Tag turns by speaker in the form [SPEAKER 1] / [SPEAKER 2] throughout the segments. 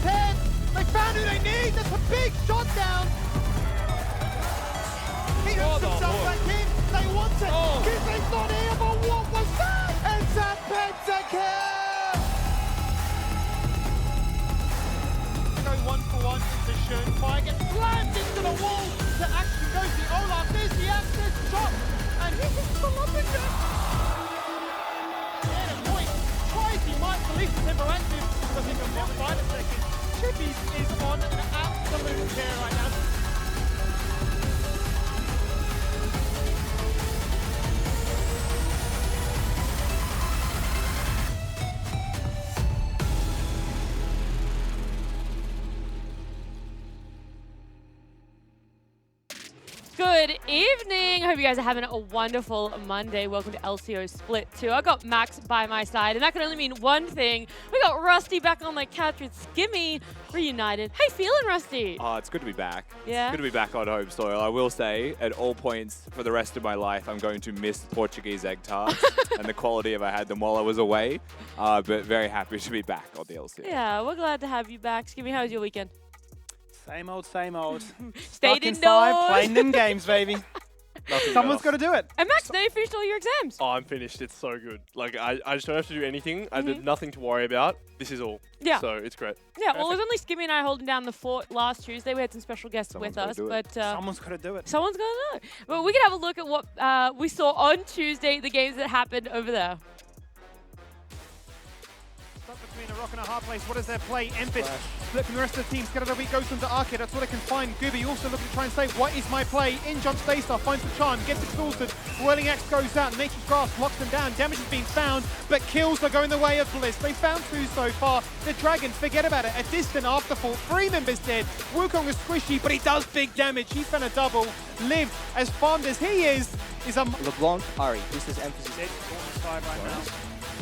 [SPEAKER 1] 10. They found who they need. That's a big shot down. He hooks himself back in. They want it. Kizzy's not here, but what was that? It's a pentakill. Go 1-for-1 into Schön. Fire gets slammed into the wall. To action goes the Olaf. There's the access shot. And he hits the lumberjack. Yeah, the point. Tries he might release the temperamentum. Does he come down by the second? Chippies is on an absolute tear right now.
[SPEAKER 2] Good evening. Hope you guys are having a wonderful Monday. Welcome to LCO Split 2. I got Max by my side, and that can only mean one thing. We got Rusty back on the couch with Skimmy reunited. How you feeling, Rusty?
[SPEAKER 3] Oh, it's good to be back.
[SPEAKER 2] Yeah?
[SPEAKER 3] It's good to be back on home soil. I will say, at all points for the rest of my life, I'm going to miss Portuguese egg tarts and the quality of I had them while I was away. But very happy to be back on the LCO.
[SPEAKER 2] Yeah, we're glad to have you back. Skimmy, how was your weekend?
[SPEAKER 1] Same old, same old.
[SPEAKER 2] Stayed
[SPEAKER 1] Stuck
[SPEAKER 2] indoors.
[SPEAKER 1] inside, playing them games, baby. Someone's got to do it.
[SPEAKER 2] And Max, now you finished all your exams.
[SPEAKER 4] Oh, I'm finished. It's so good. Like, I just don't have to do anything. I did nothing to worry about. This is all.
[SPEAKER 2] Yeah.
[SPEAKER 4] So it's great.
[SPEAKER 2] Yeah, well, it was only Skimmy and I holding down the fort last Tuesday. We had some special guests with us, but
[SPEAKER 1] Someone's got to do it.
[SPEAKER 2] someone's going to know. But we can have a look at what we saw on Tuesday, the games that happened over there.
[SPEAKER 1] Stuck between a rock and a hard place. What is their play? Emphasis split from the rest of the team. Skeletor goes into Arcade. That's what they can find. Gooby also looking to try and say, what is my play? In jumps Daystar, finds the charm, gets exhausted. Whirling Axe goes out. Nature's Grasp locks them down. Damage has been found, but kills are going the way of Bliss. They found two so far. The Dragon, forget about it. A distant afterfall. 3 members dead. Wukong is squishy, but he does big damage. He found a double. Liv, as farmed as he is a...
[SPEAKER 5] LeBlanc, Ari, this is emphasis.
[SPEAKER 1] Dead corner side right now.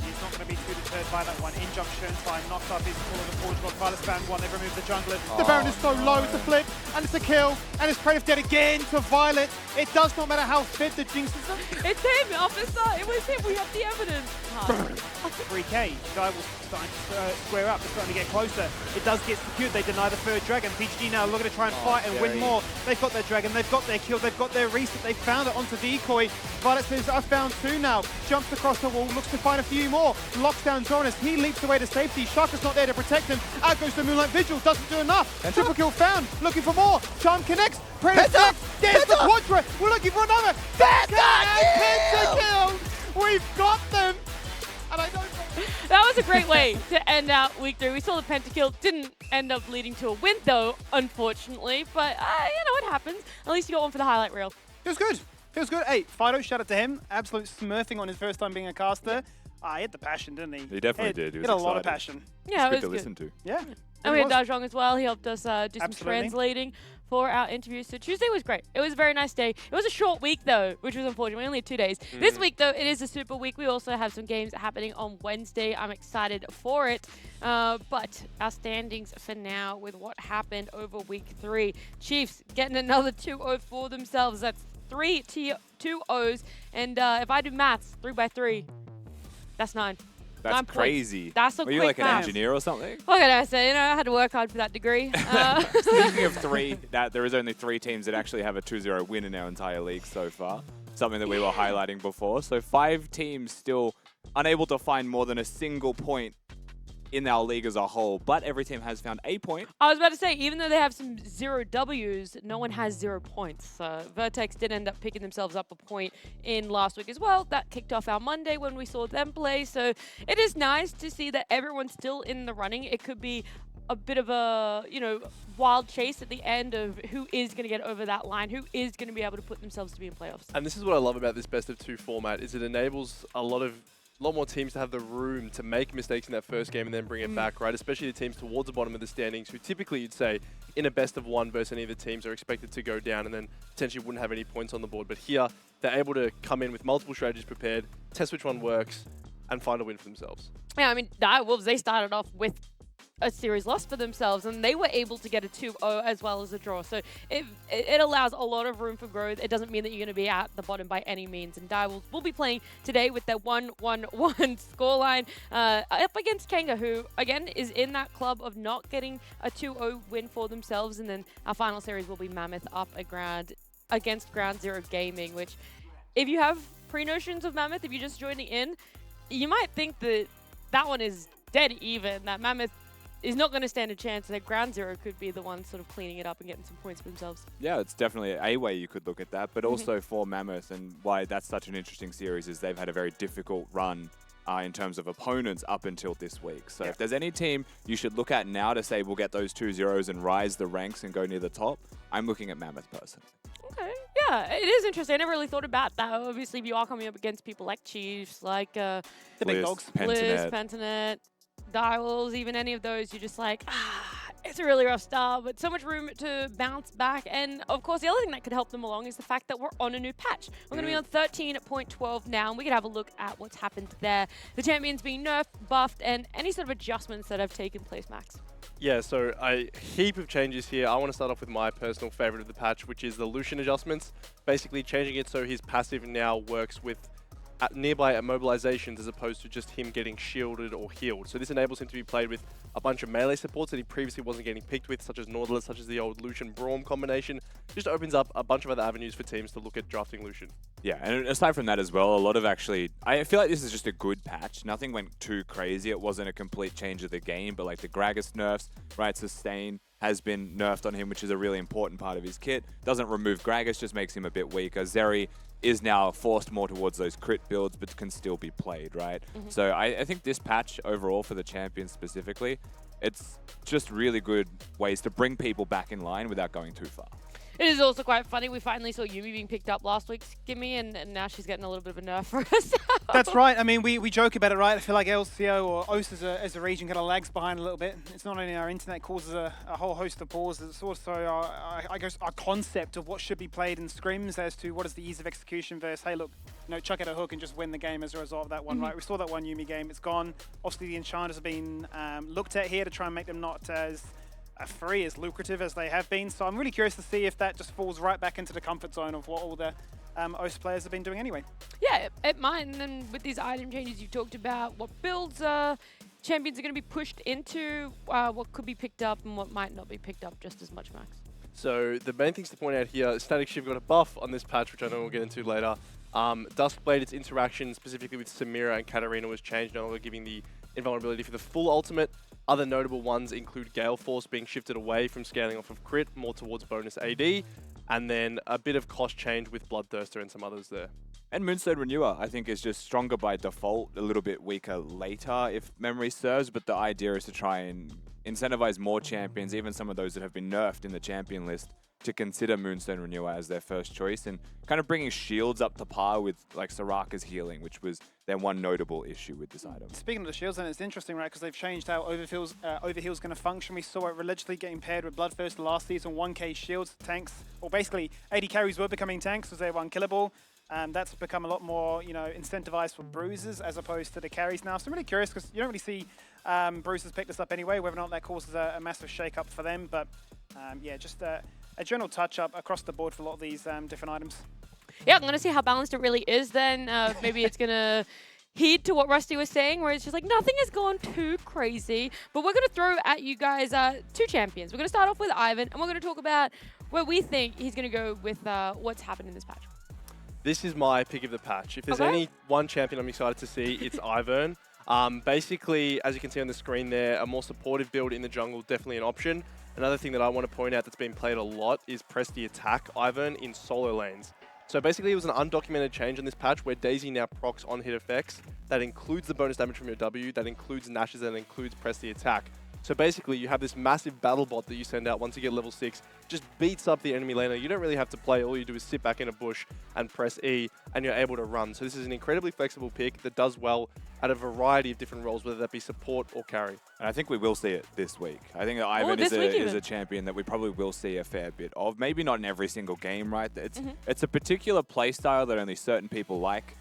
[SPEAKER 1] He's not going to be too deterred by that one. In jump Schönstein, knocks off his pull of the forge block. Pilot span one, they've removed the jungler. The Baron is so low, it's a flip, and it's a kill, and it's Predator dead again to Violet. It does not matter how fit the Jinx is.
[SPEAKER 2] It's him, officer. It was him. We have the evidence.
[SPEAKER 1] 3K, Guy was starting to square up, they're starting to get closer. It does get secured, they deny the third dragon. PGG now looking to try and fight and win more. They've got their dragon, they've got their kill, they've got their reset, they found it onto decoy. Violet says, I found 2 now. Jumps across the wall, looks to find a few more. Locks down Jonas, he leaps away to safety. Shaka's not there to protect him. Out goes the Moonlight Vigil, doesn't do enough. Triple kill found, looking for more. Charm connects, Predator, there's the Quadra. We're looking for another. Pentakill! We've got them! And I don't know.
[SPEAKER 2] That was a great way to end out week 3. We saw the pentakill. Didn't end up leading to a win, though, unfortunately. But, you know, it happens. At least you got one for the highlight reel.
[SPEAKER 1] Feels good. Feels good. Hey, Fido, shout out to him. Absolute smurfing on his first time being a caster. He had the passion, didn't he?
[SPEAKER 3] He definitely did. He was
[SPEAKER 1] had a lot of
[SPEAKER 3] excited.
[SPEAKER 1] passion.
[SPEAKER 2] Yeah,
[SPEAKER 3] It's
[SPEAKER 2] it
[SPEAKER 3] good
[SPEAKER 2] was
[SPEAKER 3] to
[SPEAKER 2] good.
[SPEAKER 3] listen to.
[SPEAKER 1] Yeah.
[SPEAKER 2] And we had
[SPEAKER 1] was.
[SPEAKER 2] Dajong as well. He helped us do some
[SPEAKER 1] Absolutely.
[SPEAKER 2] translating for our interviews. So Tuesday was great. It was a very nice day. It was a short week, though, which was unfortunate. We only had 2 days. This week, though, it is a super week. We also have some games happening on Wednesday. I'm excited for it. But our standings for now with what happened over week 3. Chiefs getting another 2-0 for themselves. That's 3 2-0s. And if I do maths, 3 by 3, that's 9.
[SPEAKER 3] That's
[SPEAKER 2] 9 points.
[SPEAKER 3] crazy.
[SPEAKER 2] That's a
[SPEAKER 3] Were you
[SPEAKER 2] quick
[SPEAKER 3] like an
[SPEAKER 2] math.
[SPEAKER 3] engineer or something?
[SPEAKER 2] What can I say? You know, I had to work hard for that degree.
[SPEAKER 3] Speaking of 3, there is only 3 teams that actually have a 2-0 win in our entire league so far. Something that we were highlighting before. So 5 teams still unable to find more than a single point in our league as a whole, but every team has found a point.
[SPEAKER 2] I was about to say, even though they have some 0 Ws, no one has 0 points. Vertex did end up picking themselves up a point in last week as well. That kicked off our Monday when we saw them play. So it is nice to see that everyone's still in the running. It could be a bit of a, you know, wild chase at the end of who is going to get over that line, who is going to be able to put themselves to be in playoffs.
[SPEAKER 4] And this is what I love about this best of 2 format, is it enables a lot more teams to have the room to make mistakes in that first game and then bring it back, right? Especially the teams towards the bottom of the standings, who typically you'd say in a best of 1 versus any of the teams are expected to go down and then potentially wouldn't have any points on the board. But here, they're able to come in with multiple strategies prepared, test which one works, and find a win for themselves.
[SPEAKER 2] Yeah, I mean, the Wolves, they started off with a series loss for themselves, and they were able to get a 2-0 as well as a draw. So it allows a lot of room for growth. It doesn't mean that you're going to be at the bottom by any means. And Dire will be playing today with their 1-1-1 scoreline up against Kanga, who, again, is in that club of not getting a 2-0 win for themselves. And then our final series will be Mammoth up against Ground Zero Gaming, which, if you have pre-notions of Mammoth, if you're just joining in, you might think that that one is dead even, that Mammoth is not going to stand a chance, that Ground Zero could be the one sort of cleaning it up and getting some points for themselves.
[SPEAKER 3] Yeah, it's definitely a way you could look at that, but also for Mammoth, and why that's such an interesting series is they've had a very difficult run in terms of opponents up until this week. So if there's any team you should look at now to say we'll get those 2-0s and rise the ranks and go near the top, I'm looking at Mammoth personally.
[SPEAKER 2] Okay, yeah, it is interesting. I never really thought about that. Obviously, if you are coming up against people like Chiefs, like
[SPEAKER 1] the big dogs,
[SPEAKER 2] Blizz, Pentanet, Direwolves, even any of those, you're just like, it's a really rough start, but so much room to bounce back. And of course, the other thing that could help them along is the fact that we're on a new patch. We're going to be on 13.12 now, and we can have a look at what's happened there. The champions being nerfed, buffed, and any sort of adjustments that have taken place, Max.
[SPEAKER 4] Yeah, so a heap of changes here. I want to start off with my personal favorite of the patch, which is the Lucian adjustments. Basically changing it so his passive now works with nearby immobilizations as opposed to just him getting shielded or healed. So this enables him to be played with a bunch of melee supports that he previously wasn't getting picked with, such as Nautilus, such as the old Lucian-Braum combination. Just opens up a bunch of other avenues for teams to look at drafting Lucian. Yeah,
[SPEAKER 3] and aside from that as well, a lot of I feel like this is just a good patch. Nothing went too crazy. It wasn't a complete change of the game, but like the Gragas nerfs, right? Sustain has been nerfed on him, which is a really important part of his kit. Doesn't remove Gragas, just makes him a bit weaker. Zeri is now forced more towards those crit builds, but can still be played, right? So I think this patch overall for the champions specifically, it's just really good ways to bring people back in line without going too far.
[SPEAKER 2] It is also quite funny. We finally saw Yumi being picked up last week, Skimmy, and now she's getting a little bit of a nerf for us.
[SPEAKER 1] That's right. I mean, we joke about it, right? I feel like LCO or OS as a region kind of lags behind a little bit. It's not only our internet causes a whole host of pauses, it's also I guess our concept of what should be played in scrims as to what is the ease of execution versus, hey, look, chuck out a hook and just win the game as a result of that one, right? We saw that one Yumi game. It's gone. Obviously, the enchanters have been looked at here to try and make them not as free, as lucrative as they have been. So I'm really curious to see if that just falls right back into the comfort zone of what all the OS players have been doing anyway.
[SPEAKER 2] Yeah, it might. And then with these item changes you talked about, what builds champions are going to be pushed into, what could be picked up and what might not be picked up just as much, Max.
[SPEAKER 4] So the main things to point out here, Static Shiv got a buff on this patch, which I know we'll get into later. Duskblade, its interaction specifically with Samira and Katarina was changed, no longer giving the invulnerability for the full ultimate. Other notable ones include Gale Force being shifted away from scaling off of crit, more towards bonus AD, and then a bit of cost change with Bloodthirster and some others there.
[SPEAKER 3] And Moonstone Renewer, I think, is just stronger by default, a little bit weaker later, if memory serves, but the idea is to try and incentivize more champions, even some of those that have been nerfed in the champion list, to consider Moonstone Renewer as their first choice, and kind of bringing shields up to par with like Soraka's healing, which was their one notable issue with this item.
[SPEAKER 1] Speaking of the shields, and it's interesting, right, because they've changed how Overheal's going to function. We saw it religiously getting paired with Bloodthirster last season, 1k shields, tanks, or basically AD carries were becoming tanks because they were unkillable. That's become a lot more, incentivized for bruisers as opposed to the carries now. So I'm really curious because you don't really see bruisers pick this up anyway, whether or not that causes a massive shake-up for them. But yeah, just a general touch-up across the board for a lot of these different items.
[SPEAKER 2] Yeah, I'm going to see how balanced it really is then. Maybe it's going to heed to what Rusty was saying, where it's just like nothing has gone too crazy. But we're going to throw at you guys two champions. We're going to start off with Ivan, and we're going to talk about where we think he's going to go with what's happened in this patch.
[SPEAKER 4] This is my pick of the patch. If there's any one champion I'm excited to see, it's Ivern. Basically, as you can see on the screen there, a more supportive build in the jungle, definitely an option. Another thing that I want to point out that's been played a lot is press the attack Ivern in solo lanes. So basically it was an undocumented change on this patch where Daisy now procs on hit effects. That includes the bonus damage from your W, that includes Nashes, that includes press the attack. So basically you have this massive battle bot that you send out once you get level 6, just beats up the enemy laner. You don't really have to play, all you do is sit back in a bush and press E and you're able to run. So this is an incredibly flexible pick that does well at a variety of different roles, whether that be support or carry.
[SPEAKER 3] And I think we will see it this week. I think that Ivan is a champion that we probably will see a fair bit of. Maybe not in every single game, right? It's a particular playstyle that only certain people like.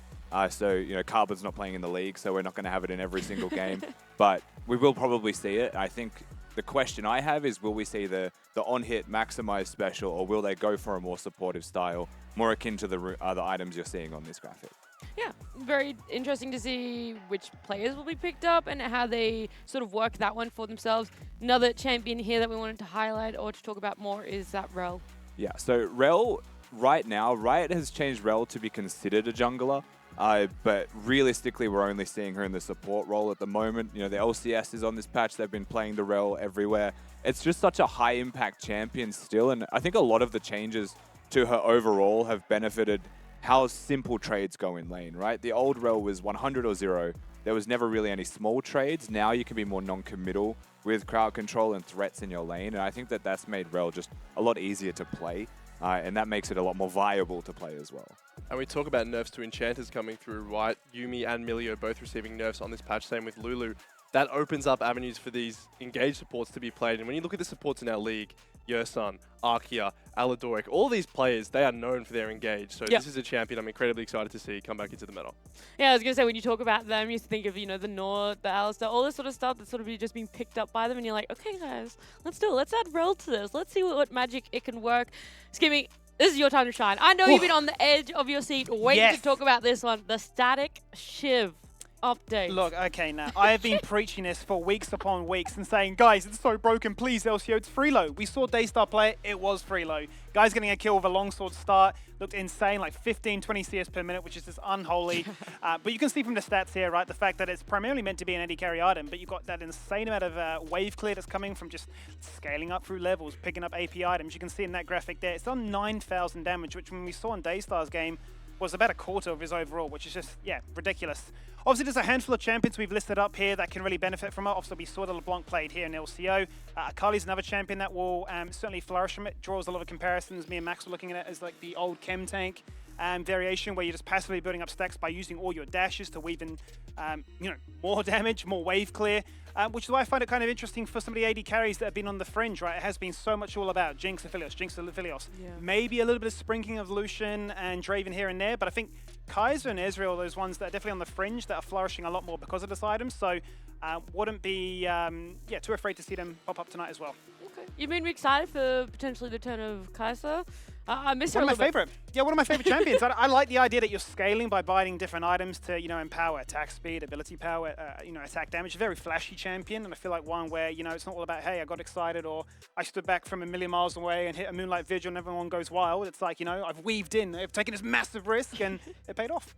[SPEAKER 3] So, Carbon's not playing in the league, so we're not going to have it in every single game. But we will probably see it. I think the question I have is, will we see the on-hit maximize special, or will they go for a more supportive style, more akin to the other items you're seeing on this graphic?
[SPEAKER 2] Yeah, very interesting to see which players will be picked up and how they sort of work that one for themselves. Another champion here that we wanted to highlight or to talk about more is that Rel.
[SPEAKER 3] Yeah, so Rel, right now, Riot has changed Rel to be considered a jungler, but realistically, we're only seeing her in the support role at the moment. You know, the LCS is on this patch. They've been playing the Rel everywhere. It's just such a high-impact champion still, and I think a lot of the changes to her overall have benefited how simple trades go in lane, right? The old Rel was 100 or 0. There was never really any small trades. Now you can be more non-committal with crowd control and threats in your lane, and I think that that's made Rel just a lot easier to play, and that makes it a lot more viable to play as well.
[SPEAKER 4] And we talk about nerfs to enchanters coming through, right? Yumi and Milio both receiving nerfs on this patch, same with Lulu. That opens up avenues for these engaged supports to be played, and when you look at the supports in our league, Yersun, Arkia, Aladoric, all these players, they are known for their engage. So this is a champion I'm incredibly excited to see come back into the meta.
[SPEAKER 2] Yeah, I was going to say, when you talk about them, you think of, you know, the Nord, the Alistar, all this sort of stuff that's sort of just being picked up by them, and you're like, okay, guys, let's do it. Let's add Rel to this. Let's see what magic it can work. Skimmy, this is your time to shine. I know you've been on the edge of your seat waiting to talk about this one. The Static Shiv update.
[SPEAKER 1] Look, okay, now, I have been preaching this for weeks upon weeks and saying, guys, it's so broken, please, LCO, it's freelo. We saw Daystar play it, it was freelo. Guys getting a kill with a longsword start, looked insane, like 15, 20 CS per minute, which is just unholy. But you can see from the stats here, right, the fact that it's primarily meant to be an AD carry item, but you've got that insane amount of wave clear that's coming from just scaling up through levels, picking up AP items. You can see in that graphic there, it's done 9,000 damage, which when we saw in Daystar's game, was about a quarter of his overall, which is just, yeah, ridiculous. Obviously, there's a handful of champions we've listed up here that can really benefit from it. Obviously, we saw the LeBlanc played here in LCO. Akali's another champion that will certainly flourish from it. Draws a lot of comparisons. Me and Max were looking at it as like the old chem tank variation, where you're just passively building up stacks by using all your dashes to weave in, you know, more damage, more wave clear. Which is why I find it kind of interesting for some of the AD carries that have been on the fringe, right? It has been so much all about Jinx, Aphelios, Jinx, Aphelios.
[SPEAKER 2] Yeah.
[SPEAKER 1] Maybe a little bit of sprinkling of Lucian and Draven here and there, but I think Kaiser and Ezreal are those ones that are definitely on the fringe that are flourishing a lot more because of this item. So wouldn't be too afraid to see them pop up tonight as well.
[SPEAKER 2] Okay. You made me excited for potentially the turn of Kaiser. I miss her
[SPEAKER 1] One
[SPEAKER 2] a
[SPEAKER 1] of my
[SPEAKER 2] little
[SPEAKER 1] favorite. Yeah, one of my favorite champions. I like the idea that you're scaling by buying different items to, you know, empower attack speed, ability power, you know, attack damage. A very flashy champion, and I feel like one where, you know, it's not all about, hey, I got excited or I stood back from a million miles away and hit a Moonlight Vigil and everyone goes wild. It's like, you know, I've weaved in, I've taken this massive risk and it paid off.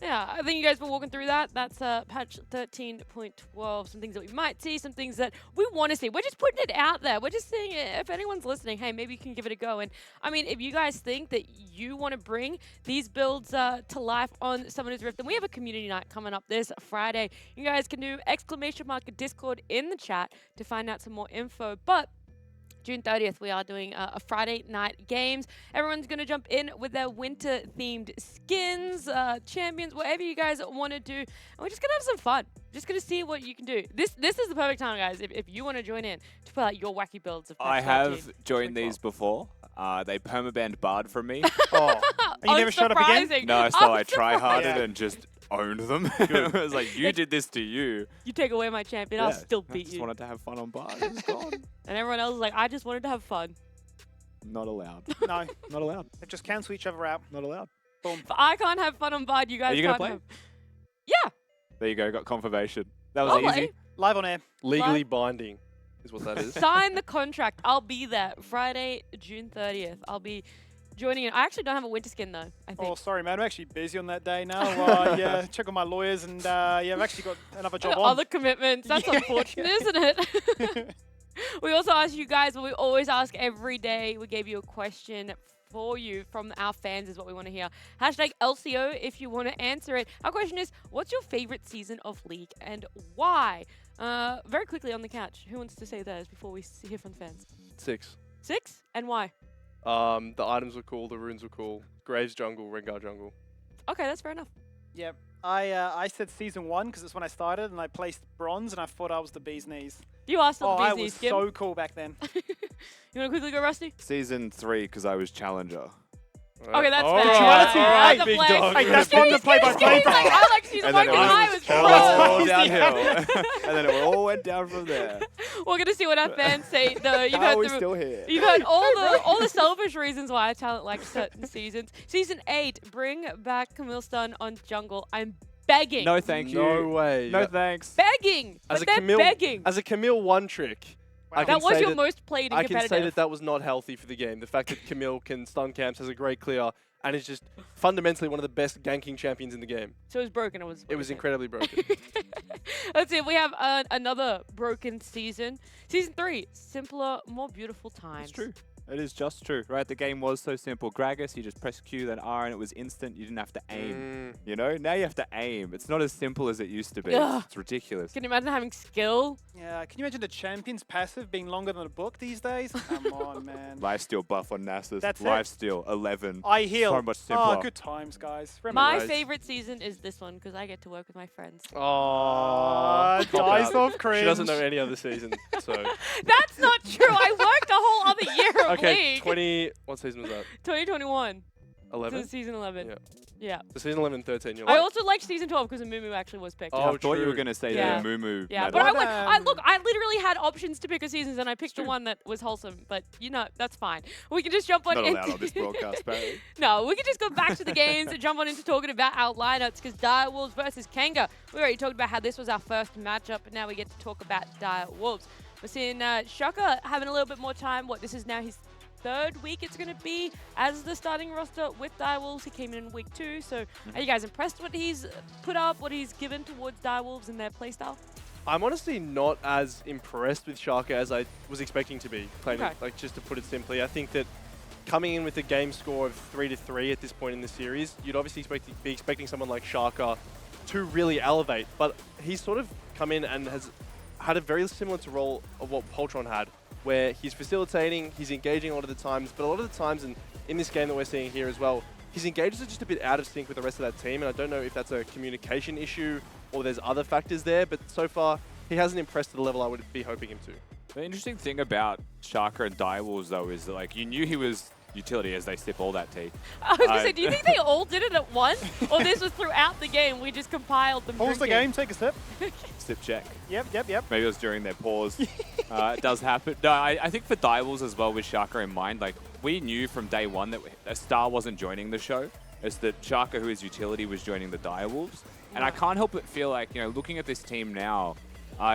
[SPEAKER 2] Yeah, I think you guys were walking through that. That's patch 13.12. Some things that we might see, some things that we want to see. We're just putting it out there. We're just saying, if anyone's listening, hey, maybe you can give it a go. And I mean, if you guys think that you want to bring these builds to life on Summoner's Rift, then we have a community night coming up this Friday. You guys can do !Discord in the chat to find out some more info. But June 30th, we are doing a Friday night games. Everyone's going to jump in with their winter-themed skins, champions, whatever you guys want to do. And we're just going to have some fun. Just going to see what you can do. This is the perfect time, guys, if you want to join in to play out your wacky builds of patch
[SPEAKER 3] I have
[SPEAKER 2] 13.
[SPEAKER 3] joined these before. They permabanned Bard from me.
[SPEAKER 1] Oh, and you never showed up again?
[SPEAKER 2] Unsurprising.
[SPEAKER 3] No, so I try-harded
[SPEAKER 1] Yeah.
[SPEAKER 3] and just owned them. It was like, you did this to you.
[SPEAKER 2] You take away my champion, I'll still
[SPEAKER 3] I
[SPEAKER 2] beat
[SPEAKER 3] just
[SPEAKER 2] you.
[SPEAKER 3] wanted to have fun on Bard. It's gone.
[SPEAKER 2] And everyone else is like, I just wanted to have fun.
[SPEAKER 3] Not allowed.
[SPEAKER 1] No,
[SPEAKER 3] Not allowed.
[SPEAKER 1] they just cancel each other out.
[SPEAKER 3] Not allowed.
[SPEAKER 1] Boom.
[SPEAKER 2] If I can't have fun on Bard, you guys
[SPEAKER 3] Are you
[SPEAKER 2] can't
[SPEAKER 3] gonna
[SPEAKER 2] have...
[SPEAKER 3] play?
[SPEAKER 2] Yeah.
[SPEAKER 3] There you go. Got confirmation. That was
[SPEAKER 2] I'll
[SPEAKER 3] easy.
[SPEAKER 2] play.
[SPEAKER 1] Live on air.
[SPEAKER 4] Legally binding is what that is.
[SPEAKER 2] Sign the contract. I'll be there Friday, June 30th. I'll be joining in. I actually don't have a winter skin though, I think.
[SPEAKER 1] Oh, sorry, man. I'm actually busy on that day now. Yeah, check on my lawyers and yeah, I've actually got another job on.
[SPEAKER 2] Other commitments. That's unfortunate, isn't it? We also asked you guys what we always ask every day. We gave you a question for you from our fans is what we want to hear. Hashtag LCO if you want to answer it. Our question is, what's your favorite season of League and why? Very quickly on the couch. Who wants to say theirs before we hear from the fans?
[SPEAKER 4] 6.
[SPEAKER 2] 6? And why?
[SPEAKER 4] The items were cool, the runes were cool. Graves jungle, Rengar jungle.
[SPEAKER 2] Okay, that's fair enough.
[SPEAKER 1] Yep. I said season 1 because it's when I started and I placed bronze and I thought I was the bee's knees.
[SPEAKER 2] You are still
[SPEAKER 1] Oh,
[SPEAKER 2] the
[SPEAKER 1] I
[SPEAKER 2] busy,
[SPEAKER 1] was
[SPEAKER 2] Skim.
[SPEAKER 1] so cool back then.
[SPEAKER 2] You want to quickly go, Rusty?
[SPEAKER 3] Season 3 because I was challenger.
[SPEAKER 2] Okay, that's
[SPEAKER 4] All
[SPEAKER 2] fair.
[SPEAKER 1] Duality,
[SPEAKER 2] That's
[SPEAKER 1] hey,
[SPEAKER 2] a
[SPEAKER 4] big
[SPEAKER 2] flex.
[SPEAKER 4] dog.
[SPEAKER 1] Hey, that's from the play-by-play
[SPEAKER 2] He's like, I like she's
[SPEAKER 3] And
[SPEAKER 2] like
[SPEAKER 3] then it
[SPEAKER 2] I
[SPEAKER 3] was
[SPEAKER 2] was
[SPEAKER 3] all
[SPEAKER 2] pro.
[SPEAKER 3] downhill. And then it all went down from there.
[SPEAKER 2] We're gonna see what our fans say though. You've
[SPEAKER 3] How are
[SPEAKER 2] heard
[SPEAKER 3] we
[SPEAKER 2] the
[SPEAKER 3] still here?
[SPEAKER 2] You've heard all the selfish reasons why talent likes certain seasons. Season 8, bring back Camille Stun on jungle. I'm begging.
[SPEAKER 3] No, thank you.
[SPEAKER 4] No way.
[SPEAKER 3] No, thanks.
[SPEAKER 2] Begging. But they're begging.
[SPEAKER 4] As a Camille one trick, I can
[SPEAKER 2] That was
[SPEAKER 4] say
[SPEAKER 2] your
[SPEAKER 4] that-
[SPEAKER 2] most played in
[SPEAKER 4] I can
[SPEAKER 2] competitive.
[SPEAKER 4] say that that was not healthy for the game. The fact that Camille can stun camps, has a great clear, and is just fundamentally one of the best ganking champions in the game.
[SPEAKER 2] So it was broken.
[SPEAKER 4] It was incredibly broken.
[SPEAKER 2] Let's see. We have another broken season. Season 3, simpler, more beautiful times.
[SPEAKER 3] It's true. It is just true, right? The game was so simple. Gragas, you just press Q, then R, and it was instant. You didn't have to aim. You know? Now you have to aim. It's not as simple as it used to be.
[SPEAKER 2] Ugh.
[SPEAKER 3] It's ridiculous.
[SPEAKER 2] Can you imagine having skill?
[SPEAKER 1] Yeah, can you imagine the champion's passive being longer than a book these days? Come on, man.
[SPEAKER 3] Lifesteal buff on Nasus.
[SPEAKER 1] That's it.
[SPEAKER 3] Lifesteal 11.
[SPEAKER 1] I heal.
[SPEAKER 3] So much simpler.
[SPEAKER 1] Oh, good times, guys. Remember
[SPEAKER 2] My
[SPEAKER 1] those.
[SPEAKER 2] favorite season is this one because I get to work with my friends.
[SPEAKER 4] Oh,
[SPEAKER 1] Dies of cringe.
[SPEAKER 4] She doesn't know any other season, so.
[SPEAKER 2] That's not true. I worked a whole other year of
[SPEAKER 4] Okay,
[SPEAKER 2] League.
[SPEAKER 4] 20. What season was that?
[SPEAKER 2] 2021
[SPEAKER 4] 11.
[SPEAKER 2] to season 11.
[SPEAKER 4] Yeah.
[SPEAKER 2] Yeah.
[SPEAKER 4] So season 11, 13. You're
[SPEAKER 2] I
[SPEAKER 4] like,
[SPEAKER 2] also liked season 12 because Mumu actually was picked.
[SPEAKER 4] Oh,
[SPEAKER 3] I thought you were
[SPEAKER 4] true.
[SPEAKER 3] going to say
[SPEAKER 2] Yeah.
[SPEAKER 3] the Mumu.
[SPEAKER 2] Yeah,
[SPEAKER 3] medal.
[SPEAKER 2] but I
[SPEAKER 1] What,
[SPEAKER 2] went. Look, I literally had options to pick a seasons, and I picked the
[SPEAKER 3] true.
[SPEAKER 2] one that was wholesome. But you know, that's fine. We can just jump on
[SPEAKER 3] Not
[SPEAKER 2] into
[SPEAKER 3] allowed on this broadcast, apparently.
[SPEAKER 2] No, we can just go back to the games and jump on into talking about our lineups because Dire Wolves versus Kanga. We already talked about how this was our first matchup, but now we get to talk about Dire Wolves. We're seeing Shaka having a little bit more time. This is now his third week it's going to be as the starting roster with Dire Wolves. He came in week 2. So are you guys impressed what he's put up, what he's given towards Dire Wolves and their playstyle?
[SPEAKER 4] I'm honestly not as impressed with Shaka as I was expecting to be. Playing
[SPEAKER 2] Okay.
[SPEAKER 4] like just to put it simply, I think that coming in with a game score of 3-3 at this point in the series, you'd obviously be expecting someone like Shaka to really elevate. But he's sort of come in and has had a very similar to role of what Poltron had, where he's facilitating, he's engaging a lot of the times, but a lot of the times in this game that we're seeing here as well, his engages are just a bit out of sync with the rest of that team, and I don't know if that's a communication issue or there's other factors there, but so far he hasn't impressed to the level I would be hoping him to.
[SPEAKER 3] The interesting thing about Shaka and Dire Wolves, though, is that, like, you knew he was utility as they sip all that tea.
[SPEAKER 2] I was going to say, do you think they all did it at once? Or this was throughout the game? We just compiled them
[SPEAKER 1] Pause the
[SPEAKER 2] drinking?
[SPEAKER 1] game, take a sip.
[SPEAKER 3] Sip check.
[SPEAKER 1] Yep.
[SPEAKER 3] Maybe it was during their pause. It does happen. No, I think for Dire Wolves as well, with Shaka in mind, like, we knew from day one that a star wasn't joining the show. It's that Shaka, who is utility, was joining the Dire Wolves. And I can't help but feel like, you know, looking at this team now,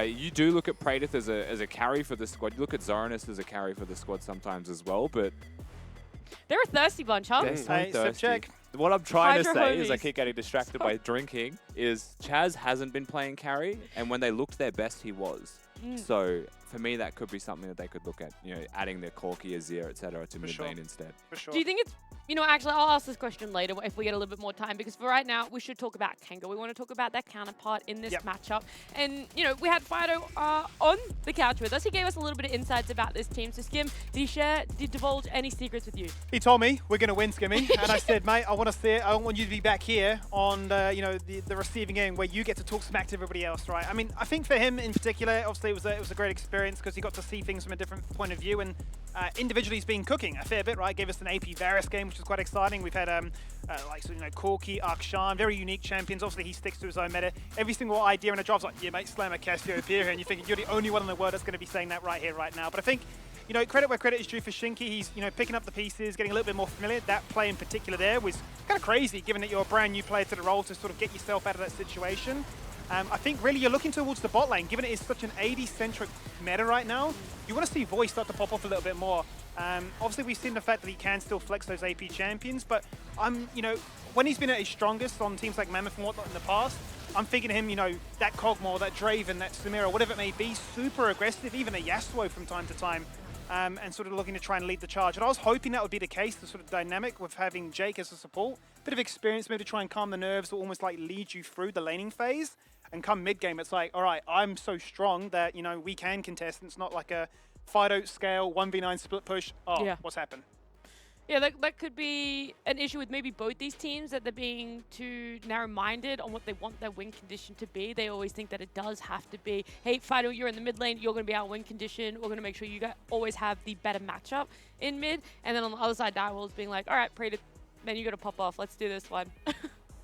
[SPEAKER 3] you do look at Praedyth as a carry for the squad. You look at Zoranus as a carry for the squad sometimes as well, but
[SPEAKER 2] They're a thirsty bunch, huh?
[SPEAKER 3] they're so
[SPEAKER 1] Hey, sip
[SPEAKER 3] thirsty.
[SPEAKER 1] check.
[SPEAKER 3] What I'm trying to
[SPEAKER 2] Hydro
[SPEAKER 3] say is I
[SPEAKER 2] homies.
[SPEAKER 3] keep getting distracted by drinking, is Chaz hasn't been playing carry, and when they looked their best, he was. So for me, that could be something that they could look at, you know, adding their Corki, Azir, etc. to mid
[SPEAKER 1] sure.
[SPEAKER 3] lane instead.
[SPEAKER 1] For sure.
[SPEAKER 2] Do you think it's, you know, actually, I'll ask this question later if we get a little bit more time, because for right now, we should talk about Kanga. We want to talk about their counterpart in this matchup. And, you know, we had Fido on the couch with us. He gave us a little bit of insights about this team. So, Skim, did he divulge any secrets with you?
[SPEAKER 1] He told me we're going to win, Skimmy, and I said, mate, I want to see it. I don't want you to be back here on the receiving end where you get to talk smack to everybody else, right? I mean, I think for him in particular, obviously it was a great experience because he got to see things from a different point of view, and individually he's been cooking a fair bit, right? Gave us an AP Varus game, which was quite exciting. We've had Corki, Arkshan, very unique champions. Obviously he sticks to his own meta. Every single idea in a drop's like, yeah, mate, slam a Cassiopeia here, and you're thinking you're the only one in the world that's going to be saying that right here, right now. But I think, you know, credit where credit is due for Shinky. He's, you know, picking up the pieces, getting a little bit more familiar. That play in particular there was kind of crazy, given that you're a brand new player to the role, to sort of get yourself out of that situation. I think really you're looking towards the bot lane, given it is such an AD-centric meta right now. You want to see Voice start to pop off a little bit more. Obviously, we've seen the fact that he can still flex those AP champions, but you know, when he's been at his strongest on teams like Mammoth and whatnot in the past, I'm thinking him, you know, that Kog'Maw, that Draven, that Samira, whatever it may be, super aggressive, even a Yasuo from time to time, and sort of looking to try and lead the charge. And I was hoping that would be the case, the sort of dynamic with having Jake as a support. Bit of experience maybe to try and calm the nerves, or almost like lead you through the laning phase. And come mid-game, it's like, all right, I'm so strong that, you know, we can contest. And it's not like a Fido scale, 1v9 split push. Oh,
[SPEAKER 2] Yeah.
[SPEAKER 1] what's happened?
[SPEAKER 2] Yeah, that could be an issue with maybe both these teams, that they're being too narrow-minded on what they want their win condition to be. They always think that it does have to be, hey, Fido, you're in the mid lane, you're going to be our win condition. We're going to make sure you always have the better matchup in mid. And then on the other side, Dire Wolves being like, all right, Praedyth, man, you got to pop off. Let's do this one.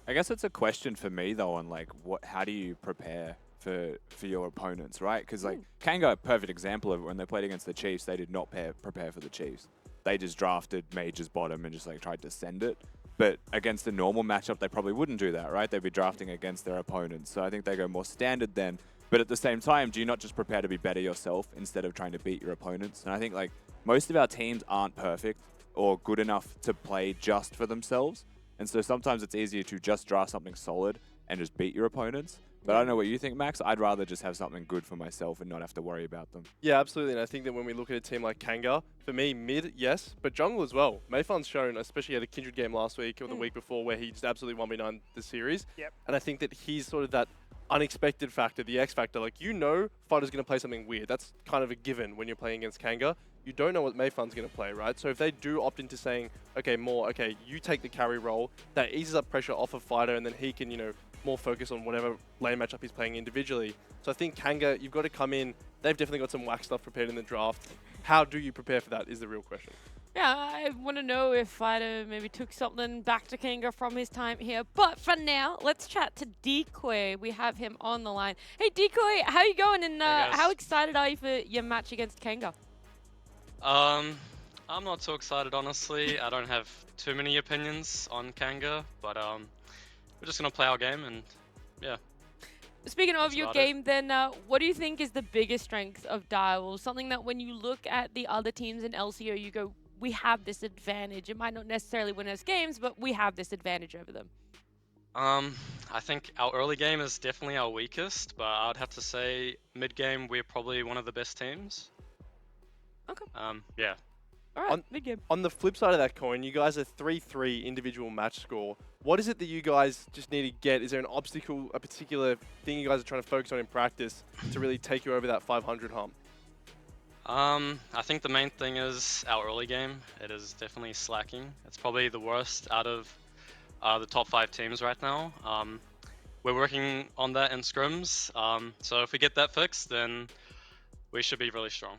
[SPEAKER 3] I guess it's a question for me though on like how do you prepare for your opponents, right? Because like Kanga, a perfect example of when they played against the Chiefs, they did not prepare for the Chiefs. They just drafted Major's bottom and just like tried to send it. But against the normal matchup, they probably wouldn't do that, right? They'd be drafting against their opponents. So I think they go more standard then. But at the same time, do you not just prepare to be better yourself instead of trying to beat your opponents? And I think like most of our teams aren't perfect or good enough to play just for themselves. And so sometimes it's easier to just draft something solid and just beat your opponents. But I don't know what you think, Max. I'd rather just have something good for myself and not have to worry about them.
[SPEAKER 4] Yeah, absolutely. And I think that when we look at a team like Kanga, for me, mid, yes, but jungle as well. Mayfun's shown, especially at a Kindred game last week or the week before, where he just absolutely 1v9 the series.
[SPEAKER 1] Yep.
[SPEAKER 4] And I think that he's sort of that unexpected factor, the X factor. Like, you know Fighter's going to play something weird. That's kind of a given when you're playing against Kanga. You don't know what Mayfun's going to play, right? So if they do opt into saying, okay, you take the carry role, that eases up pressure off of Fighter, and then he can, more focus on whatever lane matchup he's playing individually. So I think Kanga, you've got to come in. They've definitely got some whack stuff prepared in the draft. How do you prepare for that is the real question.
[SPEAKER 2] Yeah, I want to know if Fighter maybe took something back to Kanga from his time here. But for now, let's chat to Decoy. We have him on the line. Hey, Decoy, how you going? And how excited are you for your match against Kanga?
[SPEAKER 6] I'm not so excited, honestly. I don't have too many opinions on Kanga, but we're just going to play our game and, yeah.
[SPEAKER 2] Speaking of your game, then, what do you think is the biggest strength of Direwolves? Something that when you look at the other teams in LCO, you go, we have this advantage. It might not necessarily win us games, but we have this advantage over them.
[SPEAKER 6] I think our early game is definitely our weakest, but I'd have to say mid-game, we're probably one of the best teams.
[SPEAKER 2] Okay.
[SPEAKER 6] Yeah.
[SPEAKER 2] All right, mid-game.
[SPEAKER 4] On the flip side of that coin, you guys are 3-3 individual match score. What is it that you guys just need to get? Is there an obstacle, a particular thing you guys are trying to focus on in practice to really take you over that 500 hump?
[SPEAKER 6] I think the main thing is our early game. It is definitely slacking. It's probably the worst out of the top 5 teams right now. We're working on that in scrims. So if we get that fixed, then we should be really strong.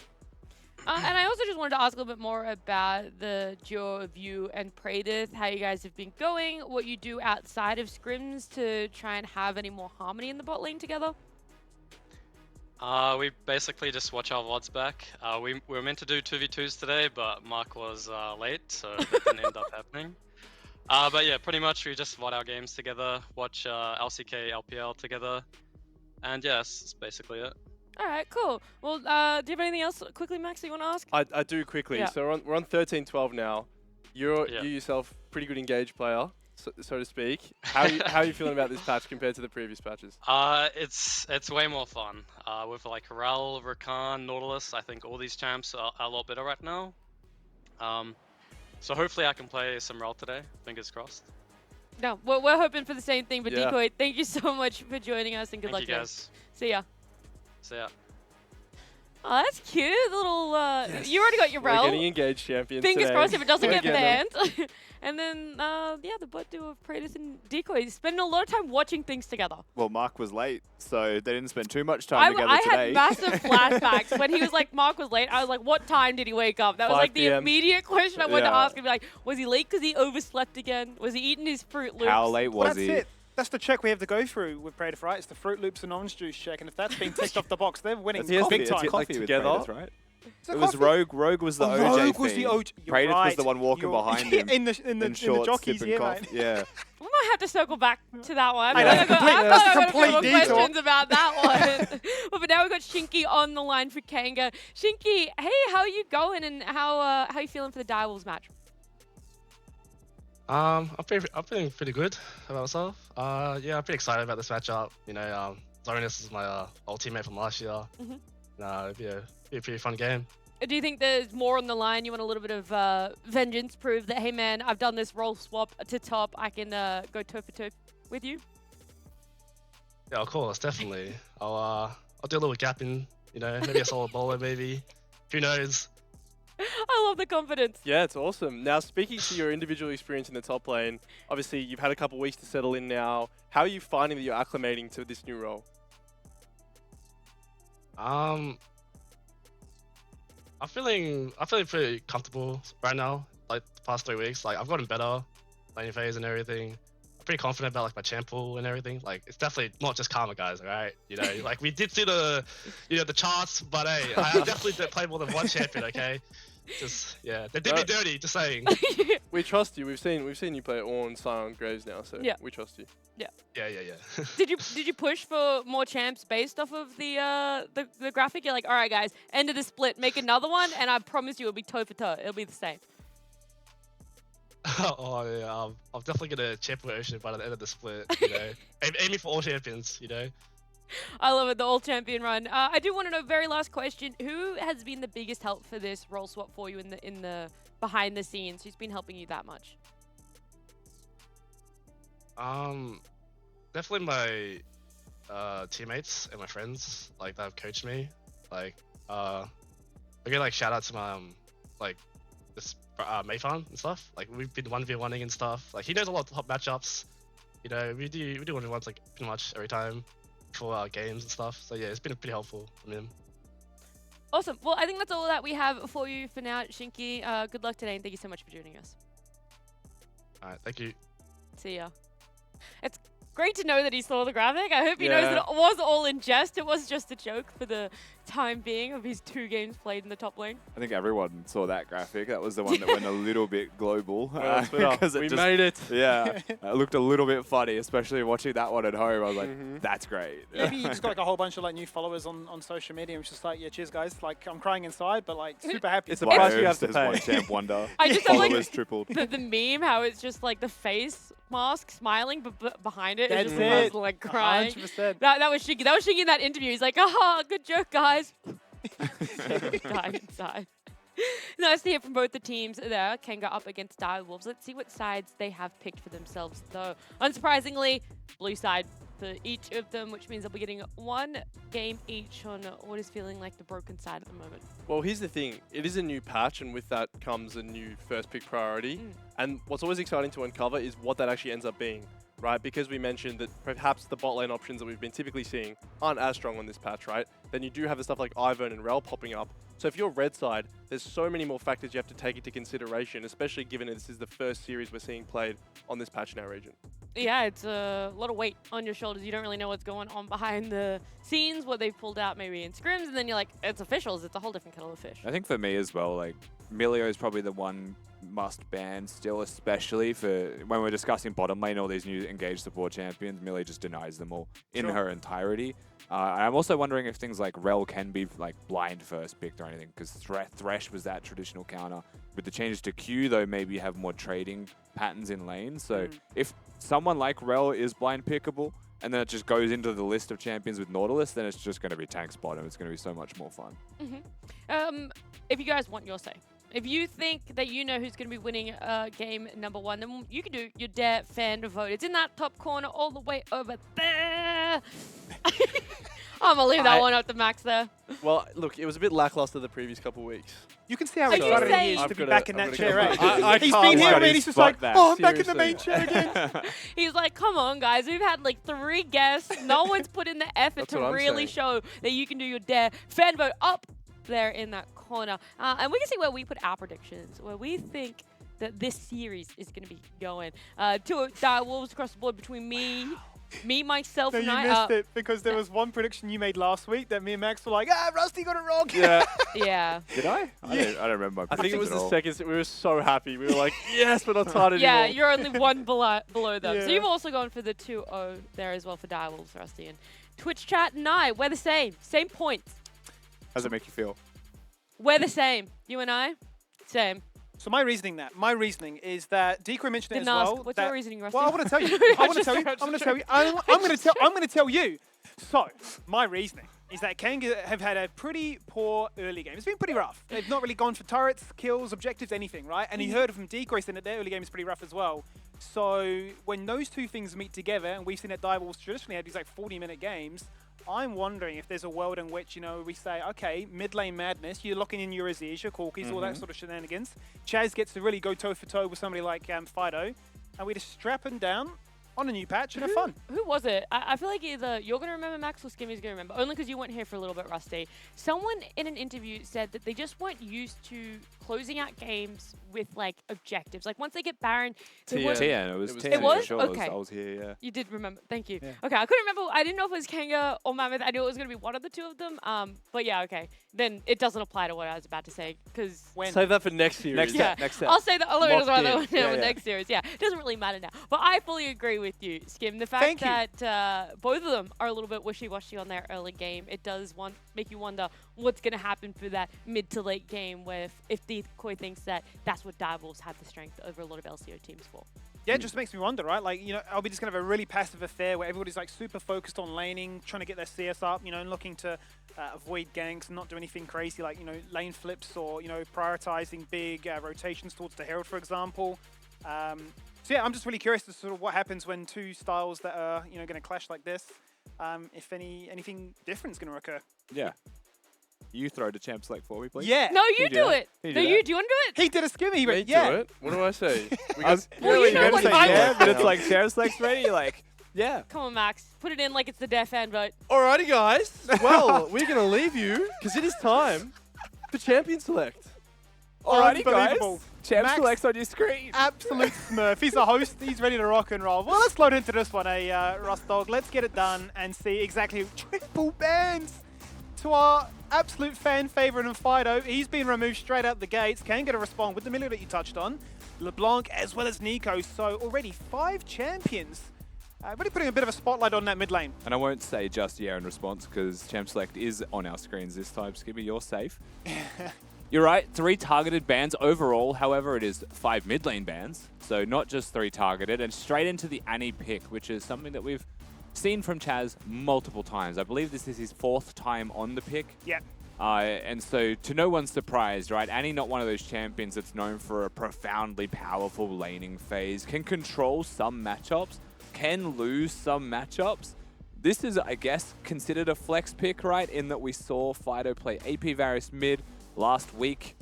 [SPEAKER 2] And I also just wanted to ask a little bit more about the duo of you and Praedith, how you guys have been going, what you do outside of scrims to try and have any more harmony in the bot lane together.
[SPEAKER 6] We basically just watch our VODs back. We were meant to do 2v2s today, but Mark was late, so that didn't end up happening. But yeah, pretty much we just VOD our games together, watch LCK, LPL together, and yes, that's basically it.
[SPEAKER 2] All right, cool. Well, do you have anything else quickly, Max, that you want to ask?
[SPEAKER 4] I do quickly.
[SPEAKER 2] Yeah.
[SPEAKER 4] So we're on 13-12 now. You yourself, pretty good engaged player, so to speak. How are you feeling about this patch compared to the previous patches?
[SPEAKER 6] It's way more fun. With like Rel, Rakan, Nautilus, I think all these champs are a lot better right now. So hopefully I can play some Rel today. Fingers crossed.
[SPEAKER 2] No, we're hoping for the same thing, but
[SPEAKER 4] Yeah.
[SPEAKER 2] Decoy, thank you so much for joining us and good luck
[SPEAKER 6] Thank you
[SPEAKER 2] today.
[SPEAKER 6] guys.
[SPEAKER 2] See ya.
[SPEAKER 6] See ya.
[SPEAKER 2] Oh, that's cute. Little, you already got your
[SPEAKER 4] We're
[SPEAKER 2] Rel.
[SPEAKER 4] getting engaged champions
[SPEAKER 2] Fingers
[SPEAKER 4] today.
[SPEAKER 2] crossed if it doesn't
[SPEAKER 4] We're
[SPEAKER 2] get
[SPEAKER 4] getting
[SPEAKER 2] banned.
[SPEAKER 4] them.
[SPEAKER 2] And then, yeah, the bot duo of Praedith and Decoy spending a lot of time watching things together.
[SPEAKER 3] Well, Mark was late, so they didn't spend too much time together
[SPEAKER 2] I
[SPEAKER 3] today.
[SPEAKER 2] had massive flashbacks when he was like, Mark was late. I was like, what time did he wake up? That was
[SPEAKER 4] 5
[SPEAKER 2] like the
[SPEAKER 4] PM.
[SPEAKER 2] immediate question I wanted to
[SPEAKER 3] Yeah.
[SPEAKER 2] ask him. Like, was he late because he overslept again? Was he eating his Fruit Loops?
[SPEAKER 3] How late
[SPEAKER 1] Well,
[SPEAKER 3] was
[SPEAKER 1] that's
[SPEAKER 3] he?
[SPEAKER 1] it. That's the check we have to go through with Praedith, right? It's the Fruit Loops and orange juice check, and if that's been ticked off the box, they're winning
[SPEAKER 4] It's
[SPEAKER 1] big
[SPEAKER 4] coffee,
[SPEAKER 1] time.
[SPEAKER 4] it's
[SPEAKER 3] Coffee with
[SPEAKER 4] together.
[SPEAKER 3] Praedith, right?
[SPEAKER 1] Is it
[SPEAKER 3] It was
[SPEAKER 1] coffee?
[SPEAKER 3] Rogue. Rogue was the OJ
[SPEAKER 1] Rogue was the
[SPEAKER 3] fiend.
[SPEAKER 1] OJ. You're
[SPEAKER 3] Praedith was
[SPEAKER 1] right.
[SPEAKER 3] the one walking
[SPEAKER 1] You're-
[SPEAKER 3] behind him
[SPEAKER 1] in the
[SPEAKER 3] shorts,
[SPEAKER 1] jockeys,
[SPEAKER 3] sipping
[SPEAKER 1] yeah,
[SPEAKER 3] coffee.
[SPEAKER 1] mate.
[SPEAKER 3] Yeah.
[SPEAKER 2] We might have to circle back to that one.
[SPEAKER 1] Hey, that's a complete-
[SPEAKER 2] I've
[SPEAKER 1] that's a
[SPEAKER 2] got a
[SPEAKER 1] complete
[SPEAKER 2] couple of
[SPEAKER 1] detour.
[SPEAKER 2] questions about that one. But for now, we've got Shinky on the line for Kanga. Shinky, hey, how are you going and how are you feeling for the Direwolves match?
[SPEAKER 7] I'm feeling pretty good about myself. Yeah, I'm pretty excited about this matchup. You know, Zorinus is my old teammate from last year. It'd be a pretty fun game.
[SPEAKER 2] Do you think there's more on the line? You want a little bit of vengeance, prove that, hey man, I've done this role swap to top. I can go toe for toe with you?
[SPEAKER 7] Yeah, of course, definitely. I'll do a little gap in, you know, maybe a solo bowler, maybe. Who knows?
[SPEAKER 2] I love the confidence.
[SPEAKER 4] Yeah, it's awesome. Now, speaking to your individual experience in the top lane, obviously you've had a couple weeks to settle in now. How are you finding that you're acclimating to this new role?
[SPEAKER 7] I'm feeling pretty comfortable right now. Like the past 3 weeks, like I've gotten better lane phase and everything. I'm pretty confident about like my champ pool and everything. Like it's definitely not just Karma guys, alright? You know, like we did see the the charts, but hey, I definitely did play more than one champion, okay? Just they did me dirty, just saying.
[SPEAKER 4] We trust you. We've seen you play Ornn, Sion, Graves now, so we trust you.
[SPEAKER 7] Yeah.
[SPEAKER 2] Did you push for more champs based off of the graphic? You're like, all right, guys, end of the split, make another one, and I promise you it'll be toe for toe. It'll be the same.
[SPEAKER 7] Oh yeah, I'm definitely gonna champion Ocean by the end of the split. You know, aiming for all champions. You know.
[SPEAKER 2] I love it, the all champion run. I do want to know, very last question, who has been the biggest help for this role swap for you in the behind the scenes? Who's been helping you that much?
[SPEAKER 7] Definitely my teammates and my friends, like that have coached me. Like I get like shout out to my like this Mayfan and stuff. Like we've been 1v1ing and stuff. Like he knows a lot of top matchups. You know, we do 1v1s like pretty much every time for our games and stuff. So yeah, it's been pretty helpful from him.
[SPEAKER 2] Awesome. Well, I think that's all that we have for you for now, Shinky. Good luck today, and thank you so much for joining us.
[SPEAKER 7] All right, thank you.
[SPEAKER 2] See ya. It's great to know that he saw the graphic. I hope he knows that it was all in jest. It was just a joke for the time being of his 2 games played in the top lane.
[SPEAKER 3] I think everyone saw that graphic. That was the one that went a little bit global.
[SPEAKER 4] We made it.
[SPEAKER 3] Yeah, it looked a little bit funny, especially watching that one at home. I was like, that's great.
[SPEAKER 8] Maybe you just got like a whole bunch of like new followers on social media. And it's just like, yeah, cheers guys. Like I'm crying inside, but like super happy.
[SPEAKER 5] It's a price you have to pay.
[SPEAKER 3] One champ wonder.
[SPEAKER 2] I just have, like,
[SPEAKER 3] Followers tripled.
[SPEAKER 2] The meme, how it's just like the face mask smiling, but behind it is
[SPEAKER 8] That's
[SPEAKER 2] just a person
[SPEAKER 8] it.
[SPEAKER 2] like crying.
[SPEAKER 8] 100%.
[SPEAKER 2] That was Shinky. That was Shinky in that interview. He's like, aha, good joke, guys. Dying inside. Nice to hear from both the teams there. Kanga up against Direwolves. Let's see what sides they have picked for themselves, though. Unsurprisingly, blue side for each of them, which means they'll be getting 1 game each on what is feeling like the broken side at the moment.
[SPEAKER 4] Well, here's the thing. It is a new patch, and with that comes a new first pick priority. And what's always exciting to uncover is what that actually ends up being, right? Because we mentioned that perhaps the bot lane options that we've been typically seeing aren't as strong on this patch, right? Then you do have the stuff like Ivern and Rel popping up. So if you're red side, there's so many more factors you have to take into consideration, especially given that this is the first series we're seeing played on this patch in our region.
[SPEAKER 2] Yeah, it's a lot of weight on your shoulders. You don't really know what's going on behind the scenes, what they've pulled out maybe in scrims, and then you're like, it's officials. It's a whole different kettle of fish.
[SPEAKER 3] I think for me as well, like Milio is probably the one must ban still, especially for when we're discussing bottom lane, all these new engaged support champions. Millie just denies them all in her entirety. I'm also wondering if things like Rel can be like blind first picked or anything, because Thresh was that traditional counter. With the changes to Q, though, maybe you have more trading patterns in lane. So if someone like Rel is blind pickable, and then it just goes into the list of champions with Nautilus, then it's just going to be tanks bottom. It's going to be so much more fun.
[SPEAKER 2] If you guys want your say, if you think that you know who's going to be winning game number 1, then you can do your Dare fan vote. It's in that top corner all the way over there. I'm going to leave that one up to Max there.
[SPEAKER 4] Well, look, it was a bit lackluster the previous couple of weeks.
[SPEAKER 8] You can see how
[SPEAKER 2] Are you
[SPEAKER 8] excited he
[SPEAKER 2] saying-
[SPEAKER 8] is to
[SPEAKER 4] I've
[SPEAKER 8] be
[SPEAKER 4] gotta-
[SPEAKER 8] back in
[SPEAKER 4] I'm
[SPEAKER 8] that
[SPEAKER 4] gonna
[SPEAKER 8] chair,
[SPEAKER 4] come
[SPEAKER 8] right?
[SPEAKER 4] back.
[SPEAKER 8] He's
[SPEAKER 3] can't
[SPEAKER 8] been here
[SPEAKER 3] wait.
[SPEAKER 8] and he's just
[SPEAKER 3] Fuck
[SPEAKER 8] like,
[SPEAKER 3] that.
[SPEAKER 8] oh, I'm back in the
[SPEAKER 4] Seriously.
[SPEAKER 8] main chair again.
[SPEAKER 2] He's like, come on, guys. We've had like 3 guests. No one's put in the effort
[SPEAKER 4] That's
[SPEAKER 2] to
[SPEAKER 4] what I'm
[SPEAKER 2] really
[SPEAKER 4] saying.
[SPEAKER 2] show that you can do your Dare fan vote up there in that corner. And we can see where we put our predictions, where we think that this series is going to be going. 2 dire wolves across the board between me, myself,
[SPEAKER 8] No,
[SPEAKER 2] and
[SPEAKER 8] you
[SPEAKER 2] I.
[SPEAKER 8] missed it because there was one prediction you made last week that me and Max were like, Rusty got it wrong.
[SPEAKER 4] Yeah,
[SPEAKER 2] Yeah.
[SPEAKER 3] Did I? I don't remember my
[SPEAKER 4] I think it was
[SPEAKER 3] predictions
[SPEAKER 4] the
[SPEAKER 3] at all.
[SPEAKER 4] second. We were so happy. We were like, yes, we're not tired
[SPEAKER 2] Yeah,
[SPEAKER 4] anymore.
[SPEAKER 2] you're only 1 below them. So
[SPEAKER 8] Yeah.
[SPEAKER 2] you've also gone for the 2-0 there as well for dire wolves, Rusty. And Twitch chat and I, we're the same. Same points.
[SPEAKER 3] How does it make you feel?
[SPEAKER 2] We're the same. You and I, same.
[SPEAKER 8] So my reasoning is that Decoy mentioned it
[SPEAKER 2] Didn't
[SPEAKER 8] as
[SPEAKER 2] ask.
[SPEAKER 8] well.
[SPEAKER 2] What's
[SPEAKER 8] that,
[SPEAKER 2] your reasoning, Rusty?
[SPEAKER 8] Well, I want to tell you. I want to tell you. I'm going to tell you. I'm going to tell you. So my reasoning is that Kanga have had a pretty poor early game. It's been pretty rough. They've not really gone for turrets, kills, objectives, anything, right? And you heard from Decoy saying that their early game is pretty rough as well. So when those two things meet together, and we've seen that Direwolves traditionally had these like 40-minute games, I'm wondering if there's a world in which, we say, okay, mid lane madness, you're locking in your Aziz, your Corkies, all that sort of shenanigans. Chaz gets to really go toe-for-toe with somebody like Fido, and we just strap him down, on a new patch and have fun.
[SPEAKER 2] Who was it? I feel like either you're going to remember, Max, or Skimmy's going to remember. Only because you weren't here for a little bit, Rusty. Someone in an interview said that they just weren't used to closing out games with, like, objectives. Like, once they get Baron, they weren't...
[SPEAKER 3] Tian, it was Tian.
[SPEAKER 2] It was?
[SPEAKER 3] Sure,
[SPEAKER 2] Okay.
[SPEAKER 3] I was here, yeah.
[SPEAKER 2] You did remember. Thank you.
[SPEAKER 3] Yeah.
[SPEAKER 2] Okay, I couldn't remember. I didn't know if it was Kanga or Mammoth. I knew it was going to be one of the two of them. But yeah, okay. Then it doesn't apply to what I was about to say, because...
[SPEAKER 4] Save that for next series.
[SPEAKER 3] Next
[SPEAKER 2] Yeah,
[SPEAKER 3] step, next step.
[SPEAKER 2] I'll say that a little bit
[SPEAKER 4] Locked
[SPEAKER 2] as well
[SPEAKER 4] in.
[SPEAKER 2] next series. Yeah, it doesn't really matter now. But I fully agree with you, Skim. The fact
[SPEAKER 8] Thank you.
[SPEAKER 2] that both of them are a little bit wishy-washy on their early game, it does make you wonder what's going to happen for that mid to late game where if Decoy thinks that that's what Direwolves have the strength over a lot of LCO teams for.
[SPEAKER 8] Yeah, it just makes me wonder, right? Like, you know, are we just going to have a really passive affair where everybody's like super focused on laning, trying to get their CS up, you know, and looking to avoid ganks and not do anything crazy like, you know, lane flips or, you know, prioritizing big rotations towards the Herald, for example. So yeah, I'm just really curious to sort of what happens when two styles that are, you know, going to clash like this, if anything different is going to occur.
[SPEAKER 3] Yeah. You throw the champ select for me, please.
[SPEAKER 8] Yeah.
[SPEAKER 2] No, you
[SPEAKER 3] do
[SPEAKER 2] do
[SPEAKER 3] that?
[SPEAKER 2] it.
[SPEAKER 3] You
[SPEAKER 2] No,
[SPEAKER 3] do
[SPEAKER 2] you
[SPEAKER 3] that?
[SPEAKER 2] do you want to do it?
[SPEAKER 8] He did a skimmy, he
[SPEAKER 4] Me
[SPEAKER 8] went,
[SPEAKER 4] do
[SPEAKER 8] yeah.
[SPEAKER 4] it? What do I say?
[SPEAKER 3] I was
[SPEAKER 2] Well, you
[SPEAKER 3] really
[SPEAKER 2] know
[SPEAKER 3] going
[SPEAKER 2] what
[SPEAKER 3] to say
[SPEAKER 2] I
[SPEAKER 3] yeah,
[SPEAKER 2] want.
[SPEAKER 3] but it's like champ select's ready, like, yeah.
[SPEAKER 2] Come on, Max. Put it in like it's the deaf fan vote.
[SPEAKER 4] Alrighty, guys. Well, we're going to leave you because it is time for Champion Select.
[SPEAKER 3] Alrighty, guys.
[SPEAKER 8] Unbelievable.
[SPEAKER 3] Champ
[SPEAKER 8] Max-
[SPEAKER 3] select's on your screen.
[SPEAKER 8] Absolute smurf. He's a host. He's ready to rock and roll. Well, let's load into this one, Rust Dog. Let's get it done and see exactly triple bans to our absolute fan favorite in Fido. He's been removed straight out the gates. Can get a respond with the million that you touched on. LeBlanc as well as Nico. So already 5 champions. Really putting a bit of a spotlight on that mid lane.
[SPEAKER 3] And I won't say just yeah in response because champ select is on our screens this time. Skibby, you're safe. You're right, 3 targeted bans overall. However, it is 5 mid lane bans. So not just 3 targeted and straight into the Annie pick, which is something that we've seen from Chaz multiple times. I believe this is his 4th time on the pick.
[SPEAKER 8] Yeah.
[SPEAKER 3] And so to no one's surprise, right? Annie, not one of those champions that's known for a profoundly powerful laning phase, can control some matchups, can lose some matchups. This is, I guess, considered a flex pick, right? In that we saw Fido play AP Varus mid last week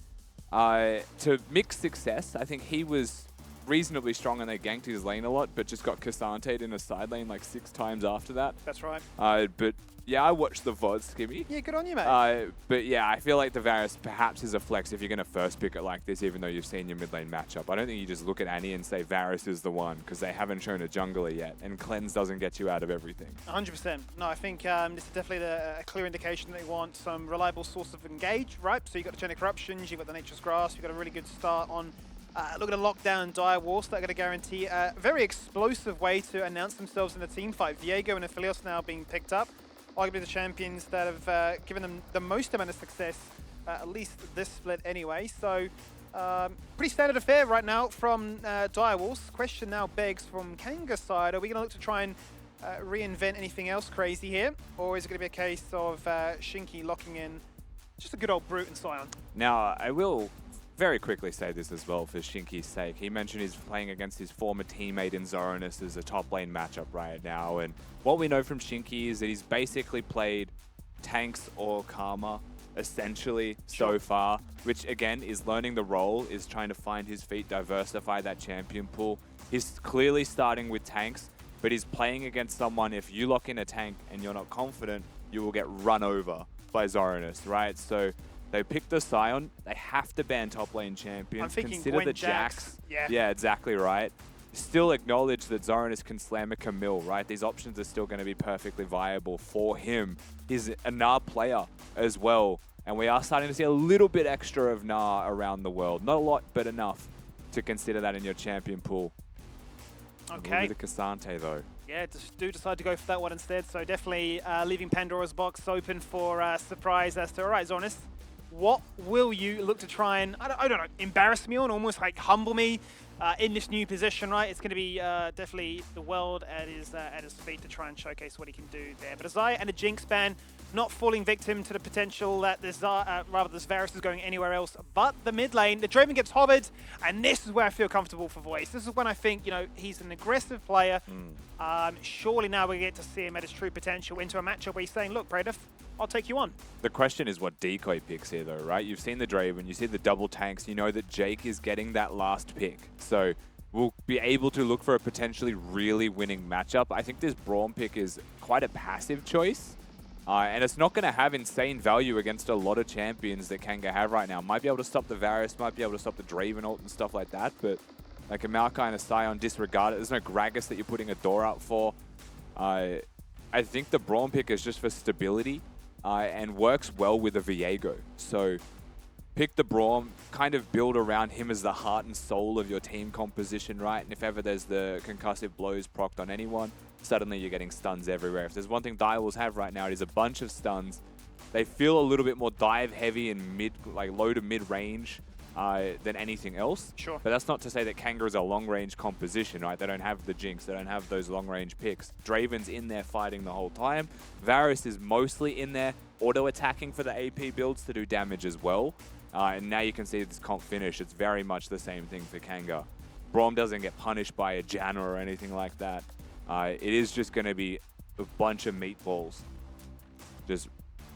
[SPEAKER 3] to mixed success. I think he was reasonably strong and they ganked his lane a lot, but just got Cassante'd in a side lane like 6 times after that.
[SPEAKER 8] That's right.
[SPEAKER 3] But yeah, I watched the VOD, Skimmy.
[SPEAKER 8] Yeah, good on you, mate.
[SPEAKER 3] But yeah, I feel like the Varus perhaps is a flex if you're going to first pick it like this, even though you've seen your mid lane matchup. I don't think you just look at Annie and say Varus is the one, because they haven't shown a jungler yet, and Cleanse doesn't get you out of everything.
[SPEAKER 8] 100%. No, I think this is definitely a clear indication that they want some reliable source of engage, right? So you've got the Chain of Corruptions, you've got the Nature's Grasp, you've got a really good start on look at a lockdown Direwolves that are going to guarantee a very explosive way to announce themselves in the team fight. Viego and Aphelios now being picked up. Arguably the champions that have given them the most amount of success, at least this split anyway. So pretty standard affair right now from Direwolves. Question now begs from Kanga's side, are we going to look to try and reinvent anything else crazy here? Or is it going to be a case of Shinky locking in just a good old Brute and Scion?
[SPEAKER 3] Now, I will very quickly say this as well for Shinky's sake. He mentioned he's playing against his former teammate in Zoranus as a top lane matchup right now. And what we know from Shinky is that he's basically played tanks or Karma essentially so far, which again is learning the role, is trying to find his feet, diversify that champion pool. He's clearly starting with tanks, but he's playing against someone, if you lock in a tank and you're not confident, you will get run over by Zoranus, right? So they picked the Scion. They have to ban top lane champions.
[SPEAKER 8] I'm thinking
[SPEAKER 3] Consider
[SPEAKER 8] Gwen
[SPEAKER 3] the
[SPEAKER 8] Jax.
[SPEAKER 3] Jax.
[SPEAKER 8] Yeah.
[SPEAKER 3] Exactly right. Still acknowledge that Zoranus can slam a Camille, right? These options are still going to be perfectly viable for him. He's a Gnar player as well. And we are starting to see a little bit extra of Gnar around the world. Not a lot, but enough to consider that in your champion pool.
[SPEAKER 8] Okay.
[SPEAKER 3] The Cassante, though.
[SPEAKER 8] Yeah, just do decide to go for that one instead. So definitely leaving Pandora's box open for surprise as to, all right, Zoranus, what will you look to try and, I don't know, embarrass me on, almost like humble me in this new position, right? It's going to be definitely the world at his feet to try and showcase what he can do there. But Azai and a Jinx ban, not falling victim to the potential that this Varus is going anywhere else but the mid lane. The Draven gets hovered, and this is where I feel comfortable for Voice. This is when I think, you know, he's an aggressive player. Surely now we get to see him at his true potential into a matchup where he's saying, look, Praetor, I'll take you on.
[SPEAKER 3] The question is what Decoy picks here, though, right? You've seen the Draven, you see the double tanks, you know that Jake is getting that last pick. So will be able to look for a potentially really winning matchup. I think this Braum pick is quite a passive choice. And it's not going to have insane value against a lot of champions that Kanga have right now. Might be able to stop the Varus, might be able to stop the Draven ult and stuff like that, but like a Maokai and a Sion, disregard it. There's no Gragas that you're putting a door up for. I think the Braum pick is just for stability and works well with a Viego. So pick the Braum, kind of build around him as the heart and soul of your team composition, right? And if ever there's the concussive blows procced on anyone, suddenly you're getting stuns everywhere. If there's one thing Direwolves have right now, it is a bunch of stuns. They feel a little bit more dive heavy and mid, like low to mid range than anything else.
[SPEAKER 8] Sure.
[SPEAKER 3] But that's not to say that Kanga is a long range composition, right? They don't have the Jinx, they don't have those long range picks. Draven's in there fighting the whole time. Varus is mostly in there auto attacking for the AP builds to do damage as well. And now you can see this comp finish. It's very much the same thing for Kanga. Braum doesn't get punished by a Janna or anything like that. It is just going to be a bunch of meatballs just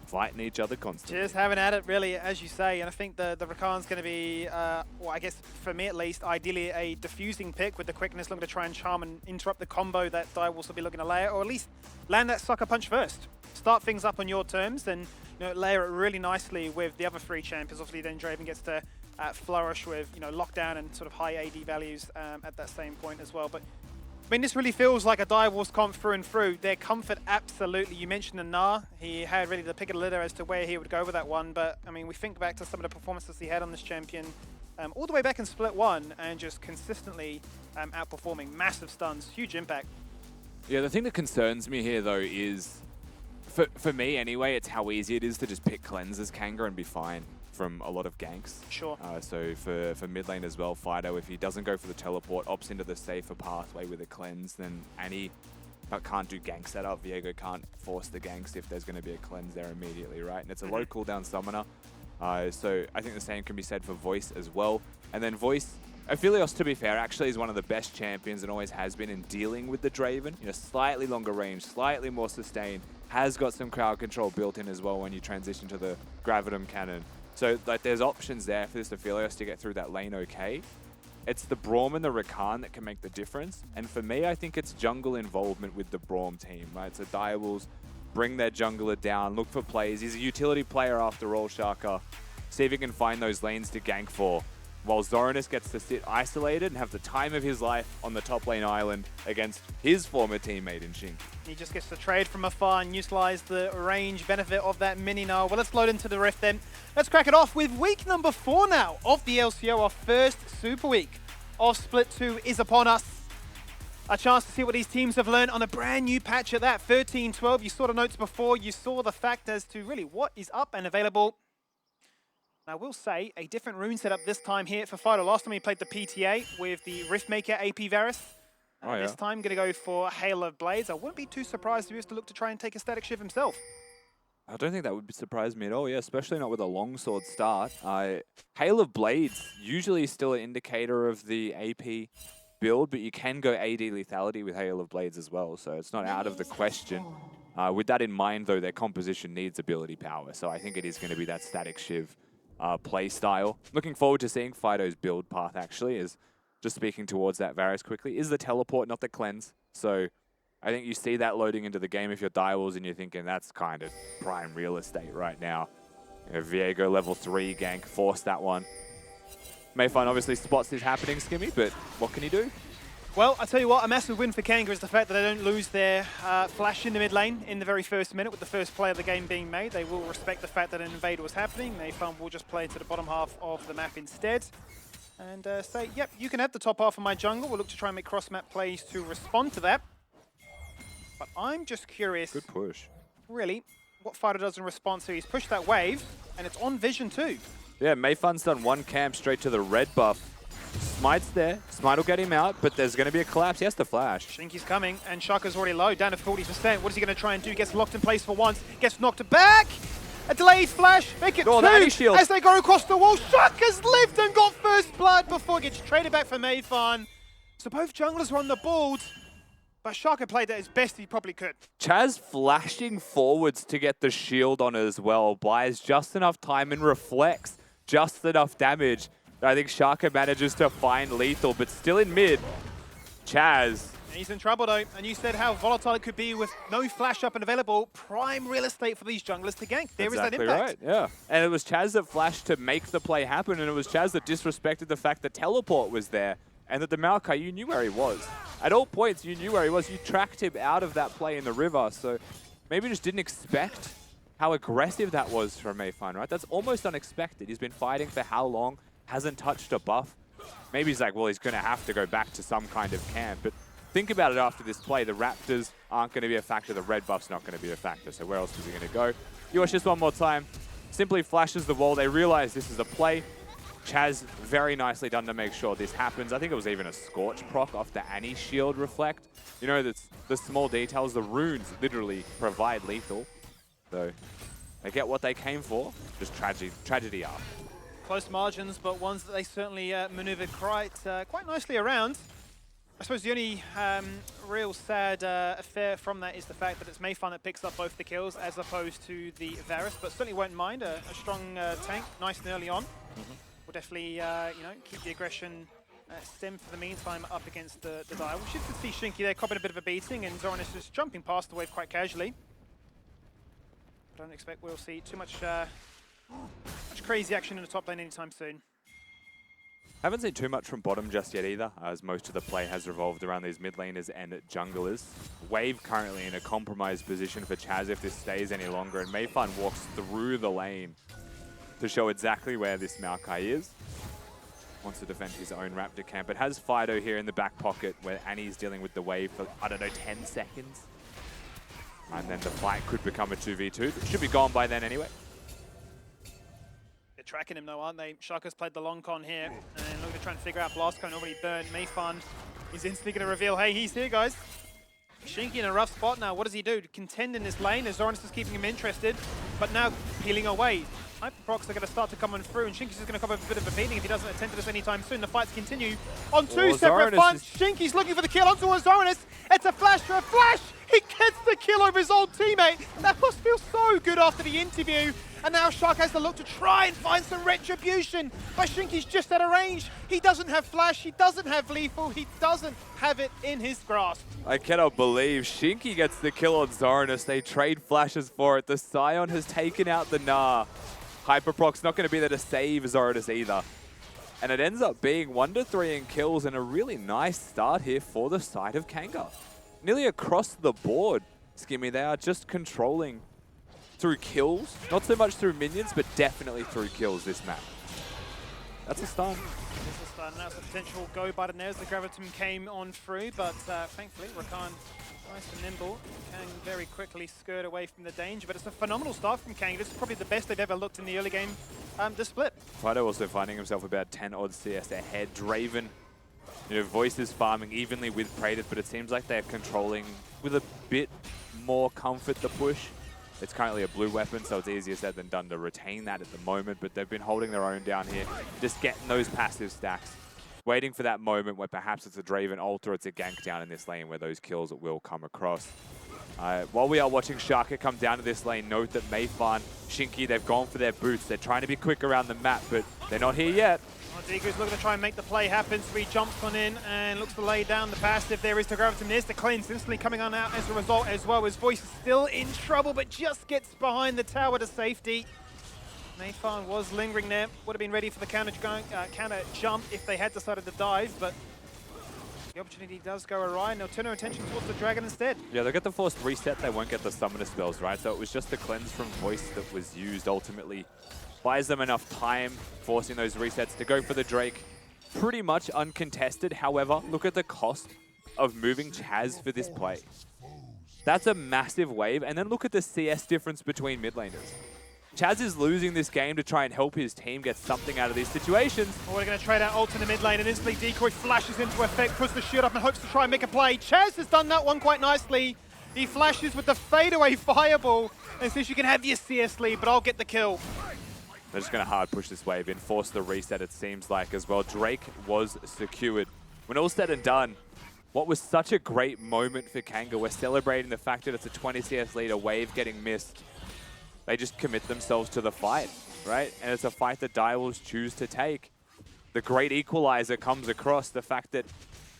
[SPEAKER 3] fighting each other constantly.
[SPEAKER 8] Just having at it, really, as you say. And I think the Rakan's going to be, well, I guess for me at least, ideally a diffusing pick with the quickness, looking to try and charm and interrupt the combo that Direwolves will be looking to layer, or at least land that sucker punch first. Start things up on your terms, and layer it really nicely with the other three champions. Obviously, then Draven gets to flourish with lockdown and sort of high AD values at that same point as well. But I mean, this really feels like a Direwolves comp through and through. Their comfort, absolutely. You mentioned the Gnar. He had really the pick of the litter as to where he would go with that one. But, I mean, we think back to some of the performances he had on this champion all the way back in Split 1 and just consistently outperforming. Massive stuns, huge impact.
[SPEAKER 3] Yeah, the thing that concerns me here, though, is, for me anyway, it's how easy it is to just pick Cleanse as Kanga and be fine from a lot of ganks.
[SPEAKER 8] Sure.
[SPEAKER 3] So for mid lane as well, Fido, if he doesn't go for the teleport, opts into the safer pathway with a cleanse, then Annie can't do gank setup. Viego can't force the ganks if there's going to be a cleanse there immediately, right? And it's a low cooldown summoner. So I think the same can be said for Voice as well. And then Voice, Aphelios, to be fair, actually is one of the best champions and always has been in dealing with the Draven. Slightly longer range, slightly more sustain, has got some crowd control built in as well when you transition to the Gravitum Cannon. So like, there's options there for this Aphelios to get through that lane okay. It's the Braum and the Rakan that can make the difference. And for me, I think it's jungle involvement with the Braum team, right? So Direwolves bring their jungler down, look for plays. He's a utility player after all, Shaka. See if he can find those lanes to gank for. While Zoranus gets to sit isolated and have the time of his life on the top lane island against his former teammate in Shinky.
[SPEAKER 8] He just gets to trade from afar and utilize the range benefit of that mini Gnar. Well, let's load into the Rift then. Let's crack it off with week number 4 now of the LCO. Our first super week of Split 2 is upon us. A chance to see what these teams have learned on a brand new patch at that 13-12. You saw the notes before. You saw the fact as to really what is up and available. I will say, a different rune setup this time here for Fido. Last time he played the PTA with the Riftmaker AP Varus. This time, going to go for Hail of Blades. I wouldn't be too surprised if he was to look to try and take a static shift himself.
[SPEAKER 3] I don't think that would surprise me at all, yeah, especially not with a longsword start. Hail of Blades, usually still an indicator of the AP build, but you can go AD lethality with Hail of Blades as well, so it's not out of the question. With that in mind, though, their composition needs ability power, so I think it is going to be that static shiv play style. Looking forward to seeing Fido's build path, actually, is just speaking towards that Varus quickly, is the teleport, not the cleanse. So I think you see that loading into the game if you're Direwolves and you're thinking that's kind of prime real estate right now. Viego level 3 gank, force that one. Mayfun obviously spots this happening, Skimmy, but what can he do?
[SPEAKER 8] Well, I tell you what, a massive win for Kanga is the fact that they don't lose their flash in the mid lane in the very first minute with the first play of the game being made. They will respect the fact that an invader was happening. Mayfun will just play to the bottom half of the map instead. And say, yep, you can have the top half of my jungle. We'll look to try and make cross-map plays to respond to that. But I'm just curious.
[SPEAKER 3] Good push.
[SPEAKER 8] Really, what Fido does in response to. He's pushed that wave, and it's on vision too.
[SPEAKER 3] Yeah, Mayfun's done one camp straight to the red buff. Smite's there. Smite will get him out, but there's going to be a collapse. He has to flash.
[SPEAKER 8] Shinky's coming, and Shaka's already low, down to 40%. What is he going to try and do? Gets locked in place for once, gets knocked back. A delayed flash, make it 2 as they go across the wall. Shaka's lived and got first blood before it gets traded back for Mayfun. So both junglers were on the board, but Shaka played that as best he probably could.
[SPEAKER 3] Chaz flashing forwards to get the shield on as well. Buys just enough time and reflects just enough damage I think Shaka manages to find Lethal, but still in mid. Chaz.
[SPEAKER 8] He's in trouble though, and you said how volatile it could be with no flash up and available. Prime real estate for these junglers to gank. There is that impact.
[SPEAKER 3] Right, yeah. And it was Chaz that flashed to make the play happen, and it was Chaz that disrespected the fact that teleport was there, and that the Maokai, you knew where he was. At all points, you knew where he was. You tracked him out of that play in the river, so maybe just didn't expect how aggressive that was from Mayfine, right? That's almost unexpected. He's been fighting for how long? Hasn't touched a buff. Maybe he's like, well, he's going to have to go back to some kind of camp, but think about it after this play. The Raptors aren't going to be a factor. The red buff's not going to be a factor. So where else is he going to go? You watch this one more time. Simply flashes the wall. They realize this is a play. Chaz, very nicely done to make sure this happens. I think it was even a Scorch proc off the Annie shield reflect. You know, that's the small details. The runes literally provide lethal. So they get what they came for. Just tragedy up.
[SPEAKER 8] Close margins, but ones that they certainly maneuvered quite nicely around. I suppose the only real sad affair from that is the fact that it's Mayfan that picks up both the kills as opposed to the Varus, but certainly won't mind a strong tank, nice and early on. We'll definitely keep the aggression stem for the meantime up against the Dire. We should see Shinky there copping a bit of a beating, and Zoran is just jumping past the wave quite casually. I don't expect we'll see too much crazy action in the top lane anytime soon.
[SPEAKER 3] Haven't seen too much from bottom just yet either, as most of the play has revolved around these mid laners and junglers. Wave currently in a compromised position for Chaz if this stays any longer, and Mayfan walks through the lane to show exactly where this Maokai is. Wants to defend his own Raptor camp, but has Fido here in the back pocket where Annie's dealing with the wave for, I don't know, 10 seconds. And then the fight could become a 2v2. It should be gone by then anyway.
[SPEAKER 8] Tracking him though, aren't they? Shaka's played the long con here, and looking to try and figure out Blast Cone already burned. Mayfan is instantly going to reveal, hey, he's here, guys. Shinky in a rough spot now. What does he do? To contend in this lane as Zoranus is keeping him interested, but now peeling away. Hyperprocs are going to start to come on through, and Shinky's just going to come up a bit of a beating if he doesn't attend to this anytime soon. The fights continue on two separate fronts. Shinky's looking for the kill onto Zoranus. It's a flash for a flash. He gets the kill over his old teammate. That must feel so good after the interview. And now Shark has to look to try and find some retribution. But Shinky's just out of range. He doesn't have flash, he doesn't have lethal, he doesn't have it in his grasp.
[SPEAKER 3] I cannot believe Shinky gets the kill on Zoranus. They trade flashes for it. The Scion has taken out the Gnar. Hyperproc's not going to be there to save Zoranus either. And it ends up being 1-3 in kills and a really nice start here for the side of Kanga. Nearly across the board, Skimmy, they are just controlling through kills. Not so much through minions, but definitely through kills this map. That's a stun.
[SPEAKER 8] It's a stun. That's a potential go button there as the Gravitum came on through, but thankfully Rakan, nice and nimble, can very quickly skirt away from the danger. But it's a phenomenal start from Kang. This is probably the best they've ever looked in the early game, the split.
[SPEAKER 3] Fido also finding himself about 10 odd CS ahead. Draven, Voice is farming evenly with Praetor, but it seems like they're controlling with a bit more comfort the push. It's currently a blue weapon, so it's easier said than done to retain that at the moment, but they've been holding their own down here, just getting those passive stacks, waiting for that moment where perhaps it's a Draven ult or it's a gank down in this lane where those kills will come across. While we are watching Shaka come down to this lane, note that Mayfan, Shinky, they've gone for their boots. They're trying to be quick around the map, but they're not here yet.
[SPEAKER 8] Digu's looking to try and make the play happen, so he jumps on in and looks to lay down the passive. There is the Gravitum, there's the cleanse, instantly coming on out as a result as well. His Voice is still in trouble, but just gets behind the tower to safety. Mayfan was lingering there, would have been ready for the counter jump if they had decided to dive, but the opportunity does go awry, and they'll turn their attention towards the Dragon instead.
[SPEAKER 3] Yeah, they'll get the forced reset, they won't get the summoner spells, right? So it was just the cleanse from Voice that was used ultimately. Buys them enough time, forcing those resets to go for the Drake. Pretty much uncontested. However, look at the cost of moving Chaz for this play. That's a massive wave. And then look at the CS difference between mid laners. Chaz is losing this game to try and help his team get something out of these situations.
[SPEAKER 8] Well, we're going to trade out ult in the mid lane, and instantly Decoy flashes into effect, puts the shield up and hopes to try and make a play. Chaz has done that one quite nicely. He flashes with the fadeaway fireball and says you can have your CS lead, but I'll get the kill.
[SPEAKER 3] They're just going to hard push this wave in, force the reset it seems like as well. Drake was secured. When all said and done, what was such a great moment for Kanga. We're celebrating the fact that it's a 20 CS lead, a wave getting missed. They just commit themselves to the fight, right? And it's a fight that Dire will choose to take. the great equalizer comes across, the fact that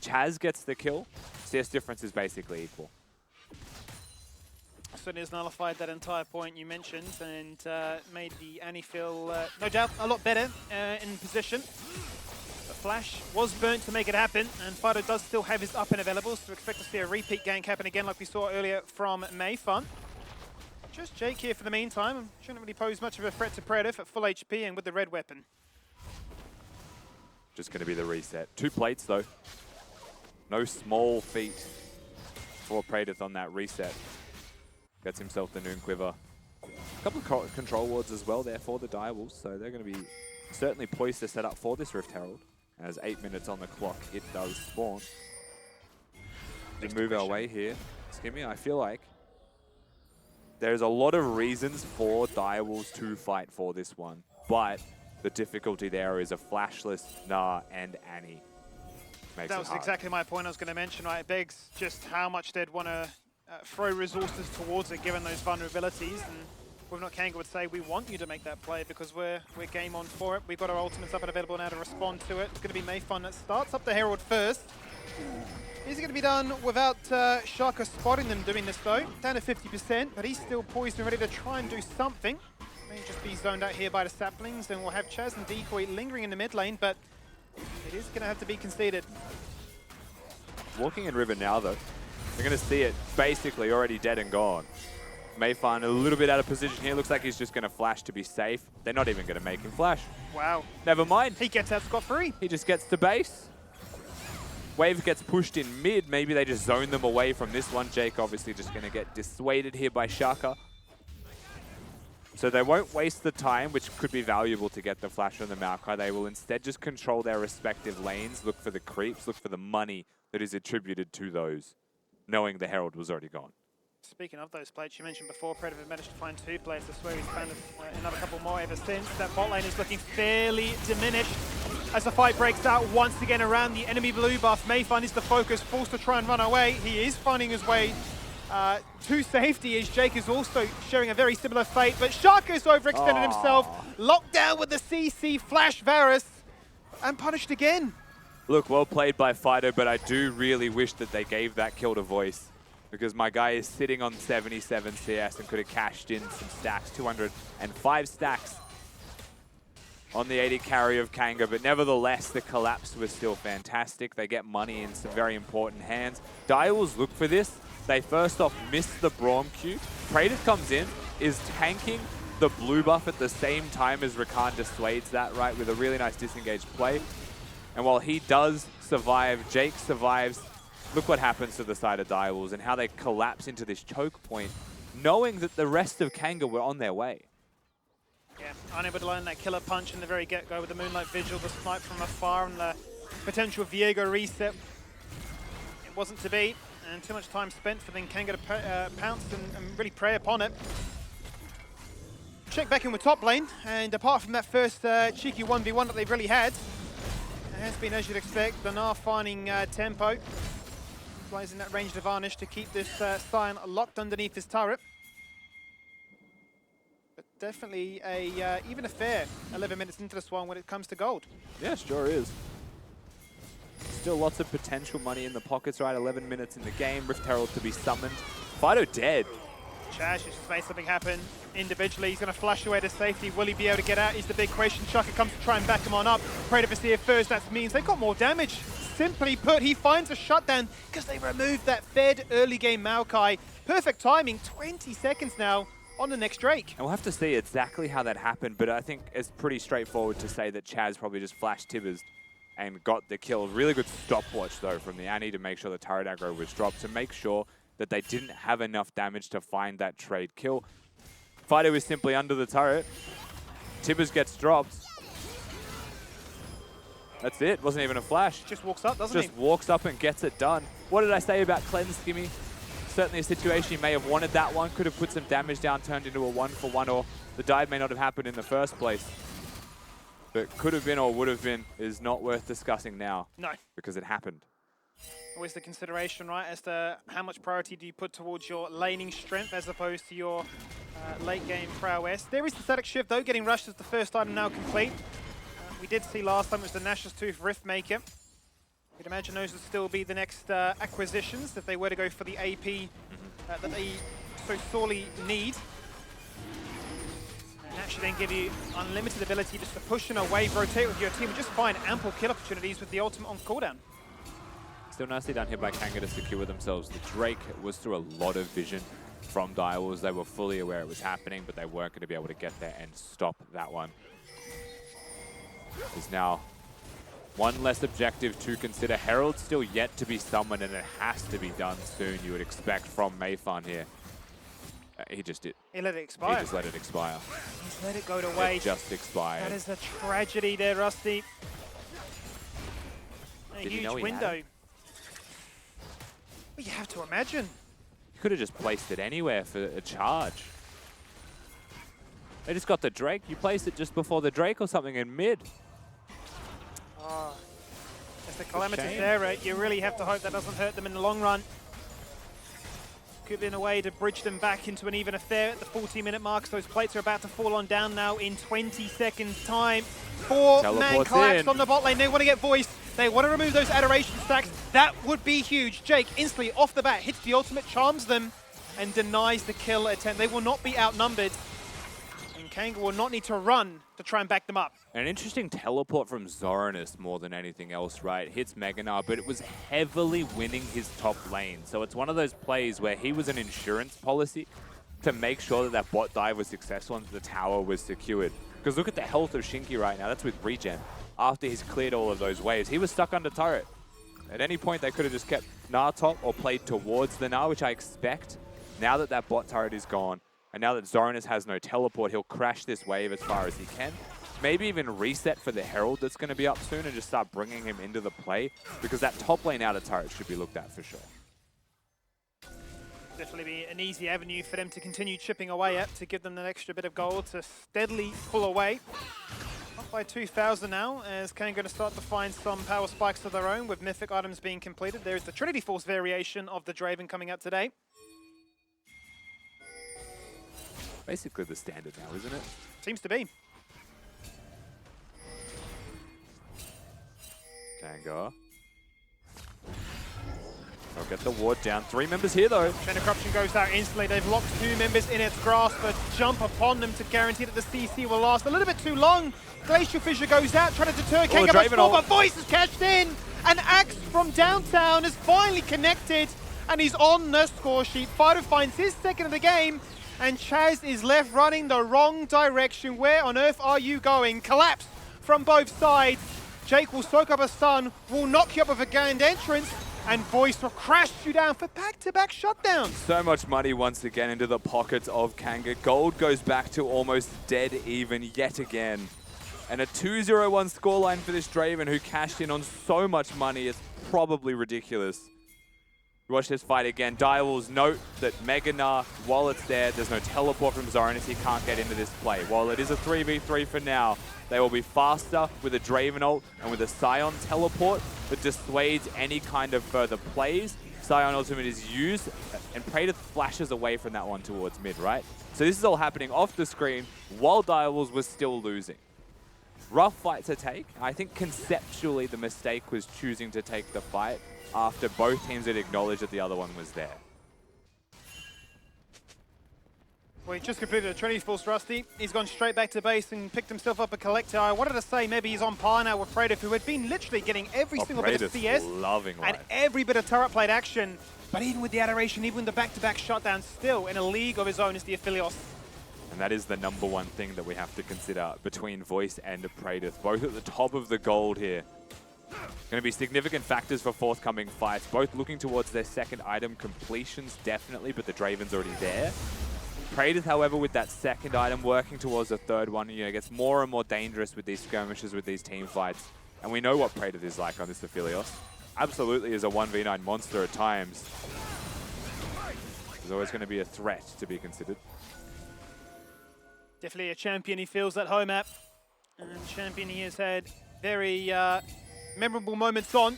[SPEAKER 3] Chaz gets the kill. CS difference is basically equal.
[SPEAKER 8] So it has nullified that entire point you mentioned and made the Annie feel, no doubt, a lot better in position. The flash was burnt to make it happen, and Fido does still have his up and available, so expect to see a repeat gank happen again like we saw earlier from Mayfun. Just Jake here for the meantime. Shouldn't really pose much of a threat to Predator at full HP and with the red weapon.
[SPEAKER 3] Just going to be the reset. 2 plates though. No small feat for Praedyth on that reset. Gets himself the Noon Quiver. A couple of control wards as well there for the Direwolves, so they're going to be certainly poised to set up for this Rift Herald. As 8 minutes on the clock, it does spawn. We move our way here. Skimmy, I feel like there's a lot of reasons for Direwolves to fight for this one, but the difficulty there is a flashless Nah and Annie.
[SPEAKER 8] That was exactly my point I was going to mention, right? It begs just how much they'd want to throw resources towards it, given those vulnerabilities. And with not Kanga would say, we want you to make that play because we're game on for it. We've got our ultimates up and available now to respond to it. It's going to be Mayfun that starts up the Herald first. Is it going to be done without Shaka spotting them doing this though? Down to 50%, but he's still poised and ready to try and do something. May just be zoned out here by the saplings, and we'll have Chaz and Decoy lingering in the mid lane, but it is going to have to be conceded.
[SPEAKER 3] Walking in River now though, they're going to see it basically already dead and gone. Mayfun a little bit out of position here. Looks like he's just going to flash to be safe. They're not even going to make him flash.
[SPEAKER 8] Wow.
[SPEAKER 3] Never mind.
[SPEAKER 8] He gets out scot-free.
[SPEAKER 3] He just gets to base. Wave gets pushed in mid. Maybe they just zone them away from this one. Jake obviously just going to get dissuaded here by Shaka. So they won't waste the time, which could be valuable to get the flash on the Maokai. They will instead just control their respective lanes, look for the creeps, look for the money that is attributed to those, knowing the Herald was already gone.
[SPEAKER 8] Speaking of those plates, you mentioned before, Predator managed to find 2 plates. I swear he's found another couple more ever since. That bot lane is looking fairly diminished as the fight breaks out once again around the enemy blue buff. Mayfun is the focus, forced to try and run away. He is finding his way to safety as Jake is also sharing a very similar fate, but Shaka's overextended himself, locked down with the CC Flash Varus, and punished again.
[SPEAKER 3] Look, well played by Fido, but I do really wish that they gave that kill to Voice, because my guy is sitting on 77 CS and could have cashed in some stacks, 205 stacks on the 80 carry of Kanga, but nevertheless, the collapse was still fantastic. They get money in some very important hands. Direwolves look for this. They first off miss the Braum Q. Praedyth comes in, is tanking the blue buff at the same time as Rakan dissuades that, right, with a really nice disengaged play. And while he does survive, Jake survives. Look what happens to the side of Direwolves and how they collapse into this choke point, knowing that the rest of Kanga were on their way.
[SPEAKER 8] Yeah, unable to land that killer punch in the very get-go with the Moonlight Vigil, the snipe from afar, and the potential Viego reset. It wasn't to be, and too much time spent for then Kanga to pounce and really prey upon it. Check back in with top lane, and apart from that first cheeky 1v1 that they've really had, it has been, as you'd expect, the Nah finding tempo. Flies in that ranged Varnish to keep this Scion locked underneath his turret. But definitely even a fair 11 minutes into this one when it comes to gold.
[SPEAKER 3] Yeah, sure is. Still lots of potential money in the pockets, right? 11 minutes in the game. Rift Herald to be summoned. Fido dead.
[SPEAKER 8] Chaz just made something happen individually. He's going to flash away to safety. Will he be able to get out is the big question. Shaka comes to try and back him on up. Predator here first. That means they've got more damage. Simply put, he finds a shutdown because they removed that fed early game Maokai. Perfect timing. 20 seconds now on the next Drake.
[SPEAKER 3] And we'll have to see exactly how that happened, but I think it's pretty straightforward to say that Chaz probably just flashed Tibbers and got the kill. Really good stopwatch, though, from the Annie to make sure the turret aggro was dropped, to make sure that they didn't have enough damage to find that trade kill. Fido is simply under the turret. Tibbers gets dropped. That's it. Wasn't even a flash.
[SPEAKER 8] Just walks up, doesn't he?
[SPEAKER 3] Just walks up and gets it done. What did I say about Cleanse, Skimmy? Certainly a situation he may have wanted that one. Could have put some damage down, turned into a 1-for-1, or the dive may not have happened in the first place. But could have been or would have been is not worth discussing now.
[SPEAKER 8] No.
[SPEAKER 3] Because it happened.
[SPEAKER 8] Always the consideration, right, as to how much priority do you put towards your laning strength as opposed to your late game prowess. There is the static shift, though. Getting rushed is the first item now complete. we did see last time was the Nash's Tooth Rift Maker. You'd imagine those would still be the next acquisitions if they were to go for the AP that they so sorely need. And that should then give you unlimited ability just to push in a wave, rotate with your team, and just find ample kill opportunities with the ultimate on cooldown.
[SPEAKER 3] Still nicely done here by Kanga to secure themselves. The Drake was through a lot of vision from Direwolves. They were fully aware it was happening, but they weren't going to be able to get there and stop that one. There's now one less objective to consider. Herald's still yet to be summoned, and it has to be done soon, you would expect from Mayfun here. He just did.
[SPEAKER 8] He let it expire.
[SPEAKER 3] He just let it expire.
[SPEAKER 8] He's let it go to waste.
[SPEAKER 3] It just expired.
[SPEAKER 8] That is a tragedy there, Rusty. A
[SPEAKER 3] Did he
[SPEAKER 8] huge
[SPEAKER 3] know he had
[SPEAKER 8] window.
[SPEAKER 3] it?
[SPEAKER 8] Well, you have to imagine.
[SPEAKER 3] You could have just placed it anywhere for a charge. They just got the Drake. You placed it just before the Drake or something in mid.
[SPEAKER 8] Oh, it's the calamitous
[SPEAKER 3] shame.
[SPEAKER 8] there, right? You really have to hope that doesn't hurt them in the long run. Could be in a way to bridge them back into an even affair at the 40-minute mark. So those plates are about to fall on down now in 20 seconds time. Four-man
[SPEAKER 3] Teleports
[SPEAKER 8] collapse
[SPEAKER 3] in.
[SPEAKER 8] on the bot lane. They want to get voice. They want to remove those adoration stacks. That would be huge. Jake instantly off the bat hits the ultimate, charms them, and denies the kill attempt. They will not be outnumbered. And Kanga will not need to run to try and back them up.
[SPEAKER 3] An interesting teleport from Zoranus more than anything else, right? Hits Meganar, but it was heavily winning his top lane. So it's one of those plays where he was an insurance policy to make sure that that bot dive was successful and the tower was secured. Because look at the health of Shinky right now. That's with regen. After he's cleared all of those waves, he was stuck under turret. At any point, they could have just kept Gnar top or played towards the Gnar, which I expect. Now that that bot turret is gone, and now that Zoranus has no teleport, he'll crash this wave as far as he can. Maybe even reset for the Herald that's going to be up soon and just start bringing him into the play, because that top lane outer turret should be looked at for sure.
[SPEAKER 8] Definitely be an easy avenue for them to continue chipping away at, to give them an extra bit of gold to steadily pull away. Up by 2,000 now, as Kanga going to start to find some power spikes of their own with mythic items being completed. There's the Trinity Force variation of the Draven coming out today.
[SPEAKER 3] Basically the standard now, isn't it?
[SPEAKER 8] Seems to be.
[SPEAKER 3] Kanga. They'll get the ward down. 3 members here though.
[SPEAKER 8] Chain of Corruption goes out instantly. They've locked 2 members in its grasp, but jump upon them to guarantee that the CC will last a little bit too long. Glacial Fissure goes out, trying to deter Kanga, but Voice is cashed in. An axe from downtown is finally connected, and he's on the score sheet. Fido finds his second of the game, and Chaz is left running the wrong direction. Where on earth are you going? Collapse from both sides. Jake will soak up a stun, will knock you up with a gained entrance, and Voice will crash you down for back-to-back shutdowns.
[SPEAKER 3] So much money once again into the pockets of Kanga. Gold goes back to almost dead even yet again. And a 2-0-1 scoreline for this Draven, who cashed in on so much money, it's probably ridiculous. Watch this fight again. Direwolves note that Meganar, while it's there, there's no teleport from Zoranus. He can't get into this play. While it is a 3v3 for now, they will be faster with a Draven ult and with a Scion teleport that dissuades any kind of further plays. Scion ultimate is used, and Praetor flashes away from that one towards mid, right? So this is all happening off the screen while Direwolves was still losing. Rough fight to take. I think conceptually the mistake was choosing to take the fight after both teams had acknowledged that the other one was there.
[SPEAKER 8] Well, he just completed a Trinity Force, Rusty. He's gone straight back to base and picked himself up a Collector. I wanted to say maybe he's on par now with Praetor, who had been literally getting every single bit of CS
[SPEAKER 3] loving
[SPEAKER 8] and
[SPEAKER 3] life.
[SPEAKER 8] every bit of turret plate action. But even with the Adoration, even with the back-to-back shutdown, still in a league of his own is the Aphelios.
[SPEAKER 3] And that is the #1 thing that we have to consider between Voice and Praetor. Both at the top of the gold here. Going to be significant factors for forthcoming fights. Both looking towards their second item completions, definitely, but the Draven's already there. Praetor, however, with that second item, working towards the third one, you know, gets more and more dangerous with these skirmishes, with these team fights. And we know what Praetor is like on this Aphelios. Absolutely is a 1v9 monster at times. There's always going to be a threat to be considered.
[SPEAKER 8] Definitely a champion he feels at home at. And champion he has had very memorable moments on.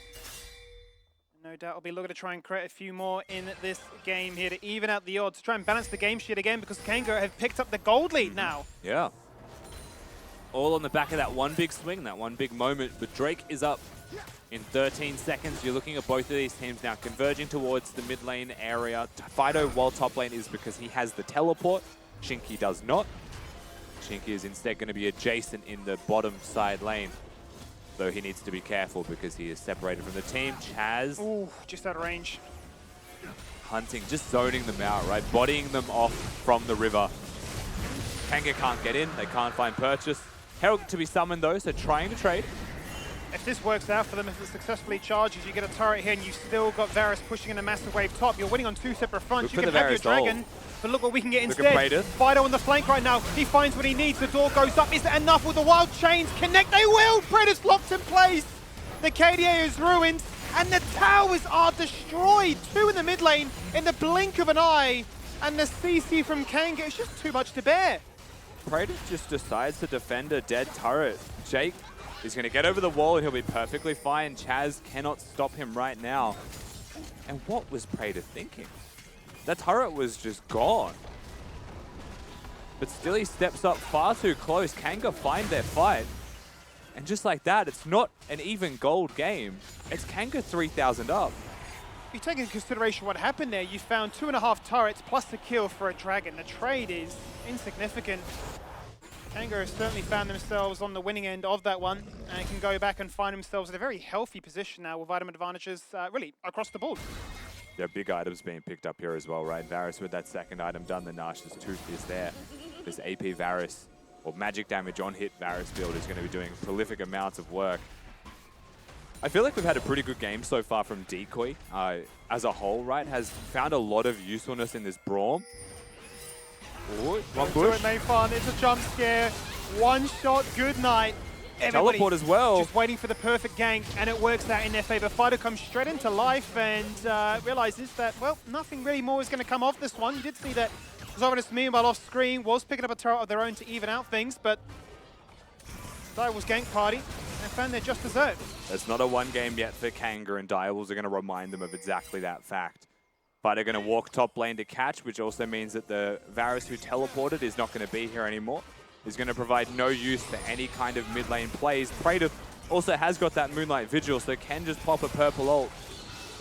[SPEAKER 8] No doubt will be looking to try and create a few more in this game here to even out the odds. Try and balance the game sheet again, because Kanga have picked up the gold lead now.
[SPEAKER 3] Yeah. all on the back of that one big swing, that one big moment. But Drake is up in 13 seconds. You're looking at both of these teams now converging towards the mid lane area. Fido, while top lane, is because he has the teleport. Shinky does not. Shinky is instead going to be adjacent in the bottom side lane. Though he needs to be careful because he is separated from the team. Chaz.
[SPEAKER 8] Ooh, just out of range.
[SPEAKER 3] Hunting, just zoning them out, right? Bodying them off from the river. Kanga can't get in. They can't find purchase. Herald to be summoned though, so trying to trade.
[SPEAKER 8] If this works out for them, if it successfully charges, you get a turret here and you've still got Varus pushing in a massive wave top. You're winning on 2 separate fronts. You can have your dragon, but look what we can get instead. Fido on the flank right now. He finds what he needs. The door goes up. Is it enough? Will the wild chains connect? They will! Predator's locked in place. The KDA is ruined and the towers are destroyed. 2 in the mid lane in the blink of an eye. And the CC from Kanga is just too much to bear.
[SPEAKER 3] Praetor just decides to defend a dead turret. Jake is going to get over the wall and he'll be perfectly fine. Chaz cannot stop him right now. And what was Praetor thinking? That turret was just gone. But still he steps up far too close. Kanga find their fight. And just like that, it's not an even gold game. It's Kanga 3,000 up.
[SPEAKER 8] You take into consideration what happened there. You found 2.5 turrets plus the kill for a dragon. The trade is insignificant. Kanga has certainly found themselves on the winning end of that one and can go back and find themselves in a very healthy position now with item advantages really across the board.
[SPEAKER 3] Yeah, big items being picked up here as well, right? Varus with that second item done, the Nash's Tooth is there. This AP Varus, or magic damage on hit Varus build is going to be doing prolific amounts of work. I feel like we've had a pretty good game so far from Decoy as a whole, right? Has found a lot of usefulness in this Braum. Ooh, one push.
[SPEAKER 8] Mayfan, it's a jump scare. One shot, good night. Everybody
[SPEAKER 3] teleport as well.
[SPEAKER 8] Just waiting for the perfect gank, and it works out in their favor. Fido comes straight into life and realizes that, well, nothing really more is going to come off this one. You did see that Zoranus meanwhile off screen was picking up a turret of their own to even out things, but Direwolves gank party and found their just dessert.
[SPEAKER 3] It's not a one game yet for Kanga, and Direwolves are going to remind them of exactly that fact. But they're going to walk top lane to catch, which also means that the Varus who teleported is not going to be here anymore. Is going to provide no use for any kind of mid lane plays. Praetor also has got that Moonlight Vigil, so can just pop a purple ult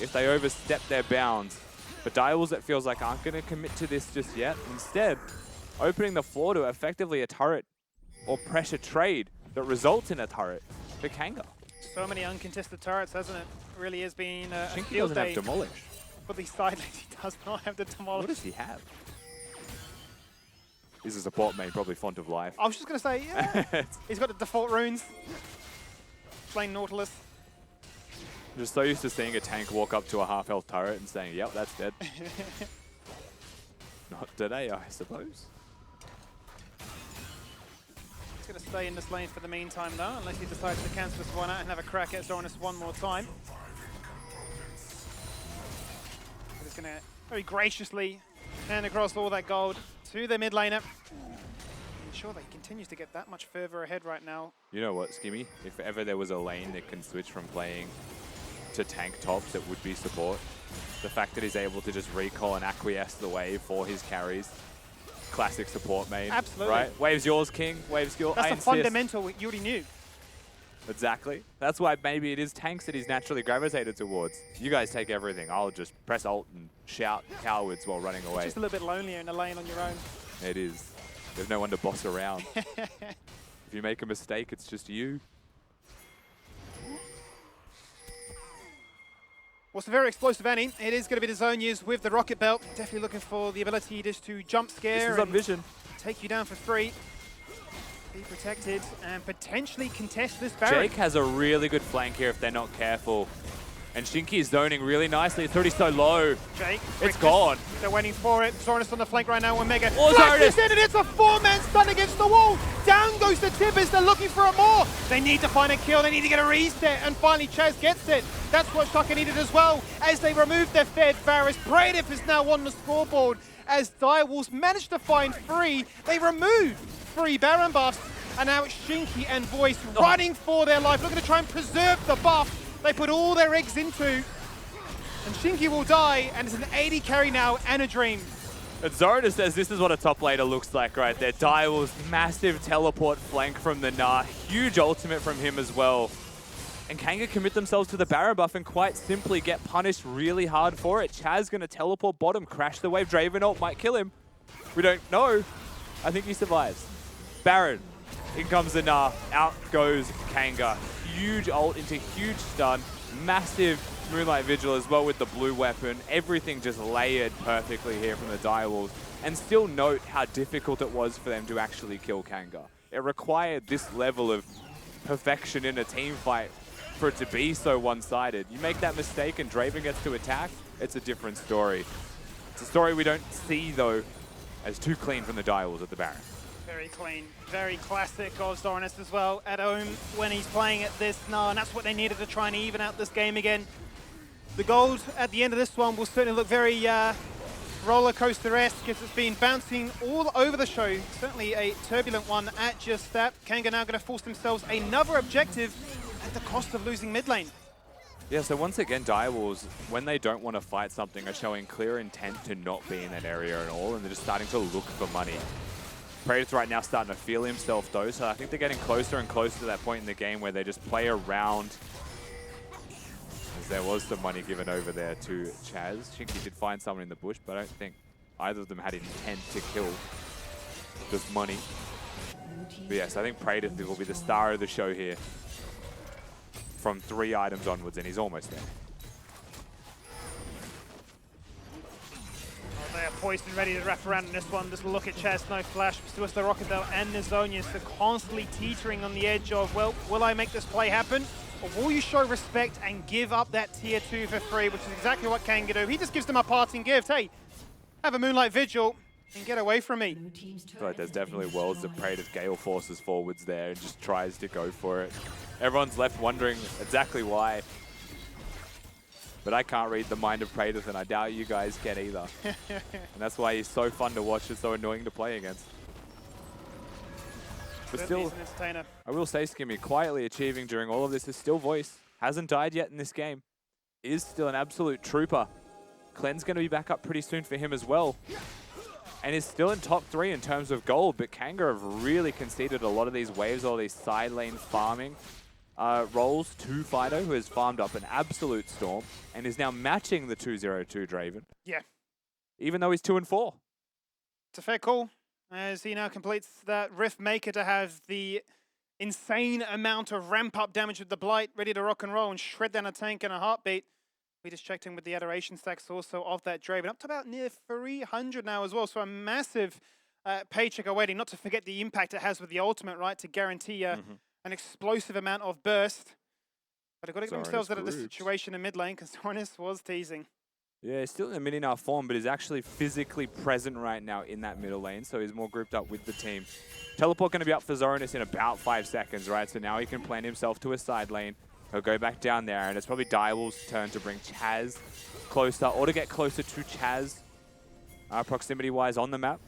[SPEAKER 3] if they overstep their bounds. But Direwolves, it feels like, aren't going to commit to this just yet. Instead, opening the floor to effectively a turret or pressure trade that results in a turret for Kanga.
[SPEAKER 8] So many uncontested turrets, hasn't it? Really has been a
[SPEAKER 3] Shinky
[SPEAKER 8] field
[SPEAKER 3] doesn't
[SPEAKER 8] day.
[SPEAKER 3] have Demolish.
[SPEAKER 8] For these side lanes, he does not have the Demolish.
[SPEAKER 3] What does he have? He's a support main, probably Font of Life.
[SPEAKER 8] I was just going to say, yeah. He's got the default runes. Plain Nautilus.
[SPEAKER 3] I'm just so used to seeing a tank walk up to a half-health turret and saying, yep, that's dead. Not today, I suppose.
[SPEAKER 8] He's going to stay in this lane for the meantime, though, unless he decides to cancel this one out and have a crack at Zoranus one more time. He's going to very graciously hand across all that gold to the mid laner. Ensure that he continues to get that much further ahead right now.
[SPEAKER 3] You know what, Skimmy? If ever there was a lane that can switch from playing to tank tops, it would be support. The fact that he's able to just recall and acquiesce the wave for his carries. Classic support main.
[SPEAKER 8] Absolutely.
[SPEAKER 3] Right? Wave's yours, King. Wave's yours.
[SPEAKER 8] That's the fundamental you already knew.
[SPEAKER 3] Exactly. That's why maybe it is tanks that he's naturally gravitated towards. You guys take everything. I'll just press ult and shout cowards while running away.
[SPEAKER 8] It's just a little bit lonelier in a lane on your own.
[SPEAKER 3] It is. There's no one to boss around. If you make a mistake, it's just you.
[SPEAKER 8] Well, it's a very explosive Annie. It is going to be the zone used with the rocket belt. Definitely looking for the ability just to jump scare.
[SPEAKER 3] This is on vision.
[SPEAKER 8] Take you down for free. Be protected and potentially contest this Baron.
[SPEAKER 3] Jake has a really good flank here if they're not careful. And Shinky is zoning really nicely. It's already so low.
[SPEAKER 8] Jake,
[SPEAKER 3] it's gone.
[SPEAKER 8] They're waiting for it. Zoranus on the flank right now. Omega
[SPEAKER 3] flashes
[SPEAKER 8] in, and it's a 4-man stun against the wall. Down goes the Tibbers. They're looking for a more. They need to find a kill. They need to get a reset. And finally, Chaz gets it. That's what Shaka needed as well. As they remove their fed Varus, Bradiff is now on the scoreboard. As Direwolves managed to find 3, they removed 3 Baron buffs. And now it's Shinky and Voice running for their life, looking to try and preserve the buff they put all their eggs into. And Shinky will die, and it's an 80 carry now and a dream.
[SPEAKER 3] And Zorina says this is what a top laner looks like right there. Direwolf's massive teleport flank from the Gnar. Huge ultimate from him as well. And Kanga commit themselves to the Baron buff and quite simply get punished really hard for it. Chaz going to teleport bottom, crash the wave. Draven ult might kill him. We don't know. I think he survives. Baron. In comes the Gnar. Out goes Kanga. Huge ult into huge stun. Massive Moonlight Vigil as well with the blue weapon. Everything just layered perfectly here from the Direwolves. And still note how difficult it was for them to actually kill Kanga. It required this level of perfection in a team fight for it to be so one-sided. You make that mistake and Draven gets to attack, it's a different story. It's a story we don't see, though, as too clean from the Direwolves at the Baron.
[SPEAKER 8] Very clean, very classic of Zorinus as well at home when he's playing at this now, and that's what they needed to try and even out this game again. The gold at the end of this one will certainly look very roller coaster-esque as it's been bouncing all over the show. Certainly a turbulent one at just that. Kanga now going to force themselves another objective at the cost of losing mid lane.
[SPEAKER 3] Yeah, so once again, Direwolves, when they don't want to fight something, are showing clear intent to not be in that area at all, and they're just starting to look for money. Praetor's right now starting to feel himself though, so I think they're getting closer and closer to that point in the game where they just play around. As there was some money given over there to Chaz. Shinky did find someone in the bush, but I don't think either of them had intent to kill. Just money. But yes, I think Praetor will be the star of the show here. From 3 items onwards, and he's almost there.
[SPEAKER 8] They are poised and ready to wrap around in this one. Just look at Chaz, no flash. Still has the Rocketbell and Nazonia, so constantly teetering on the edge of, well, will I make this play happen? Or will you show respect and give up that tier 2 for free, which is exactly what Kanga do. He just gives them a parting gift. Hey, have a Moonlight Vigil and get away from me.
[SPEAKER 3] I feel like there's definitely worlds that Praetor's Gale forces forwards there and just tries to go for it. Everyone's left wondering exactly why. But I can't read the mind of Praetor, and I doubt you guys can either. And that's why he's so fun to watch and so annoying to play against. But still, I will say, Skimmy, quietly achieving during all of this is still Voice. Hasn't died yet in this game. Is still an absolute trooper. Clen's going to be back up pretty soon for him as well. And is still in top 3 in terms of gold, but Kanga have really conceded a lot of these waves, all these side lane farming roles to Fido, who has farmed up an absolute storm and is now matching the 2-0-2 Draven.
[SPEAKER 8] Yeah.
[SPEAKER 3] Even though he's 2 and 4.
[SPEAKER 8] It's a fair call, as he now completes that Rift Maker to have the insane amount of ramp-up damage with the Blight, ready to rock and roll and shred down a tank in a heartbeat. We just checked in with the adoration stacks also of that Draven, up to about near 300 now as well, so a massive paycheck awaiting, not to forget the impact it has with the ultimate, right, to guarantee an explosive amount of burst. But they've got to get themselves out of this situation in mid lane, because Zorinus was teasing.
[SPEAKER 3] Yeah, he's still in a mid-enough form, but is actually physically present right now in that middle lane, so he's more grouped up with the team. Teleport going to be up for Zorinus in about 5 seconds, right? So now he can plant himself to a side lane. He'll go back down there, and it's probably Direwolf's turn to bring Chaz closer, or to get closer to Chaz, proximity-wise on the map.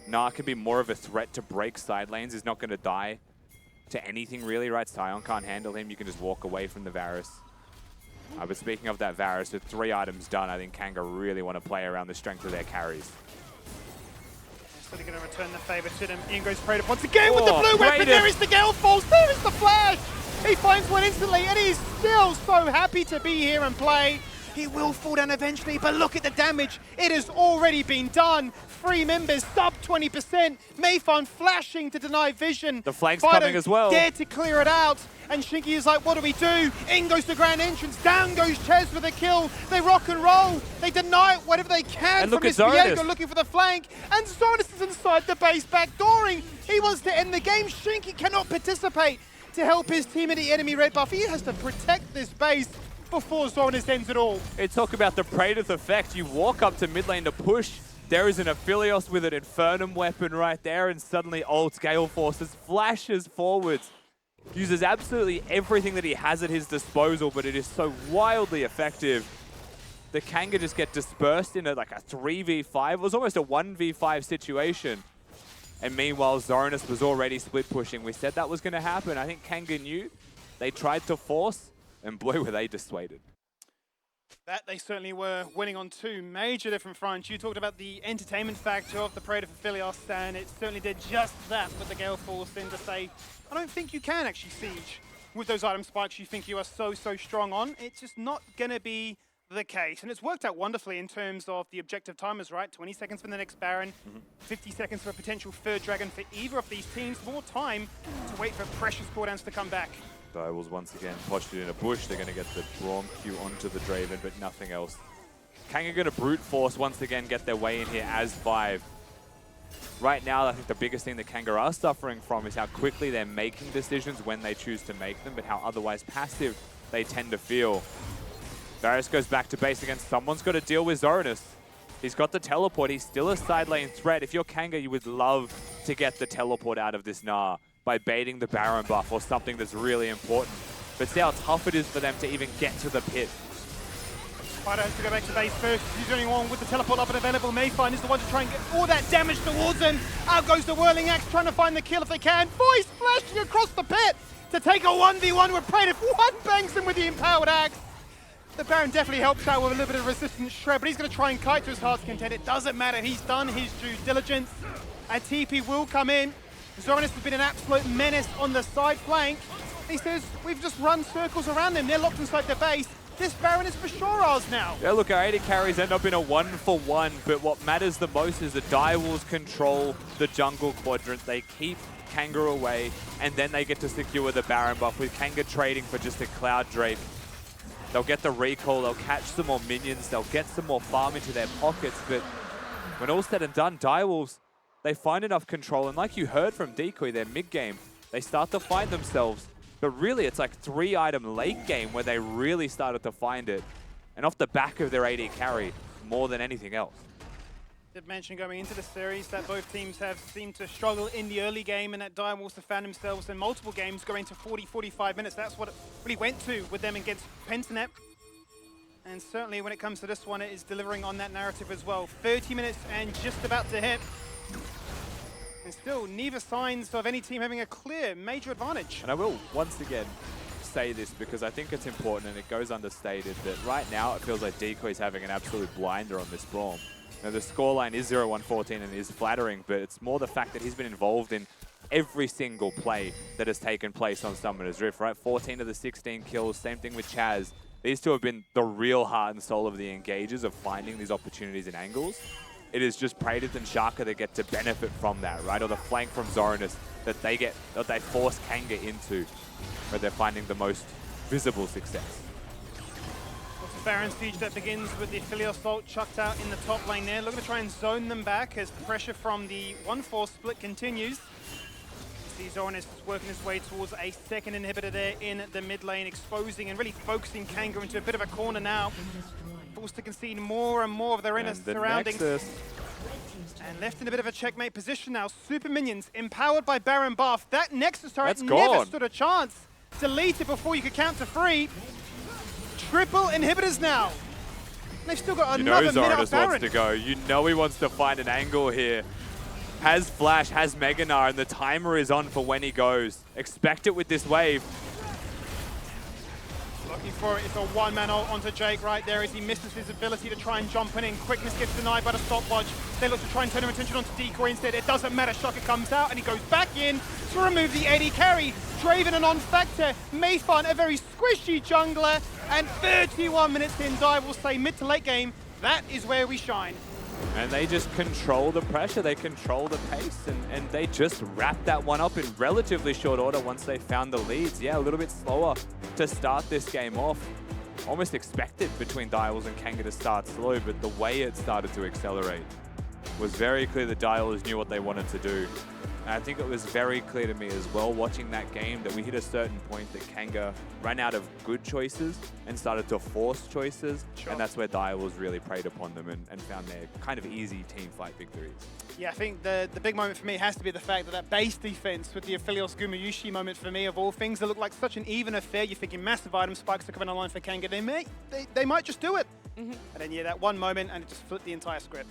[SPEAKER 3] Gnar can be more of a threat to break side lanes. He's not going to die to anything really, right? Sion can't handle him. You can just walk away from the Varus. But speaking of that Varus, with 3 items done, I think Kanga really want to play around the strength of their carries.
[SPEAKER 8] So they're going to return the favor to them. In goes Praetor once again with the blue weapon. There is the Gale Falls. There is the flash. He finds one instantly, and he's still so happy to be here and play. He will fall down eventually, but look at the damage. It has already been done. 3 members, sub 20%. Mayfan flashing to deny vision.
[SPEAKER 3] The flank's coming as well.
[SPEAKER 8] Dare to clear it out. And Shinky is like, what do we do? In goes the grand entrance. Down goes Ches with a kill. They rock and roll. They deny it whatever they can
[SPEAKER 3] and look
[SPEAKER 8] from
[SPEAKER 3] at
[SPEAKER 8] Diego looking for the flank. And Zorinus is inside the base backdooring. He wants to end the game. Shinky cannot participate to help his team in the enemy red buff. He has to protect this base before Zorinus ends it all.
[SPEAKER 3] It's talk about the Praetor's effect. You walk up to mid lane to push. There is an Aphelios with an Infernum weapon right there, and suddenly Old Gale Forces flashes forwards. Uses absolutely everything that he has at his disposal, but it is so wildly effective. The Kanga just get dispersed in like a 3v5. It was almost a 1v5 situation. And meanwhile, Zorinus was already split pushing. We said that was going to happen. I think Kanga knew. They tried to force, and boy, were they dissuaded.
[SPEAKER 8] That they certainly were, winning on two major different fronts. You talked about the entertainment factor of the Parade for Philios, and it certainly did just that with the Gale Force in to say, I don't think you can actually siege with those item spikes you think you are so strong on. It's just not going to be the case. And it's worked out wonderfully in terms of the objective timers, right? 20 seconds for the next Baron, 50 seconds for a potential third Dragon for either of these teams. More time to wait for precious cooldowns to come back.
[SPEAKER 3] Direwolves once again postured in a bush. They're going to get the drawn Q onto the Draven, but nothing else. Kanga going to brute force once again, get their way in here as 5. Right now, I think the biggest thing that Kanga are suffering from is how quickly they're making decisions when they choose to make them, but how otherwise passive they tend to feel. Varus goes back to base again. Someone's got to deal with Zoranus. He's got the teleport. He's still a side lane threat. If you're Kanga, you would love to get the teleport out of this Gnar by baiting the Baron buff or something that's really important. But see how tough it is for them to even get to the pit.
[SPEAKER 8] Fido has to go back to base first. He's the only one with the teleport up and available. Mayfind is the one to try and get all that damage towards him. Out goes the Whirling Axe, trying to find the kill if they can. Voice flashing across the pit to take a 1v1 with Praetor. One bangs him with the Empowered Axe. The Baron definitely helps out with a little bit of resistance shred, but he's going to try and kite to his heart's content. It doesn't matter. He's done his due diligence. A TP will come in. Zoranus has been an absolute menace on the side flank. He says, we've just run circles around them. They're locked inside the base. This Baron is for sure ours now.
[SPEAKER 3] Yeah, look, our AD carries end up in a 1-for-1, but what matters the most is the Direwolves control the jungle quadrant. They keep Kanga away, and then they get to secure the Baron buff with Kanga trading for just a Cloud Drake. They'll get the recall, they'll catch some more minions, they'll get some more farm into their pockets, but when all's said and done, Direwolves, they find enough control, and like you heard from Decoy, their mid-game, they start to find themselves. But really, it's like 3-item late game where they really started to find it. And off the back of their AD carry, more than anything else.
[SPEAKER 8] Did mention going into the series that both teams have seemed to struggle in the early game, and that Direwolves have found themselves in multiple games going to 40-45 minutes. That's what it really went to with them against Pentanet. And certainly when it comes to this one, it is delivering on that narrative as well. 30 minutes and just about to hit. And still, neither signs of any team having a clear major advantage.
[SPEAKER 3] And I will once again say this because I think it's important and it goes understated that right now it feels like Decoy's having an absolute blinder on this Braum. Now, the scoreline is 0-1-14 and is flattering, but it's more the fact that he's been involved in every single play that has taken place on Summoner's Rift, right? 14 of the 16 kills, same thing with Chaz. These two have been the real heart and soul of the engagers of finding these opportunities and angles. It is just Praetor and Shaka that get to benefit from that, right? Or the flank from Zoranus that they force Kanga into, where they're finding the most visible success.
[SPEAKER 8] Baron siege that begins with the Philios ult chucked out in the top lane there. Looking to try and zone them back as the pressure from the 1-4 split continues. See Zoranus is working his way towards a second inhibitor there in the mid lane, exposing and really focusing Kanga into a bit of a corner now. Forced to concede more and more of their inner surroundings. And left in a bit of a checkmate position now. Super minions empowered by Baron buff. That Nexus turret never stood a chance. Delete it before you could count to 3. Triple inhibitors now. They've still got another minute
[SPEAKER 3] Zoranus
[SPEAKER 8] of Baron.
[SPEAKER 3] wants to go. You know he wants to find an angle here. Has Flash, has Mega Gnar, and the timer is on for when he goes. Expect it with this wave.
[SPEAKER 8] Looking for it. It's a one-man ult onto Jake right there as he misses his ability to try and jump in. Quickness gets denied by the stopwatch. They look to try and turn their attention onto Decoy instead. It doesn't matter. Shaka comes out and he goes back in to remove the AD carry. Draven a non-factor. Mayfan, a very squishy jungler. And 31 minutes in, will say mid to late game. That is where we shine.
[SPEAKER 3] And they just control the pressure, they control the pace, and they just wrap that one up in relatively short order once they found the leads. Yeah, a little bit slower to start this game off. Almost expected between Direwolves and Kanga to start slow, but the way it started to accelerate was very clear that Direwolves knew what they wanted to do. And I think it was very clear to me as well, watching that game, that we hit a certain point that Kanga ran out of good choices and started to force choices. Sure. And that's where Direwolves really preyed upon them and found their kind of easy team fight victories.
[SPEAKER 8] Yeah, I think the big moment for me has to be the fact that base defense with the Aphelios Gumayushi moment for me of all things that look like such an even affair. You're thinking massive item spikes are coming online for Kanga. They might just do it. And then, yeah, that one moment and it just flipped the entire script.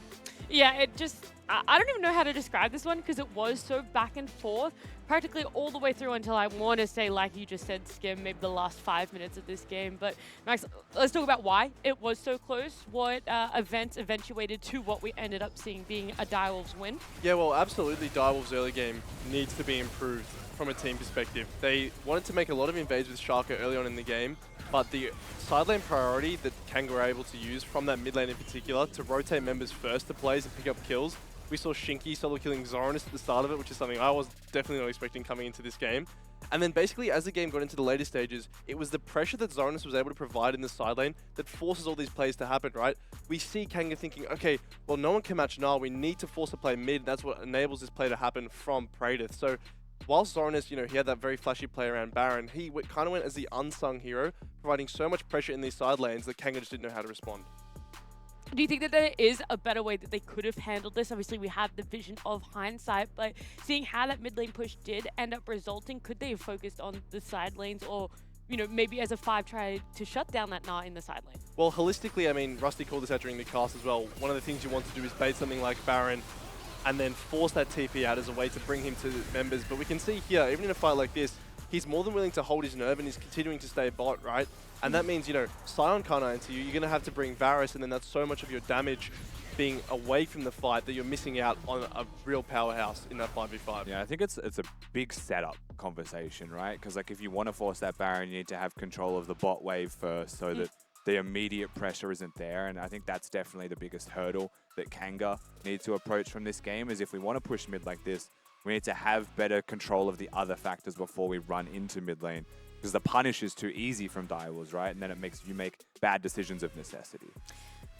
[SPEAKER 2] Yeah, it just, I don't even know how to describe this one because it was so back and forth practically all the way through until I want to say, like you just said, Skim, maybe the last 5 minutes of this game. But Max, let's talk about why it was so close. What events eventuated to what we ended up seeing being a Direwolves win?
[SPEAKER 4] Yeah, well, absolutely. Direwolves' early game needs to be improved from a team perspective. They wanted to make a lot of invades with Sharka early on in the game, but the side lane priority that Kanga were able to use from that mid lane in particular to rotate members first to plays and pick up kills. We saw Shinky solo killing Zoranus at the start of it, which is something I was definitely not expecting coming into this game. And then basically as the game got into the later stages, it was the pressure that Zoranus was able to provide in the side lane that forces all these plays to happen, right? We see Kanga thinking, okay, well, no one can match Nar. We need to force a play mid. That's what enables this play to happen from Praedyth. So whilst Zoranus, you know, he had that very flashy play around Baron, he kind of went as the unsung hero, providing so much pressure in these side lanes that Kanga just didn't know how to respond.
[SPEAKER 2] Do you think that there is a better way that they could have handled this? Obviously, we have the vision of hindsight, but seeing how that mid lane push did end up resulting, could they have focused on the side lanes or, you know, maybe as a 5 try to shut down that Gnar in the side lane?
[SPEAKER 4] Well, holistically, I mean, Rusty called this out during the cast as well. One of the things you want to do is bait something like Baron and then force that TP out as a way to bring him to members. But we can see here, even in a fight like this, he's more than willing to hold his nerve and he's continuing to stay bot, right? And that means, you know, Sion can't answer you. You're going to have to bring Varus, and then that's so much of your damage being away from the fight that you're missing out on a real powerhouse in that 5v5.
[SPEAKER 3] Yeah, I think it's a big setup conversation, right? Because like if you want to force that Baron, you need to have control of the bot wave first so that the immediate pressure isn't there. And I think that's definitely the biggest hurdle that Kanga needs to approach from this game, is if we want to push mid like this, we need to have better control of the other factors before we run into mid lane. Because the punish is too easy from Direwolves, right? And then it makes you make bad decisions of necessity.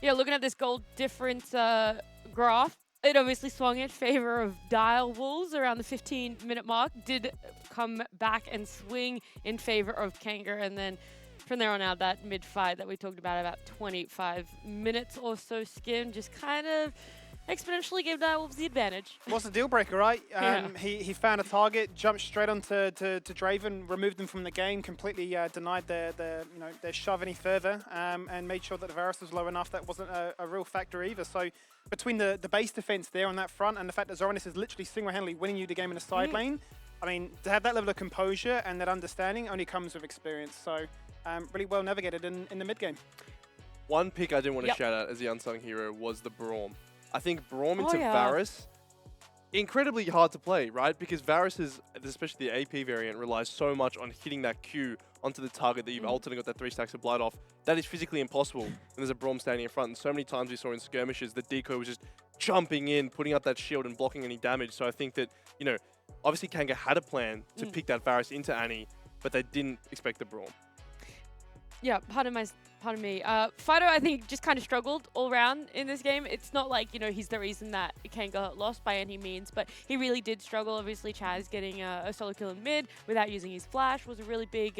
[SPEAKER 2] Yeah, looking at this goal difference graph, it obviously swung in favor of Direwolves around the 15-minute mark. Did come back and swing in favor of Kanga, and then from there on out, that mid-fight that we talked about 25 minutes or so, Skim just kind of exponentially gave Direwolves the advantage.
[SPEAKER 8] What's the deal breaker, right?
[SPEAKER 2] Yeah.
[SPEAKER 8] He found a target, jumped straight onto to Draven, removed them from the game, completely denied their shove any further, and made sure that the Varus was low enough. That wasn't a real factor either. So between the base defense there on that front and the fact that Zoranus is literally single-handedly winning you the game in a side lane, I mean, to have that level of composure and that understanding only comes with experience. So really well navigated in the mid game.
[SPEAKER 4] One pick I didn't want to shout out as the unsung hero was the Braum. I think Braum into Varus, incredibly hard to play, right? Because Varus is, especially the AP variant, relies so much on hitting that Q onto the target that you've ulted and got that 3 stacks of blight off. That is physically impossible when there's a Braum standing in front. And so many times we saw in skirmishes, the decoy was just jumping in, putting up that shield and blocking any damage. So I think that, you know, obviously Kanga had a plan to pick that Varus into Annie, but they didn't expect the Braum.
[SPEAKER 2] Yeah, pardon me. Fido, I think, just kind of struggled all around in this game. It's not like, you know, he's the reason that Kanga lost by any means, but he really did struggle. Obviously, Chaz getting a solo kill in mid without using his flash was a really big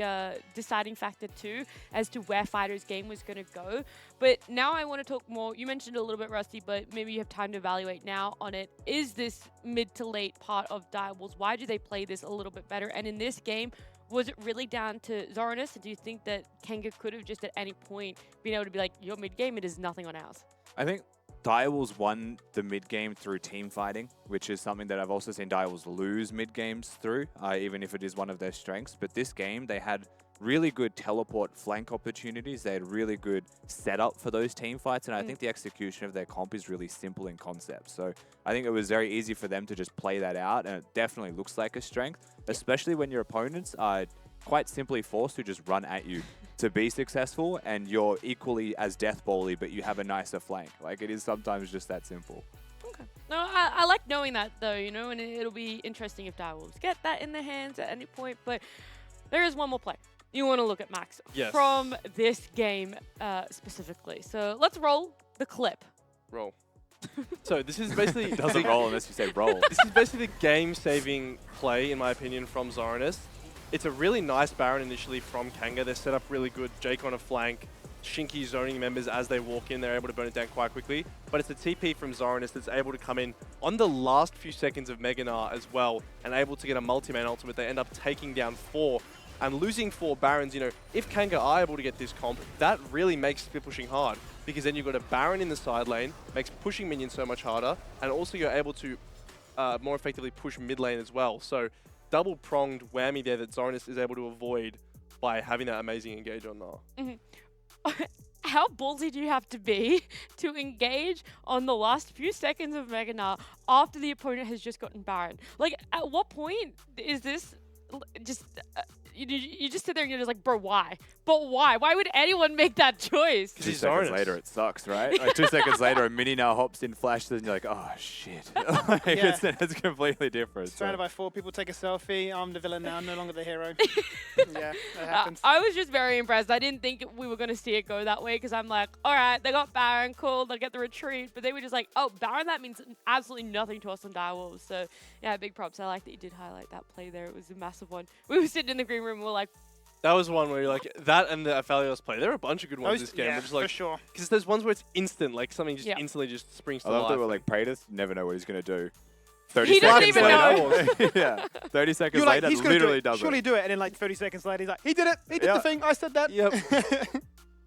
[SPEAKER 2] deciding factor too as to where Fido's game was going to go. But now I want to talk more. You mentioned it a little bit, Rusty, but maybe you have time to evaluate now on it. Is this mid to late part of Direwolves? Why do they play this a little bit better? And in this game, was it really down to Zoranus? And do you think that Kanga could have just at any point been able to be like, your mid game, it is nothing on ours?
[SPEAKER 3] I think Direwolves won the mid game through team fighting, which is something that I've also seen Direwolves lose mid games through, even if it is one of their strengths. But this game, they had really good teleport flank opportunities. They had really good setup for those team fights. And I think the execution of their comp is really simple in concept. So I think it was very easy for them to just play that out. And it definitely looks like a strength, especially when your opponents are quite simply forced to just run at you to be successful. And you're equally as death ball-y, but you have a nicer flank. Like, it is sometimes just that simple.
[SPEAKER 2] Okay. No, I like knowing that though, you know, and it'll be interesting if Direwolves get that in their hands at any point. But there is one more play you want to look at, Max, from this game specifically. So let's roll the clip.
[SPEAKER 4] Roll. So this is basically...
[SPEAKER 3] It doesn't roll unless you say roll.
[SPEAKER 4] This is basically the game-saving play, in my opinion, from Zoranus. It's a really nice Baron initially from Kanga. They're set up really good. Jake on a flank. Shinky zoning members as they walk in. They're able to burn it down quite quickly. But it's a TP from Zoranus that's able to come in on the last few seconds of Mega Gnar as well and able to get a multi-man ultimate. They end up taking down 4 And losing 4 Barons, you know, if Kanga are able to get this comp, that really makes Spit pushing hard. Because then you've got a Baron in the side lane, makes pushing minions so much harder, and also you're able to more effectively push mid lane as well. So double-pronged whammy there that Zorinus is able to avoid by having that amazing engage on Gnar.
[SPEAKER 2] How ballsy do you have to be to engage on the last few seconds of Mega Gnar after the opponent has just gotten Baron? Like, at what point is this just... you just sit there and you're just like, bro, why? But why? Why would anyone make that choice?
[SPEAKER 3] 2 seconds later, it sucks, right? Like 2 seconds later, a mini now hops in, flashes, and you're like, oh, shit. Like,
[SPEAKER 8] Yeah.
[SPEAKER 3] it's completely different.
[SPEAKER 8] Surrounded by 4 people, take a selfie. I'm the villain now, no longer the hero. Yeah, that happens.
[SPEAKER 2] I was just very impressed. I didn't think we were going to see it go that way because I'm like, all right, they got Baron, cool, they'll get the retreat. But they were just like, oh, Baron, that means absolutely nothing to us on Direwolves. So, yeah, big props. I like that you did highlight that play there. It was a massive one. We were sitting in the green room and we were like,
[SPEAKER 4] That was one where you're like, that and the Aphelios play. There are a bunch of good ones
[SPEAKER 8] Those-
[SPEAKER 4] this game.
[SPEAKER 8] yeah,
[SPEAKER 4] Which is like,
[SPEAKER 8] for sure.
[SPEAKER 4] Because there's ones where it's instant, like something just
[SPEAKER 2] Yeah.
[SPEAKER 4] instantly just springs to
[SPEAKER 3] I love
[SPEAKER 4] life.
[SPEAKER 3] that we're like, Praetus, never know what he's going to do. 30
[SPEAKER 2] He doesn't
[SPEAKER 3] seconds
[SPEAKER 2] even
[SPEAKER 3] later, yeah, 30 seconds
[SPEAKER 8] You're like,
[SPEAKER 3] later,
[SPEAKER 8] he's going to do
[SPEAKER 3] literally
[SPEAKER 8] it.
[SPEAKER 3] does
[SPEAKER 8] Surely
[SPEAKER 3] it.
[SPEAKER 8] do it. And then like 30 seconds later, he's like, he did it. He did
[SPEAKER 3] Yeah.
[SPEAKER 8] the thing. I said that.
[SPEAKER 4] Yep.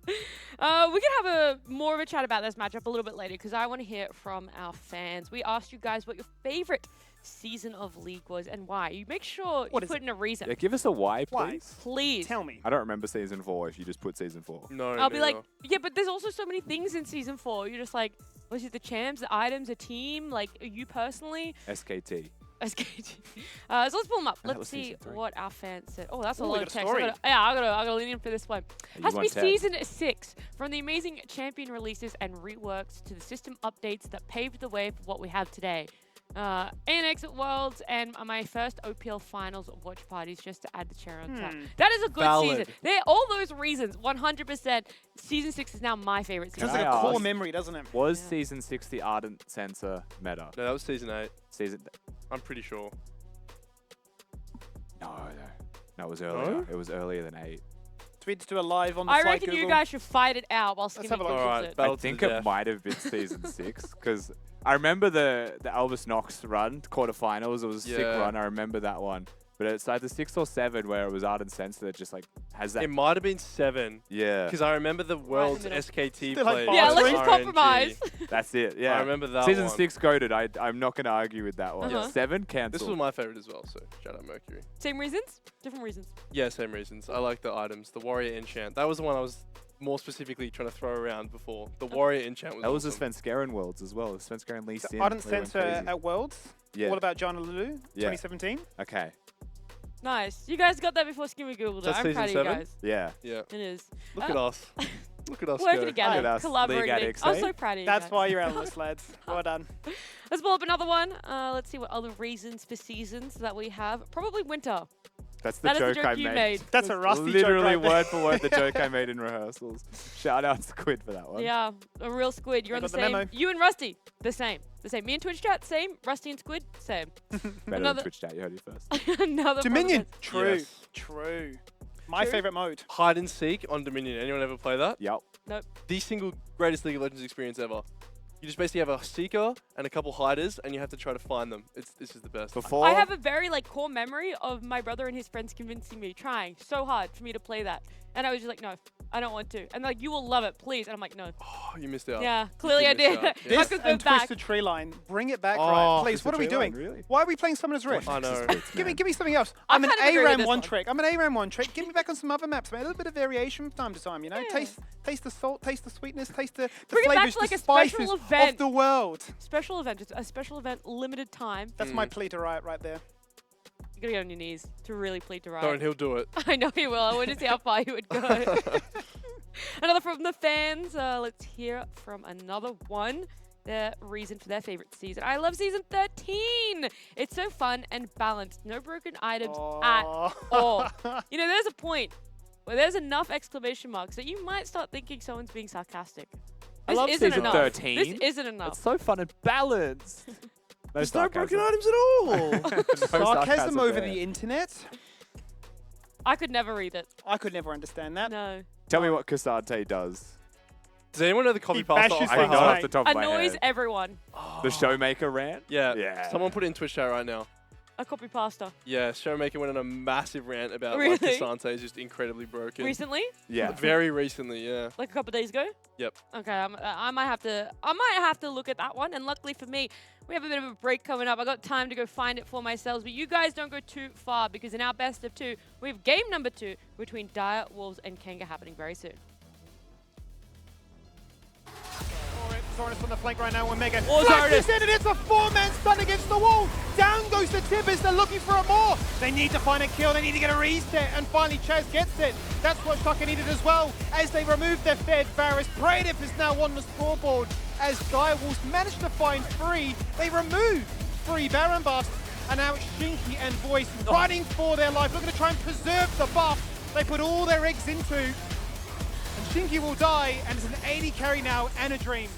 [SPEAKER 2] we can have more of a chat about this matchup a little bit later because I want to hear it from our fans. We asked you guys what your favorite season of League was and why. You make sure
[SPEAKER 8] What
[SPEAKER 2] you
[SPEAKER 8] is
[SPEAKER 2] put in a reason.
[SPEAKER 3] Yeah, give us a why,
[SPEAKER 8] Why?
[SPEAKER 3] please.
[SPEAKER 2] Please.
[SPEAKER 8] Tell me.
[SPEAKER 3] I don't remember Season 4 if you just put Season 4.
[SPEAKER 4] No,
[SPEAKER 2] I'll be like,
[SPEAKER 4] neither.
[SPEAKER 2] yeah, but there's also so many things in Season 4. You're just like, was it the champs, the items, a team? Like, you personally?
[SPEAKER 3] SKT.
[SPEAKER 2] SKT. So let's pull them up.
[SPEAKER 3] That
[SPEAKER 2] Let's
[SPEAKER 3] was
[SPEAKER 2] see
[SPEAKER 3] Season 3.
[SPEAKER 2] what our fans said. Oh, that's a
[SPEAKER 8] Ooh,
[SPEAKER 2] lot
[SPEAKER 8] we
[SPEAKER 2] of
[SPEAKER 8] got a
[SPEAKER 2] text.
[SPEAKER 8] story.
[SPEAKER 2] I gotta lean in for this one.
[SPEAKER 3] You
[SPEAKER 2] Has to be
[SPEAKER 3] want 10.
[SPEAKER 2] Season 6. From the amazing champion releases and reworks to the system updates that paved the way for what we have today. ANX at Worlds and my first OPL Finals watch parties just to add the cherry on top. That is a good
[SPEAKER 4] Valid.
[SPEAKER 2] season. All those reasons, 100%. Season 6 is now my favorite season.
[SPEAKER 8] Sounds like
[SPEAKER 3] I
[SPEAKER 8] a core
[SPEAKER 3] ask-
[SPEAKER 8] memory, doesn't it?
[SPEAKER 3] Was
[SPEAKER 2] Yeah.
[SPEAKER 3] Season 6 the Ardent Sensor meta?
[SPEAKER 4] No, that was Season 8.
[SPEAKER 3] Season...
[SPEAKER 4] I'm pretty sure.
[SPEAKER 3] No. That was earlier.
[SPEAKER 4] No?
[SPEAKER 3] It was earlier than 8.
[SPEAKER 8] Tweet to a live on the
[SPEAKER 2] I
[SPEAKER 8] site,
[SPEAKER 2] reckon you
[SPEAKER 8] Google.
[SPEAKER 2] guys should fight it out while Skinny
[SPEAKER 8] have a look.
[SPEAKER 2] Googles
[SPEAKER 4] Alright,
[SPEAKER 2] it.
[SPEAKER 4] battle
[SPEAKER 3] I
[SPEAKER 4] to
[SPEAKER 3] think
[SPEAKER 4] the
[SPEAKER 3] it
[SPEAKER 4] death.
[SPEAKER 3] might have been Season 6 because I remember the Albus Nox run, quarterfinals. It was a sick
[SPEAKER 4] Yeah.
[SPEAKER 3] run. I remember that one. But it's either 6 or 7 where it was Ardent Sensor that just like has that.
[SPEAKER 4] It might have been 7.
[SPEAKER 3] Yeah,
[SPEAKER 4] Because I remember the World's
[SPEAKER 2] middle.
[SPEAKER 4] SKT
[SPEAKER 8] Still like
[SPEAKER 4] play.
[SPEAKER 8] five
[SPEAKER 2] Yeah,
[SPEAKER 8] Bars
[SPEAKER 2] let's
[SPEAKER 8] three.
[SPEAKER 2] just compromise.
[SPEAKER 3] that's it. Yeah,
[SPEAKER 4] I remember that
[SPEAKER 3] Season
[SPEAKER 4] one.
[SPEAKER 3] 6 goated. I'm not going to argue with that one.
[SPEAKER 2] Uh-huh.
[SPEAKER 3] 7 cancelled.
[SPEAKER 4] This was my favorite as well, so shout out Mercury.
[SPEAKER 2] Same reasons? Different reasons.
[SPEAKER 4] Yeah, same reasons. I like the items. The Warrior Enchant. That was the one I was more specifically trying to throw around before. The Warrior Enchant was
[SPEAKER 3] that was
[SPEAKER 4] awesome.
[SPEAKER 3] the Svenskeren Worlds as well. Svenskeren Lee Sin.
[SPEAKER 8] Ardent
[SPEAKER 3] they went
[SPEAKER 8] Sensor
[SPEAKER 3] crazy.
[SPEAKER 8] at Worlds.
[SPEAKER 3] Yeah.
[SPEAKER 8] All about John Lulu,
[SPEAKER 3] Yeah.
[SPEAKER 8] 2017.
[SPEAKER 3] Okay.
[SPEAKER 2] Nice. You guys got that before Skinny Googled it.
[SPEAKER 4] That's
[SPEAKER 2] I'm
[SPEAKER 4] season
[SPEAKER 2] proud of you
[SPEAKER 4] 7?
[SPEAKER 2] guys.
[SPEAKER 3] Yeah.
[SPEAKER 4] Yeah.
[SPEAKER 2] It is.
[SPEAKER 4] Look at us. Look at us
[SPEAKER 2] Working
[SPEAKER 4] go.
[SPEAKER 2] together,
[SPEAKER 3] Look at us,
[SPEAKER 2] collaborating.
[SPEAKER 3] League Addicts,
[SPEAKER 2] I'm
[SPEAKER 3] eh?
[SPEAKER 2] so proud of you
[SPEAKER 8] That's
[SPEAKER 2] guys.
[SPEAKER 8] why you're analysts, lads. Well done.
[SPEAKER 2] Let's pull up another one. Let's see what other reasons for seasons that we have. Probably winter.
[SPEAKER 3] That's the
[SPEAKER 2] That is the
[SPEAKER 3] joke
[SPEAKER 2] joke
[SPEAKER 3] I
[SPEAKER 2] you
[SPEAKER 3] made.
[SPEAKER 2] made.
[SPEAKER 8] That's a rusty
[SPEAKER 3] Literally
[SPEAKER 8] joke right
[SPEAKER 3] word for word the joke I made in rehearsals. Shout out Squid for that one.
[SPEAKER 2] Yeah, a real Squid. You're
[SPEAKER 8] I
[SPEAKER 2] on the
[SPEAKER 8] got the
[SPEAKER 2] same.
[SPEAKER 8] memo.
[SPEAKER 2] You and Rusty, the same. The same. Me and Twitch chat, same. Rusty and Squid, same.
[SPEAKER 3] Better
[SPEAKER 2] Another-
[SPEAKER 3] than Twitch chat. You heard it first.
[SPEAKER 2] Another
[SPEAKER 8] Dominion.
[SPEAKER 2] prototype.
[SPEAKER 8] True.
[SPEAKER 4] Yes.
[SPEAKER 8] True. My
[SPEAKER 2] True.
[SPEAKER 8] favorite mode.
[SPEAKER 4] Hide and seek on Dominion. Anyone ever play that?
[SPEAKER 3] Yep.
[SPEAKER 4] The single greatest League of Legends experience ever. You just basically have a seeker and a couple hiders, and you have to try to find them. This is the best.
[SPEAKER 3] Before
[SPEAKER 2] I have a very core memory of my brother and his friends convincing me, trying so hard for me to play that. And I was just like, no, I don't want to. And like, you will love it, please. And I'm like, no.
[SPEAKER 4] Oh, you missed out.
[SPEAKER 2] Yeah, clearly I
[SPEAKER 4] did
[SPEAKER 2] did.
[SPEAKER 4] miss out.
[SPEAKER 2] I
[SPEAKER 4] Yeah.
[SPEAKER 8] This
[SPEAKER 2] could go
[SPEAKER 8] and
[SPEAKER 2] back.
[SPEAKER 8] Twisted Tree Line. Bring it back,
[SPEAKER 4] Oh,
[SPEAKER 8] Ryan. Please,
[SPEAKER 3] Twisted
[SPEAKER 8] what are we
[SPEAKER 3] Tree Line,
[SPEAKER 8] doing?
[SPEAKER 3] really?
[SPEAKER 8] Why are we playing Summoner's Rift?
[SPEAKER 4] I know.
[SPEAKER 8] Give me something else.
[SPEAKER 2] I
[SPEAKER 8] I'm an
[SPEAKER 2] kind of agree with
[SPEAKER 8] ARAM
[SPEAKER 2] this
[SPEAKER 8] one
[SPEAKER 2] one.
[SPEAKER 8] trick. I'm an ARAM one trick. Get me back on some other maps, man. A little bit of variation from time to time, you know?
[SPEAKER 2] Yeah.
[SPEAKER 8] Taste the salt, taste the sweetness, taste the
[SPEAKER 2] Bring it back
[SPEAKER 8] flavors,
[SPEAKER 2] to like
[SPEAKER 8] the
[SPEAKER 2] a special
[SPEAKER 8] spices
[SPEAKER 2] event.
[SPEAKER 8] of the world.
[SPEAKER 2] Special event. It's a special event, limited time.
[SPEAKER 8] That's my plea to Riot right there.
[SPEAKER 2] You gotta get on your knees to really plead to Riot.
[SPEAKER 4] Don't, he'll do it.
[SPEAKER 2] I know he will. I want to see how far he would go. Another from the fans. Let's hear from another one. Their reason for their favorite season. I love season 13. It's so fun and balanced. No broken items at all. You know, there's a point where there's enough exclamation marks that you might start thinking someone's being sarcastic.
[SPEAKER 3] I
[SPEAKER 2] This
[SPEAKER 3] love
[SPEAKER 2] isn't
[SPEAKER 3] season
[SPEAKER 2] enough.
[SPEAKER 3] 13.
[SPEAKER 2] This isn't enough.
[SPEAKER 3] It's so fun and balanced.
[SPEAKER 4] There's no broken items at all.
[SPEAKER 8] Sarcasm over
[SPEAKER 3] there.
[SPEAKER 8] the internet?
[SPEAKER 2] I could never read it.
[SPEAKER 8] I could never understand that.
[SPEAKER 2] No.
[SPEAKER 3] Tell me what Cassante does.
[SPEAKER 4] Does anyone know the copy
[SPEAKER 8] He
[SPEAKER 4] pasta?
[SPEAKER 8] bashes
[SPEAKER 4] off
[SPEAKER 3] I
[SPEAKER 4] by
[SPEAKER 8] things,
[SPEAKER 3] know
[SPEAKER 4] heart?
[SPEAKER 3] off the top of my
[SPEAKER 2] Annoys
[SPEAKER 3] head.
[SPEAKER 2] everyone.
[SPEAKER 3] The Showmaker rant?
[SPEAKER 4] Yeah.
[SPEAKER 3] Yeah.
[SPEAKER 4] Someone put it in Twitch chat right now.
[SPEAKER 2] A copy pasta.
[SPEAKER 4] Yeah, Showmaker went on a massive rant about why
[SPEAKER 2] Really?
[SPEAKER 4] Cassante is just incredibly broken.
[SPEAKER 2] Recently?
[SPEAKER 3] Yeah.
[SPEAKER 4] Very recently, yeah.
[SPEAKER 2] Like a couple days ago?
[SPEAKER 4] Yep.
[SPEAKER 2] Okay, I might have to look at that one. And luckily for me, we have a bit of a break coming up. I got time to go find it for myself, but you guys don't go too far because in our best of 2, we have game number 2 between Dire Wolves and Kanga happening very soon.
[SPEAKER 8] Sorenus on the flank right now with Mega.
[SPEAKER 2] Oh,
[SPEAKER 8] Flashes in and it's a 4-man stun against the wall. Down goes the Tibbers. They're looking for a more. They need to find a kill. They need to get a reset. And finally Chaz gets it. That's what Shaka needed as well. As they remove their Fed, Varus. Bradiff is now on the scoreboard. As Direwolves managed to find 3. They remove 3 Baron buffs. And now it's Shinky and Voice fighting for their life. Looking to try and preserve the buff they put all their eggs into. And Shinky will die. And it's an 80 carry now and a dream.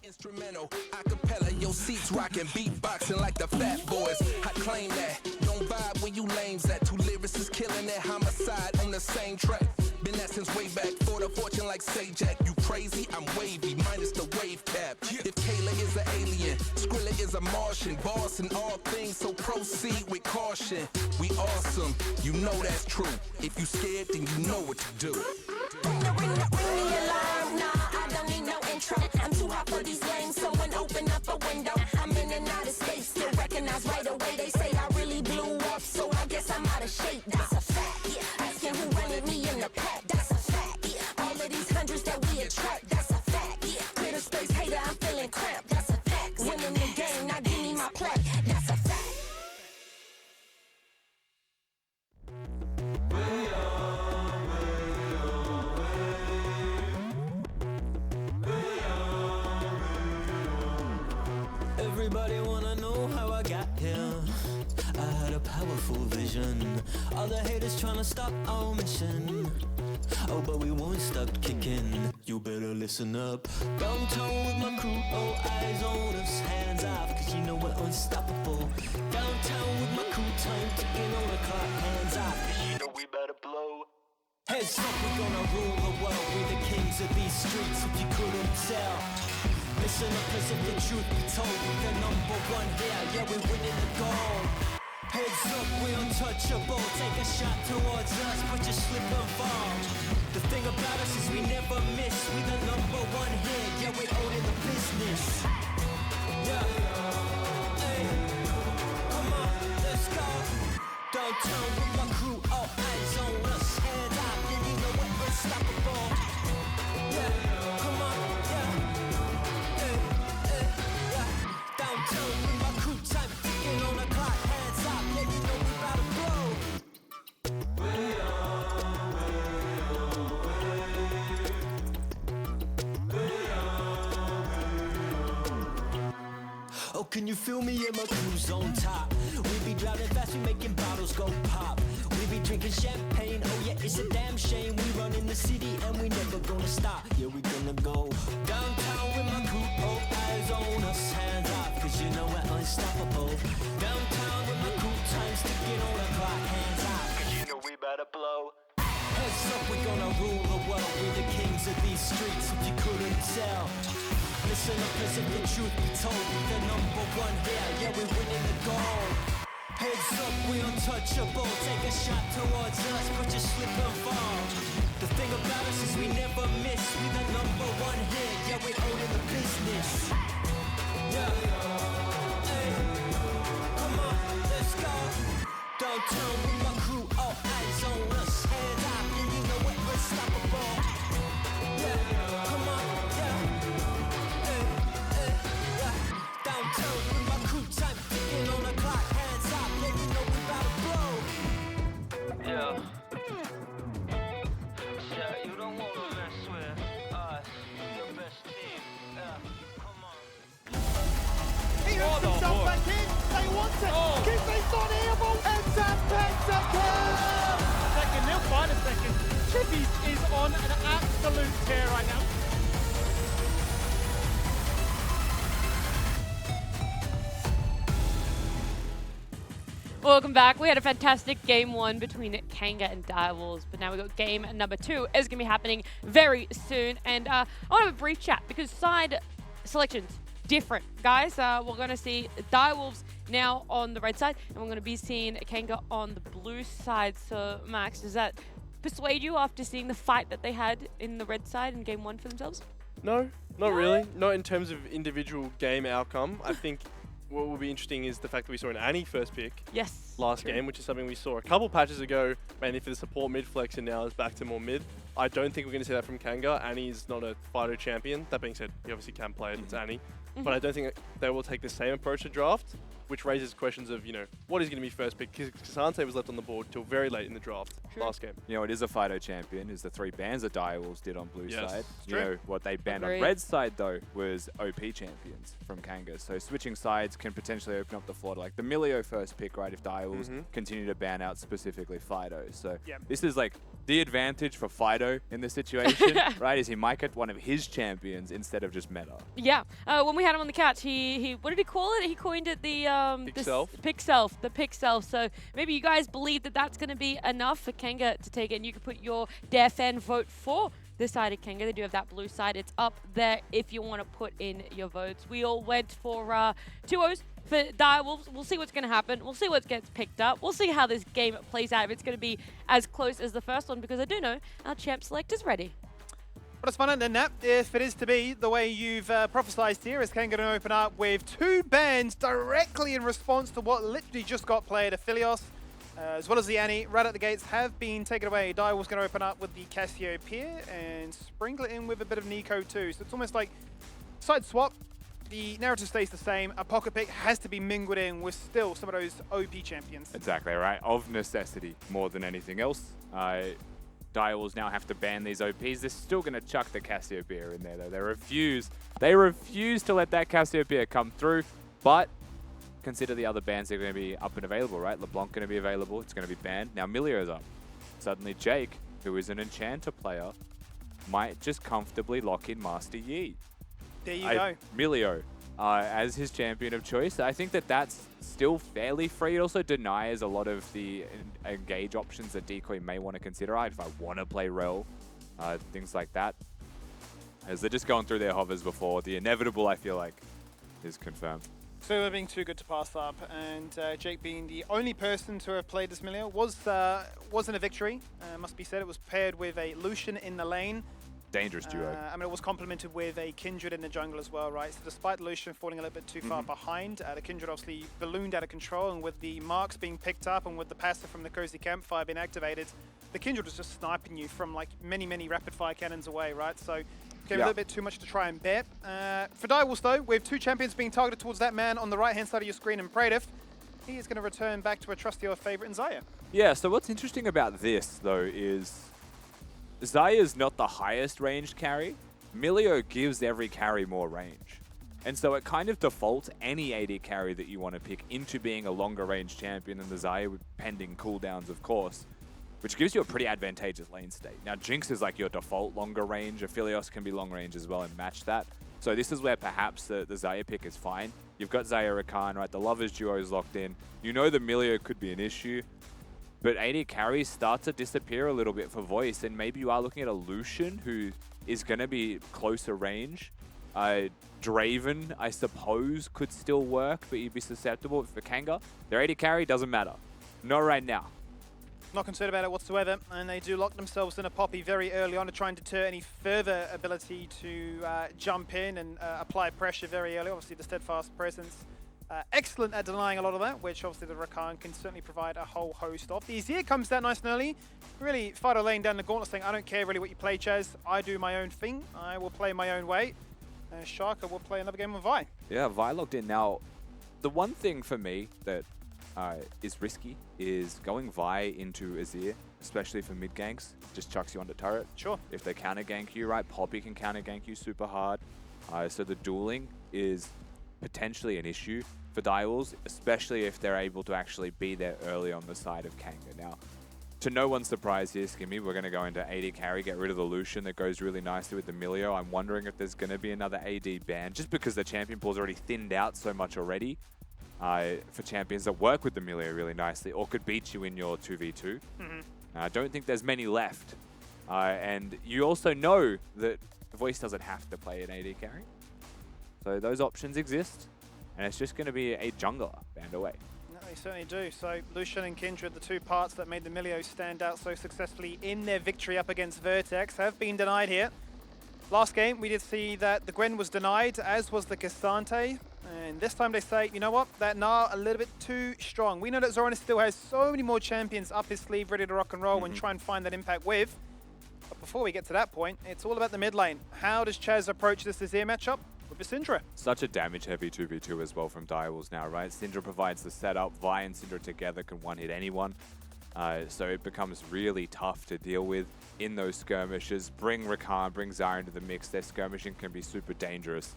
[SPEAKER 9] Instrumental, acapella, your seats rocking, beatboxing like the Fat Boys. I claim that. Don't vibe where you lames at. 2 lyricists killing that homicide on the same track. Been that since way back. For the fortune like Sajak. You crazy? I'm wavy, minus the wave cap. If Kayla is an alien, Skrilla is a Martian. Boss in all things, so proceed with caution. We awesome, you know that's true. If you scared, then you know what to do.
[SPEAKER 10] Ring the alarm, nah, I don't need no intro. I'm too hot for these lanes, someone open up a window. I'm in and out of space, still recognize right away. They say I really blew up, so I guess I'm out of shape. That's a fact, yeah. Asking who wanted me in the pack, that's a fact, yeah. All of these hundreds that we attract, that's a fact, yeah. Clear the space, hater, I'm feeling cramped, that's a fact. Winning the game, now give me my plaque, that's a fact.
[SPEAKER 11] Everybody wanna know how I got here. I had a powerful vision. All the haters trying to stop our mission. Oh, but we won't stop kicking. You better listen up. Downtown with my crew, all eyes on us, hands off, cause you know we're unstoppable. Downtown with my crew, time ticking on the clock, hands off, cause you know we better blow. Heads up, we're gonna rule the world. We're the kings of these streets, if you couldn't tell. Listen up, cause if the truth be told, we're the #1 here, yeah, we're winning the gold. Heads up, we're untouchable. Take a shot towards us, but you slip and fall. The thing about us is we never miss. We the #1 here, yeah, we're owning the business. Yeah, hey, come on, let's go. Downtown with my crew, all eyes on us, hands up, and you know we're unstoppable. Yeah, come on, yeah. Downtown with my crew, time ticking on the clock, hands up, yeah, you know we about to blow. Oh, can you feel me in my crew's on top? We be driving fast, we making bottles go pop. We be drinking champagne, oh yeah, it's a damn shame. We run in the city and we never gonna stop. Yeah, we gonna go downtown with my crew, all eyes on us, hands off, cause you know we're unstoppable. Downtown with my crew, time's ticking on the clock, hands off, cause you know we better blow. Heads up, we're gonna rule the world. We're the kings of these streets, if you couldn't tell. Listen up, cause if the truth be told, we're the #1 here, yeah, we're winning the gold. Heads up, we're untouchable. Take a shot towards us, but you slip and fall. The thing about us is we never miss. We the #1 here, yeah, we're owning the business. Yeah, hey, come on, let's go. Downtown with my crew, all eyes on us, hands up, and you know we're unstoppable. Yeah, come on, yeah. Downtown with my crew, time ticking on the clock, hands up, yeah, you know we about to blow. Yeah. Yeah, you don't wanna mess with us, the best team. Yeah, come on.
[SPEAKER 8] He hooks himself back in. They want it. Kizzy's not here, but it's a pentakill. Second, they'll find a second. Chippies is on an absolute tear right now.
[SPEAKER 2] Welcome back. We had a fantastic game 1 between Kanga and Direwolves, but now we've got game number 2 is going to be happening very soon. And I want to have a brief chat because side selections different. Guys, we're going to see Direwolves now on the red side, and we're going to be seeing Kanga on the blue side. So, Max, does that persuade you after seeing the fight that they had in the red side in game 1 for themselves?
[SPEAKER 4] No, not really. Not in terms of individual game outcome. I think what will be interesting is the fact that we saw an Annie first pick last game, which is something we saw a couple patches ago, mainly for the support mid flex, and now is back to more mid. I don't think we're going to see that from Kanga. Annie's not a Fido champion. That being said, he obviously can play it. It's Annie. But I don't think they will take the same approach to draft, which raises questions of, what is going to be first pick? Because Kasante was left on the board till very late in the draft last game.
[SPEAKER 3] It is a Fido champion, is the 3 bans that Direwolves did on blue side. What they banned
[SPEAKER 2] Agreed.
[SPEAKER 3] on red side, though, was OP champions from Kanga. So switching sides can potentially open up the floor to like the Milio first pick, right, if Direwolves continue to ban out specifically Fido. So this is like the advantage for Fido in this situation, right, is he might get one of his champions instead of just meta.
[SPEAKER 2] Yeah. When we had him on the couch, he what did he call it? He coined it the
[SPEAKER 4] Pick self.
[SPEAKER 2] The pick self. So maybe you guys believe that that's going to be enough for Kanga to take it, and you can put your Dare fan vote for this side of Kanga. They do have that blue side. It's up there if you want to put in your votes. We all went for 2-0s for Direwolves. We'll see what's going to happen. We'll see what gets picked up. We'll see how this game plays out, if it's going to be as close as the first one, because I do know our champ select is ready.
[SPEAKER 8] What is fun than that, if it is to be the way you've prophesized here, is Kanga going to open up with 2 bans directly in response to what literally just got played. Aphelios, as well as the Annie, right at the gates, have been taken away. Direwolf's going to open up with the Cassiopeia and sprinkle it in with a bit of Nico too. So it's almost like side swap. The narrative stays the same. A pocket pick has to be mingled in with still some of those OP champions.
[SPEAKER 3] Exactly right. Of necessity, more than anything else. Direwolves now have to ban these OPs. They're still going to chuck the Cassiopeia in there, though. They refuse to let that Cassiopeia come through. But consider the other bans that are going to be up and available, right? LeBlanc going to be available. It's going to be banned. Now Milio's up. Suddenly Jake, who is an Enchanter player, might just comfortably lock in Master Yi.
[SPEAKER 8] There you go.
[SPEAKER 3] Milio as his champion of choice. I think that that's still fairly free. It also denies a lot of the engage options that Decoy may want to consider. If I want to play Rel, things like that. As they're just going through their hovers before. The inevitable, I feel like, is confirmed.
[SPEAKER 8] So being too good to pass up, and Jake being the only person to have played this Milio wasn't a victory, must be said. It was paired with a Lucian in the lane.
[SPEAKER 3] Dangerous duo.
[SPEAKER 8] It was complemented with a Kindred in the jungle as well, right? So despite Lucian falling a little bit too far behind, the Kindred obviously ballooned out of control, and with the marks being picked up and with the passive from the Cozy Campfire being activated, the Kindred was just sniping you from like many rapid fire cannons away, right? So became a little bit too much to try and bet. For Direwolves though, with 2 champions being targeted towards that man on the right hand side of your screen, and Praetif, he is going to return back to a trusty old favorite in Zaya.
[SPEAKER 3] Yeah, so what's interesting about this though is Zaya's not the highest ranged carry. Milio gives every carry more range. And so it kind of defaults any AD carry that you want to pick into being a longer range champion than the Zaya, with pending cooldowns, of course, which gives you a pretty advantageous lane state. Now, Jinx is like your default longer range. Aphelios can be long range as well and match that. So this is where perhaps the Zaya pick is fine. You've got Zaya Rakan, right? The Lovers duo is locked in. You know the Milio could be an issue. But AD carries start to disappear a little bit for Voice, and maybe you are looking at a Lucian who is going to be closer range. Draven, I suppose, could still work, but you'd be susceptible. For Kanga, their AD carry doesn't matter. Not right now.
[SPEAKER 8] Not concerned about it whatsoever, and they do lock themselves in a Poppy very early on to try and deter any further ability to jump in and apply pressure very early. Obviously, the Steadfast presence excellent at denying a lot of that, which obviously the Rakan can certainly provide a whole host of. The Azir comes down nice and early. Really, Fido laying down the gauntlet saying, I don't care really what you play, Chaz. I do my own thing. I will play my own way. And Shaka will play another game with Vi.
[SPEAKER 3] Yeah, Vi logged in. Now, the one thing for me that is risky is going Vi into Azir, especially for mid ganks. Just chucks you onto turret.
[SPEAKER 8] Sure.
[SPEAKER 3] If they counter gank you, right, Poppy can counter gank you super hard. So the dueling is potentially an issue for Direwolves, especially if they're able to actually be there early on the side of Kanga. Now, to no one's surprise here, Skimmy, we're going to go into AD carry, get rid of the Lucian. That goes really nicely with the Milio. I'm wondering if there's going to be another AD ban, just because the champion pool's already thinned out so much already for champions that work with the Milio really nicely, or could beat you in your 2v2. I don't think there's many left. And you also know that Voice doesn't have to play an AD carry. So those options exist. and it's just going to be a jungler banned away.
[SPEAKER 8] No, they certainly do. So Lucian and Kindred, the two parts that made the Milio stand out so successfully in their victory up against Vertex, have been denied here. Last game, we did see that the Gwen was denied, as was the Cassante. And this time they say, you know what, that Gnar a little bit too strong. We know that Zoranis still has so many more champions up his sleeve, ready to rock and roll and try and find that impact with. But before we get to that point, it's all about the mid lane. How does Chaz approach this Azir matchup with the Syndra?
[SPEAKER 3] Such a damage-heavy 2v2 as well from Direwolves now, right? Syndra provides the setup. Vi and Syndra together can one-hit anyone. So it becomes really tough to deal with in those skirmishes. Bring Rakan, bring Xayah into the mix. Their skirmishing can be super dangerous.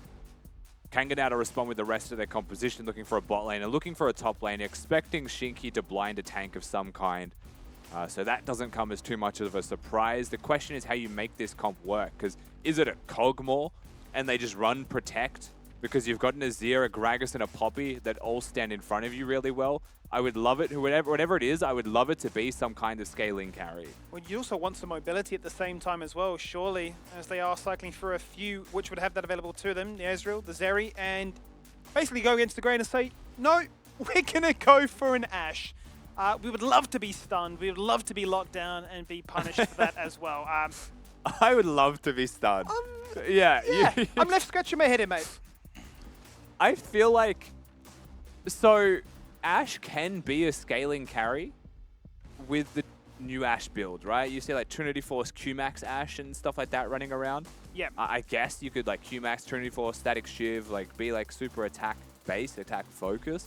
[SPEAKER 3] Kanga now to respond with the rest of their composition, looking for a bot lane and looking for a top lane, expecting Shinky to blind a tank of some kind. So that doesn't come as too much of a surprise. The question is how you make this comp work, because is it a Kog'Maw and they just run Protect because you've got an Azir, a Gragas, and a Poppy that all stand in front of you really well? I would love it, whatever it is, I would love it to be some kind of scaling carry.
[SPEAKER 8] Well, you also want some mobility at the same time as well, surely, as they are cycling through a few which would have that available to them, the Ezreal, the Zeri, and basically go against the grain and say, no, we're going to go for an Ashe. We would love to be stunned, we would love to be locked down and be punished for that as well.
[SPEAKER 3] I would love to be stunned. Yeah.
[SPEAKER 8] I'm left scratching my head here, mate.
[SPEAKER 3] I feel like... So... Ashe can be a scaling carry with the new Ashe build, right? You see like Trinity Force Qmax Ashe and stuff like that running around.
[SPEAKER 8] Yeah.
[SPEAKER 3] I guess you could like Qmax, Trinity Force, Static Shiv, like be like super attack base, attack focus.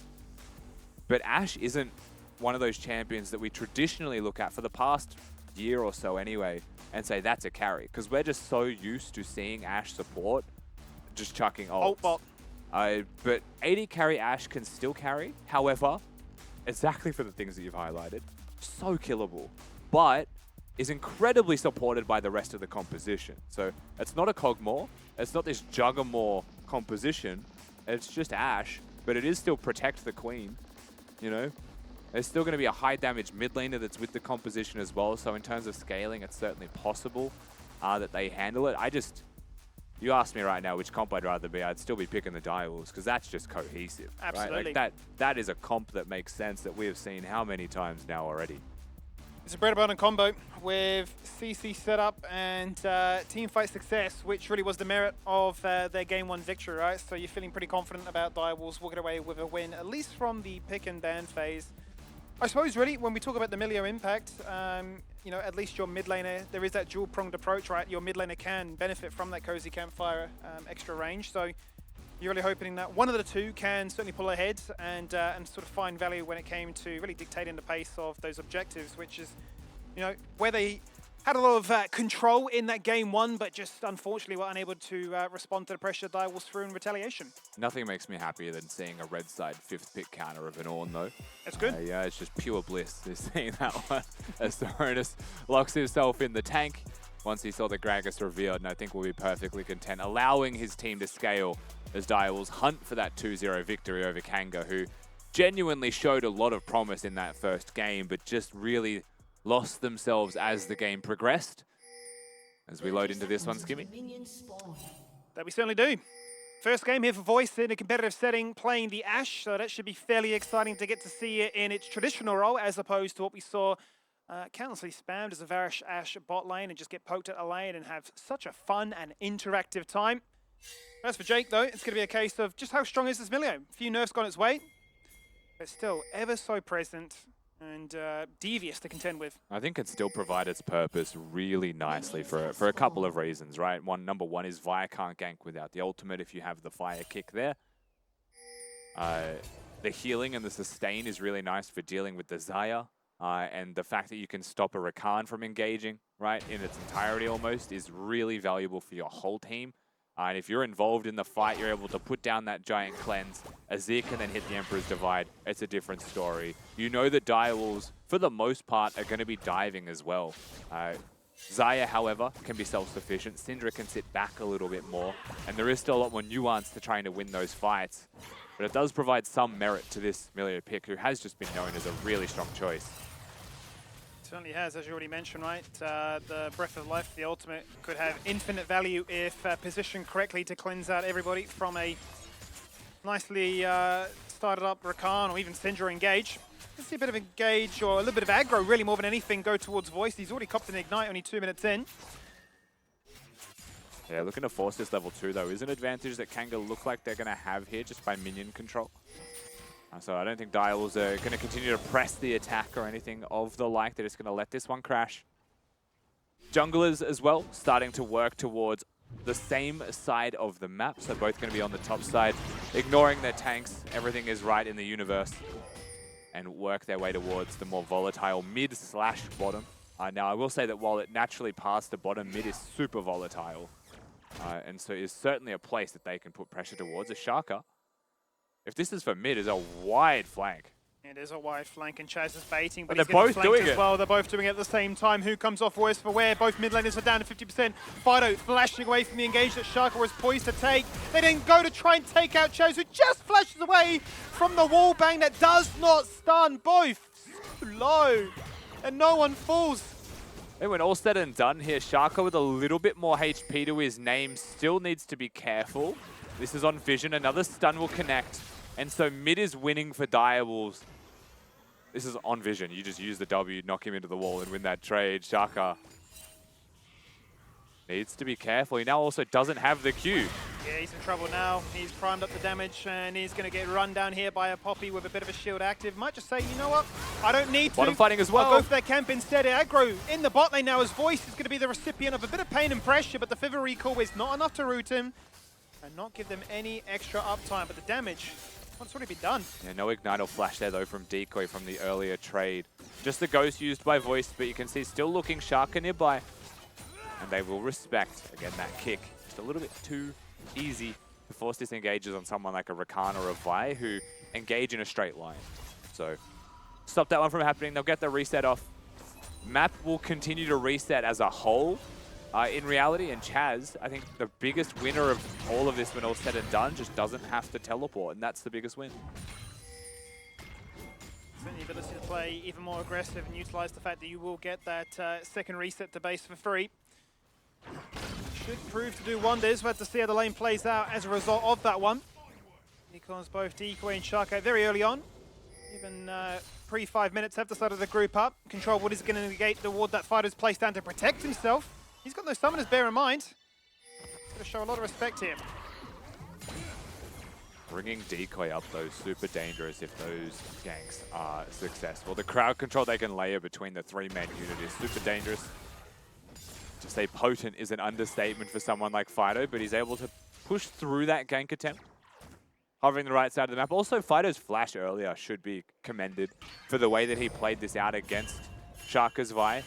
[SPEAKER 3] But Ashe isn't one of those champions that we traditionally look at for the past year or so anyway and say that's a carry. Because we're just so used to seeing Ashe support just chucking ults.
[SPEAKER 8] Ult bot.
[SPEAKER 3] But AD carry Ashe can still carry. However, exactly for the things that you've highlighted, so killable, but is incredibly supported by the rest of the composition. So it's not a Kog'Maw, it's not this Juggermaw composition, it's just Ashe, but it is still protect the Queen, you know? There's still going to be a high damage mid laner that's with the composition as well, so in terms of scaling, it's certainly possible that they handle it. You ask me right now which comp I'd rather be, I'd still be picking the Direwolves because that's just cohesive.
[SPEAKER 8] Absolutely.
[SPEAKER 3] Right? Like that is a comp that makes sense that we have seen how many times now already.
[SPEAKER 8] It's a bread and butter combo with CC setup and team fight success, which really was the merit of their game one victory, right? So you're feeling pretty confident about Direwolves walking away with a win, at least from the pick and ban phase. I suppose really when we talk about the Milio impact, you know, at least your mid laner, there is that dual pronged approach, right? Your mid laner can benefit from that cozy campfire extra range. So you're really hoping that one of the two can certainly pull ahead and sort of find value when it came to really dictating the pace of those objectives, which is, you know, where they had a lot of control in that game one, but just unfortunately were unable to respond to the pressure Direwolves threw in retaliation.
[SPEAKER 3] Nothing makes me happier than seeing a red side 5th pick counter of an Ornn though.
[SPEAKER 8] That's good.
[SPEAKER 3] Yeah, it's just pure bliss to seeing that one as Zoranis locks himself in the tank once he saw the Gragas revealed, and I think will be perfectly content, allowing his team to scale as Direwolves hunt for that 2-0 victory over Kanga, who genuinely showed a lot of promise in that first game, but just really lost themselves as the game progressed. As we load into this one, Skimmy.
[SPEAKER 8] That we certainly do. First game here for Voice in a competitive setting, playing the Ashe, so that should be fairly exciting to get to see it in its traditional role, as opposed to what we saw countlessly spammed as a Varish Ashe bot lane and just get poked at a lane and have such a fun and interactive time. As for Jake, though, it's going to be a case of just how strong is this Milio? A few nerfs gone its way, but still ever so present and devious to contend with.
[SPEAKER 3] I think it still provide its purpose really nicely for a couple of reasons, right? Number one is Vi can't gank without the ultimate if you have the fire kick there. The healing and the sustain is really nice for dealing with the Xayah, and the fact that you can stop a Rakan from engaging, right, in its entirety almost, is really valuable for your whole team. And if you're involved in the fight, you're able to put down that giant cleanse. Azir can then hit the Emperor's Divide. It's a different story. You know that Direwolves, for the most part, are going to be diving as well. Xayah, however, can be self-sufficient. Syndra can sit back a little bit more. And there is still a lot more nuance to trying to win those fights. But it does provide some merit to this Milio pick, who has just been known as a really strong choice.
[SPEAKER 8] Certainly has, as you already mentioned, right? The Breath of Life, the ultimate, could have infinite value if positioned correctly to cleanse out everybody from a Nicely started up Rakan or even Syndra engage. Let's see a bit of engage or a little bit of aggro, really more than anything, go towards Voice. He's already copped an Ignite, only 2 minutes in.
[SPEAKER 3] Yeah, looking to force this level 2 though is an advantage that Kanga look like they're going to have here just by minion control. So I don't think Dials are going to continue to press the attack or anything of the like. They're just going to let this one crash. Junglers as well starting to work towards the same side of the map, so both going to be on the top side, ignoring their tanks. Everything is right in the universe, and work their way towards the more volatile mid/bottom. Now, I will say that while it naturally passed the bottom, mid is super volatile, and so is certainly a place that they can put pressure towards. A Shaka, if this is for mid, is a wide flank.
[SPEAKER 8] It is a wide flank, and Chaz is baiting, but
[SPEAKER 3] they're
[SPEAKER 8] he's getting
[SPEAKER 3] both
[SPEAKER 8] flanked
[SPEAKER 3] doing
[SPEAKER 8] as
[SPEAKER 3] it.
[SPEAKER 8] well. They're both doing it at the same time. Who comes off worse for wear? Both mid laners are down to 50%. Fido flashing away from the engage that Shaka was poised to take. They then go to try and take out Chaz, who just flashes away from the wall bang that does not stun. Both so low, and no one falls.
[SPEAKER 3] And when all said and done here, Shaka with a little bit more HP to his name still needs to be careful. This is on Vision. Another stun will connect. And so mid is winning for Direwolves. This is on Vision. You just use the W, knock him into the wall and win that trade. Shaka needs to be careful. He now also doesn't have the Q.
[SPEAKER 8] Yeah, he's in trouble now. He's primed up the damage, and he's going to get run down here by a Poppy with a bit of a shield active. Might just say, you know what? I don't need to.
[SPEAKER 3] Bottom fighting as well.
[SPEAKER 8] I'll go for that camp instead. Aggro in the bot lane now. His Voice is going to be the recipient of a bit of pain and pressure, but the Fever Recall is not enough to root him and not give them any extra uptime. But the damage, well, it's already been done.
[SPEAKER 3] Yeah, no Ignite or Flash there though from Decoy from the earlier trade. Just the Ghost used by Voice, but you can see still looking Shaka nearby. And they will respect, again, that kick. Just a little bit too easy to force disengages on someone like a Rakan or a Vi who engage in a straight line. So stop that one from happening. They'll get the reset off. Map will continue to reset as a whole in reality. And Chaz, I think the biggest winner of all of this when all said and done, just doesn't have to teleport. And that's the biggest win.
[SPEAKER 8] The ability to play even more aggressive and utilize the fact that you will get that second reset to base for free. Should prove to do wonders. We'll have to see how the lane plays out as a result of that one. Because both Decoy and Shaka very early on, even pre-5 minutes, have decided to group up. Control what is going to negate the ward that Fido's placed down to protect himself. He's got no summoners, bear in mind. Got to show a lot of respect here.
[SPEAKER 3] Bringing Decoy up though, super dangerous if those ganks are successful. The crowd control they can layer between the 3-man unit is super dangerous. To say potent is an understatement for someone like Fido, but he's able to push through that gank attempt. Hovering the right side of the map. Also, Fido's flash earlier should be commended for the way that he played this out against Shaka's Vi.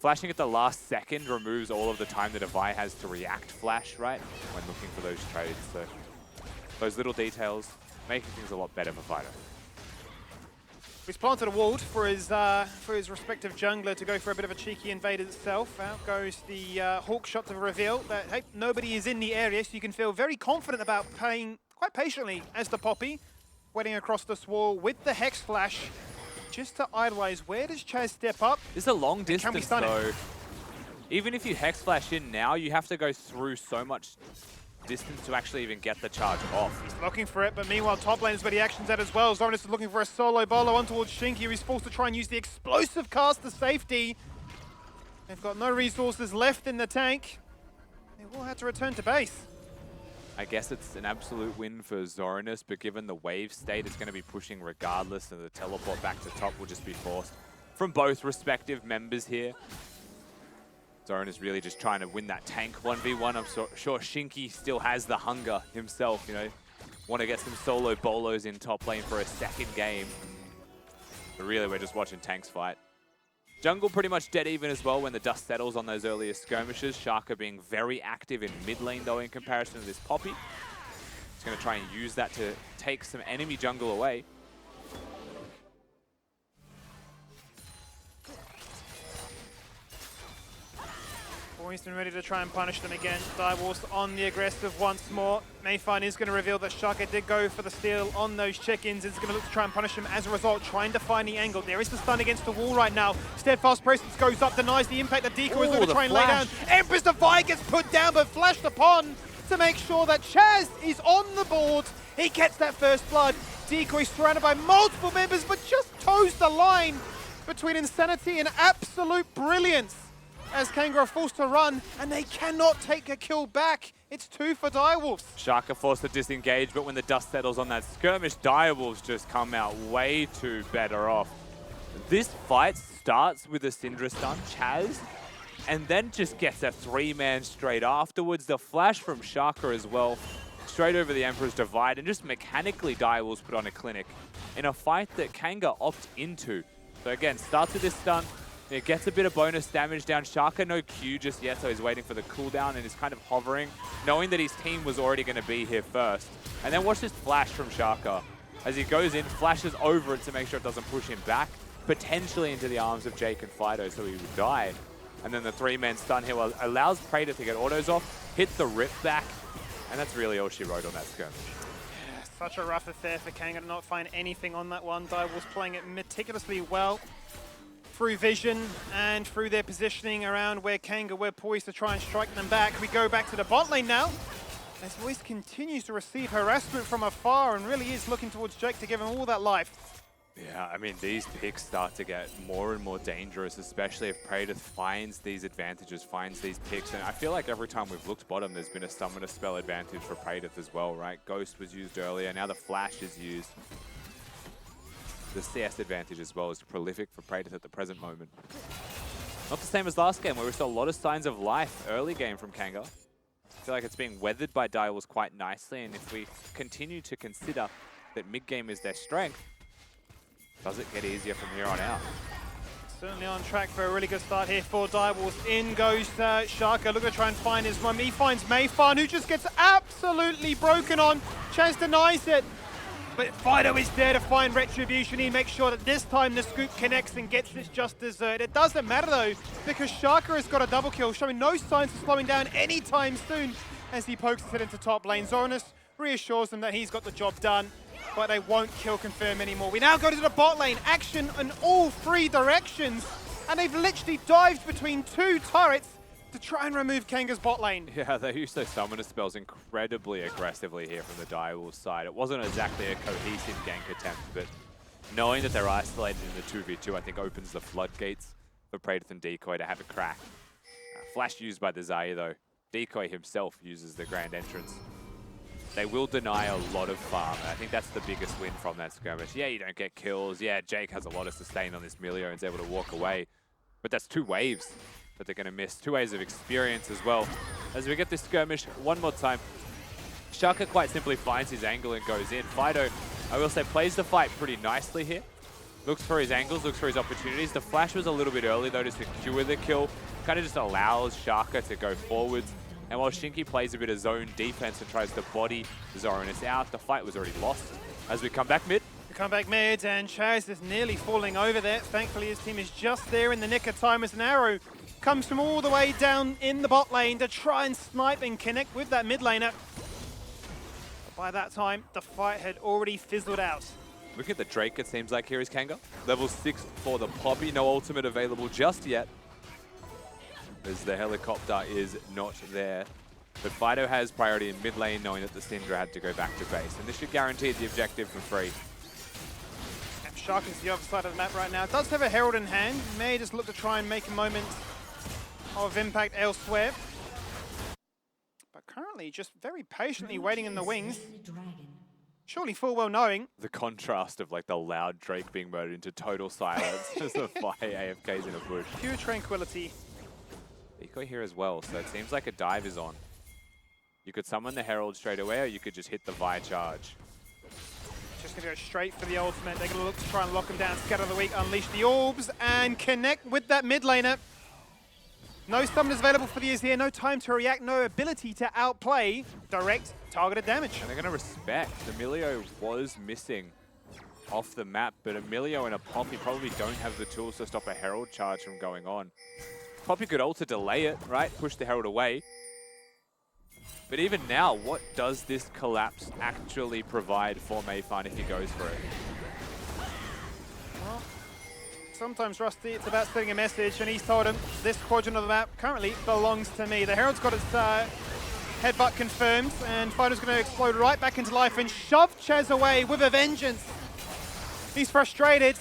[SPEAKER 3] Flashing at the last second removes all of the time that a Vi has to react flash, right? When looking for those trades. So those little details making things a lot better for Fido.
[SPEAKER 8] He's planted a ward for his respective jungler to go for a bit of a cheeky invade itself. Out goes the Hawk shot to reveal that, hey, nobody is in the area, so you can feel very confident about playing quite patiently as the Poppy, waiting across this wall with the Hex Flash, just to idolize. Where does Chaz step up?
[SPEAKER 3] This is a long distance though.
[SPEAKER 8] it?
[SPEAKER 3] Even if you Hex Flash in now, you have to go through so much distance to actually even get the charge off.
[SPEAKER 8] He's looking for it, but meanwhile top lane is where the action's at as well. Zorinus is looking for a solo bolo on towards Shinky. He's forced to try and use the explosive cast to safety. They've got no resources left in the tank. They will have to return to base.
[SPEAKER 3] I guess it's an absolute win for Zorinus, but given the wave state, it's going to be pushing regardless, and the teleport back to top will just be forced from both respective members here. Zorinus really just trying to win that tank 1v1. I'm sure Shinky still has the hunger himself, you know. Want to get some solo bolos in top lane for a second game. But really, we're just watching tanks fight. Jungle pretty much dead even as well when the dust settles on those earlier skirmishes. Shaka being very active in mid lane though in comparison to this Poppy. He's going to try and use that to take some enemy jungle away.
[SPEAKER 8] Boyston ready to try and punish them again. Direwolves on the aggressive once more. Mayfine is going to reveal that Shaka did go for the steal on those check-ins. It's going to look to try and punish him as a result, trying to find the angle. There is the stun against the wall right now. Steadfast Presence goes up, denies the impact that Decoy is going to try and lay down. Empress Defy gets put down but flashed upon to make sure that Chaz is on the board. He gets that first blood. Decoy surrounded by multiple members, but just toes the line between insanity and absolute brilliance as Kanga are forced to run, and they cannot take a kill back. It's 2 for Direwolves.
[SPEAKER 3] Shaka forced to disengage, but when the dust settles on that skirmish, Direwolves just come out way too better off. This fight starts with a Syndra stun, Chaz, and then just gets a 3-man straight afterwards. The flash from Shaka as well, straight over the Emperor's Divide, and just mechanically Direwolves put on a clinic in a fight that Kanga opt into. So again, starts with this stun, it gets a bit of bonus damage down. Shaka no Q just yet, so he's waiting for the cooldown and is kind of hovering, knowing that his team was already going to be here first. And then watch this flash from Shaka. As he goes in, flashes over it to make sure it doesn't push him back, potentially into the arms of Jake and Fido, so he would die. And then the 3-man stun here allows Praetor to get autos off, hit the rip back, and that's really all she wrote on that skirmish.
[SPEAKER 8] Yeah, such a rough affair for Kanga to not find anything on that one. Direwolves playing it meticulously well through vision and through their positioning around where Kanga were poised to try and strike them back. We go back to the bot lane now, as Voice continues to receive harassment from afar and really is looking towards Jake to give him all that life.
[SPEAKER 3] Yeah, I mean, these picks start to get more and more dangerous, especially if Praetor finds these advantages, finds these picks. And I feel like every time we've looked bottom, there's been a summoner spell advantage for Praetor as well, right? Ghost was used earlier, now the Flash is used. The CS advantage as well is prolific for Praetor at the present moment. Not the same as last game, where we saw a lot of signs of life early game from Kanga. I feel like it's being weathered by Direwolves quite nicely, and if we continue to consider that mid-game is their strength, does it get easier from here on out?
[SPEAKER 8] Certainly on track for a really good start here for Direwolves. In goes Shaka, looking to try and find his mum. He finds Mayfarn, who just gets absolutely broken on. Chance denies it, but Fido is there to find retribution. He makes sure that this time the scoop connects and gets this just dessert. It doesn't matter though, because Shaka has got a double kill, showing no signs of slowing down anytime soon as he pokes his head into top lane. Zoranus reassures them that he's got the job done, but they won't kill confirm anymore. We now go to the bot lane. Action in all 3 directions, and they've literally dived between 2 turrets to try and remove Kanga's bot lane.
[SPEAKER 3] Yeah, they use those summoner spells incredibly aggressively here from the Direwolves side. It wasn't exactly a cohesive gank attempt, but knowing that they're isolated in the 2v2, I think opens the floodgates for Praetor and Decoy to have a crack. Flash used by the Zaya though. Decoy himself uses the Grand Entrance. They will deny a lot of farm, and I think that's the biggest win from that skirmish. Yeah, you don't get kills. Yeah, Jake has a lot of sustain on this Milio and is able to walk away. But that's 2 waves that they're going to miss. 2 waves of experience as well. As we get this skirmish one more time, Shaka quite simply finds his angle and goes in. Fido, I will say, plays the fight pretty nicely here. Looks for his angles, looks for his opportunities. The flash was a little bit early though to secure the kill. Kind of just allows Shaka to go forwards. And while Shinky plays a bit of zone defense and tries to body Zoranus out, the fight was already lost. As we come back mid.
[SPEAKER 8] We come back mid, and Chaz is nearly falling over there. Thankfully, his team is just there in the nick of time as an arrow comes from all the way down in the bot lane to try and snipe and connect with that mid laner. But by that time, the fight had already fizzled out.
[SPEAKER 3] Look at the Drake, it seems like here is Kanga. Level 6 for the Poppy, no ultimate available just yet, as the helicopter is not there. But Fido has priority in mid lane, knowing that the Syndra had to go back to base. And this should guarantee the objective for free.
[SPEAKER 8] Shark is the other side of the map right now. Does have a Herald in hand. May just look to try and make a moment of impact elsewhere. But currently just very patiently waiting in the wings. Surely full well knowing.
[SPEAKER 3] The contrast of like the loud Drake being murdered into total silence as the fire AFKs in a bush.
[SPEAKER 8] Pure tranquility.
[SPEAKER 3] Decoy here as well, so it seems like a dive is on. You could summon the Herald straight away, or you could just hit the Vi charge.
[SPEAKER 8] Just going to go straight for the ultimate. They're going to look to try and lock him down, scatter the weak, unleash the orbs, and connect with that mid laner. No summoners available for the Azir, no time to react, no ability to outplay. Direct, targeted damage.
[SPEAKER 3] And they're going to respect. Emilio was missing off the map, but Emilio and a Poppy probably don't have the tools to stop a Herald charge from going on. Poppy could also delay it, right? Push the Herald away. But even now, what does this collapse actually provide for Mayfarn if he goes for it?
[SPEAKER 8] Well, sometimes, Rusty, it's about sending a message, and he's told him this quadrant of the map currently belongs to me. The Herald's got its Headbutt confirmed, and Fido's going to explode right back into life and shove Chaz away with a vengeance. He's frustrated.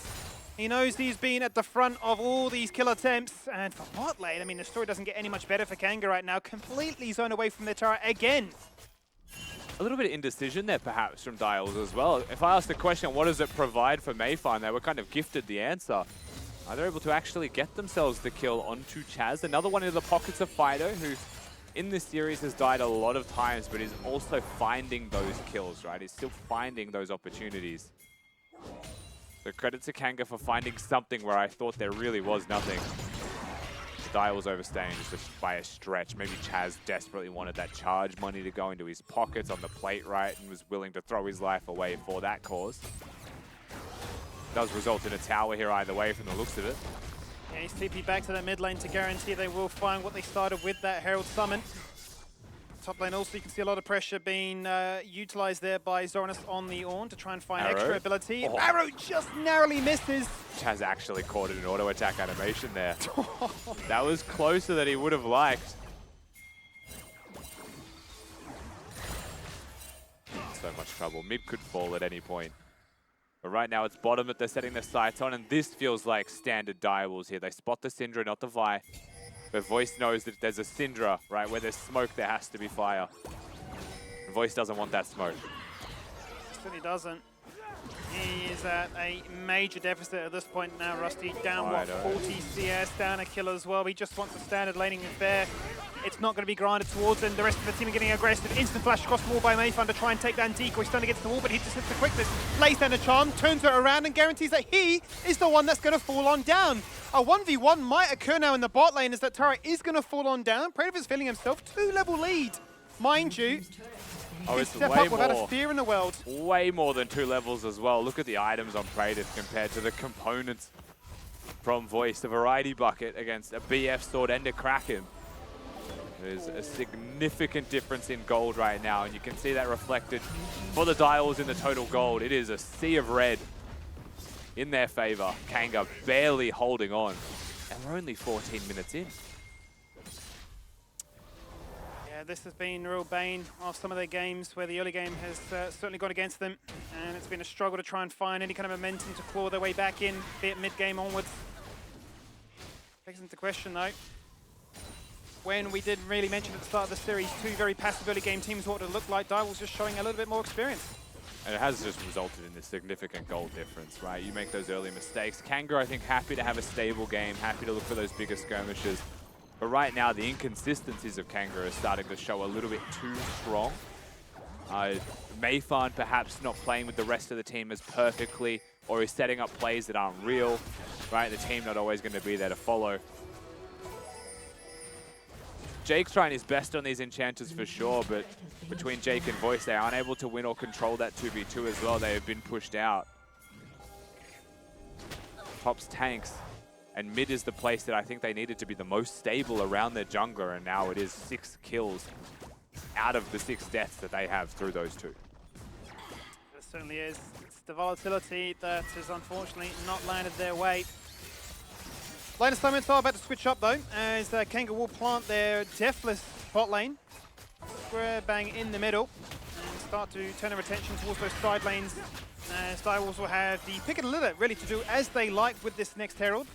[SPEAKER 8] He knows he's been at the front of all these kill attempts. And for bot lane, I mean, the story doesn't get any much better for Kanga right now. Completely zoned away from their turret again.
[SPEAKER 3] A little bit of indecision there, perhaps, from Dials as well. If I asked the question, what does it provide for Mayfan, they were kind of gifted the answer. They're able to actually get themselves the kill onto Chaz. Another one in the pockets of Fido, who in this series has died a lot of times, but is also finding those kills, right? He's still finding those opportunities. So credit to Kanga for finding something where I thought there really was nothing. Dial was overstaying just by a stretch. Maybe Chaz desperately wanted that charge money to go into his pockets on the plate, right, and was willing to throw his life away for that cause. Does result in a tower here either way from the looks of it.
[SPEAKER 8] Yeah, he's TP back to that mid lane to guarantee they will find what they started with, that Herald Summon. Top lane also, you can see a lot of pressure being utilized there by Zoranus on the Ornn to try and find extra ability.
[SPEAKER 3] Oh.
[SPEAKER 8] Arrow just narrowly misses.
[SPEAKER 3] Chaz actually caught an auto attack animation there. That was closer than he would have liked. So much trouble. Mid could fall at any point. But right now it's bottom that they're setting their sights on, and this feels like standard Direwolves here. They spot the Syndra, not the Vi. But Voice knows that if there's a Syndra, right, where there's smoke, there has to be fire. And Voice doesn't want that smoke.
[SPEAKER 8] Certainly doesn't. He is at a major deficit at this point now, Rusty. Down, what, 40 CS, down a kill as well. He just wants a standard laning affair. It's not going to be grinded towards him. The rest of the team are getting aggressive. Instant flash across the wall by Mayfan to try and take down Decoy. Stunned against the wall, but he just hits the quickness. Lays down a charm, turns it around, and guarantees that he is the one that's going to fall on down. A 1v1 might occur now in the bot lane as that turret is going to fall on down. Predator's feeling himself 2-level lead. Mind you,
[SPEAKER 3] Oh, it's
[SPEAKER 8] step
[SPEAKER 3] way
[SPEAKER 8] up without
[SPEAKER 3] more.
[SPEAKER 8] a fear in the world.
[SPEAKER 3] Way more than 2 levels as well. Look at the items on Praetor compared to the components from Voice. The Variety Bucket against a BF Sword and a Kraken. There's a significant difference in gold right now, and you can see that reflected for the Dials in the total gold. It is a sea of red in their favor. Kanga barely holding on, and we're only 14 minutes in.
[SPEAKER 8] Yeah, this has been a real bane of some of their games where the early game has certainly gone against them, and it's been a struggle to try and find any kind of momentum to claw their way back in, be it mid-game onwards. Takes into question though, when we did really mention at the start of the series, 2 very passive early game teams, what it looked like, Direwolves just showing a little bit more experience.
[SPEAKER 3] And it has just resulted in this significant goal difference, right? You make those early mistakes. Kanga, I think, happy to have a stable game, happy to look for those bigger skirmishes. But right now, the inconsistencies of Kanga are starting to show a little bit too strong. Mayfan perhaps not playing with the rest of the team as perfectly, or is setting up plays that aren't real, right? The team not always going to be there to follow. Jake's trying his best on these enchanters for sure, but between Jake and Voice, they aren't able to win or control that 2v2 as well. They have been pushed out. Top's tanks, and mid is the place that I think they needed to be the most stable around their jungler, and now it is 6 kills out of the 6 deaths that they have through those 2.
[SPEAKER 8] It certainly is. It's the volatility that has unfortunately not landed their way. Later summons are about to switch up though, as Kanga will plant their Deathless bot lane. Square bang in the middle, and start to turn their attention towards those side lanes. As Direwolves will have the pick of the litter really to do as they like with this next Herald.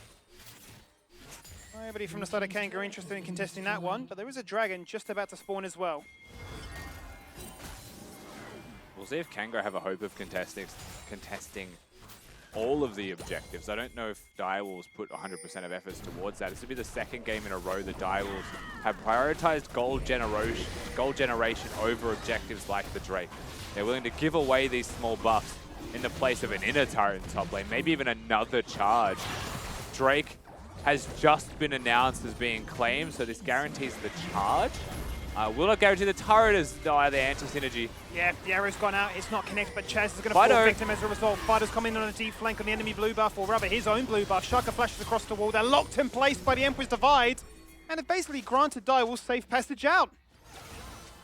[SPEAKER 8] Nobody from the side of Kanga interested in contesting that one, but there is a dragon just about to spawn as well.
[SPEAKER 3] We'll see if Kanga have a hope of contesting all of the objectives. I don't know if Direwolves put 100% of efforts towards that. This will be the 2nd game in a row that Direwolves have prioritized gold generation over objectives like the Drake. They're willing to give away these small buffs in the place of an inner turret in top lane, maybe even another charge. Drake has just been announced as being claimed, so this guarantees the charge. Will not guarantee the turret as the anti-synergy.
[SPEAKER 8] Yeah, the arrow's gone out, it's not connected, but Chaz is going to fall victim as a result. Fido's coming in on a deep flank on the enemy blue buff, or rather his own blue buff. Shaka flashes across the wall, they're locked in place by the Emperor's Divide, and it basically granted Direwolves safe passage out.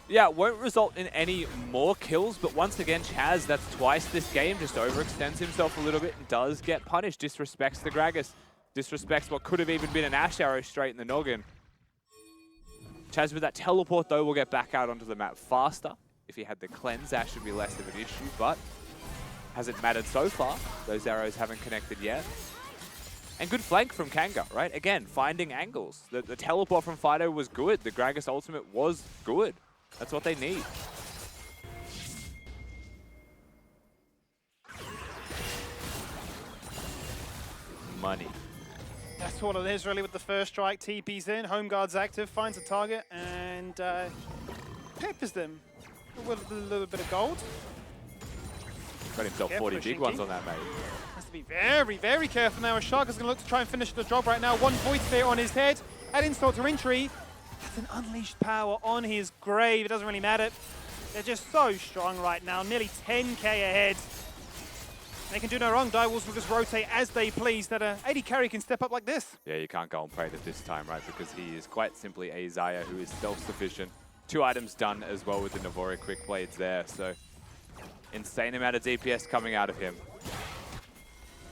[SPEAKER 3] Yeah, it won't result in any more kills, but once again, Chaz, that's twice this game, just overextends himself a little bit and does get punished. Disrespects the Gragas, disrespects what could have even been an Ash arrow straight in the noggin. Chaz, with that teleport, though, will get back out onto the map faster. If he had the cleanse, that should be less of an issue, but hasn't mattered so far. Those arrows haven't connected yet. And good flank from Kanga, right? Again, finding angles. The teleport from Fido was good. The Gragas ultimate was good. That's what they need. Money.
[SPEAKER 8] That's all it is really with the first strike. TP's in, home guard's active, finds a target and peppers them with a little bit of gold.
[SPEAKER 3] Got himself
[SPEAKER 8] Careful
[SPEAKER 3] 40 big
[SPEAKER 8] Shinky.
[SPEAKER 3] ones on that, mate.
[SPEAKER 8] Has to be very, very careful now. Shaka's going to look to try and finish the job right now. One Void Sphere on his head. Add insult to injury. That's an unleashed power on his grave. It doesn't really matter. They're just so strong right now. Nearly 10k ahead. They can do no wrong. Direwolves will just rotate as they please. That a 80 carry can step up like this.
[SPEAKER 3] Yeah, you can't go on Prade at this time, right? Because he is quite simply a Xayah who is self-sufficient. 2 items done as well with the Navori Quick Blades there. So insane amount of DPS coming out of him.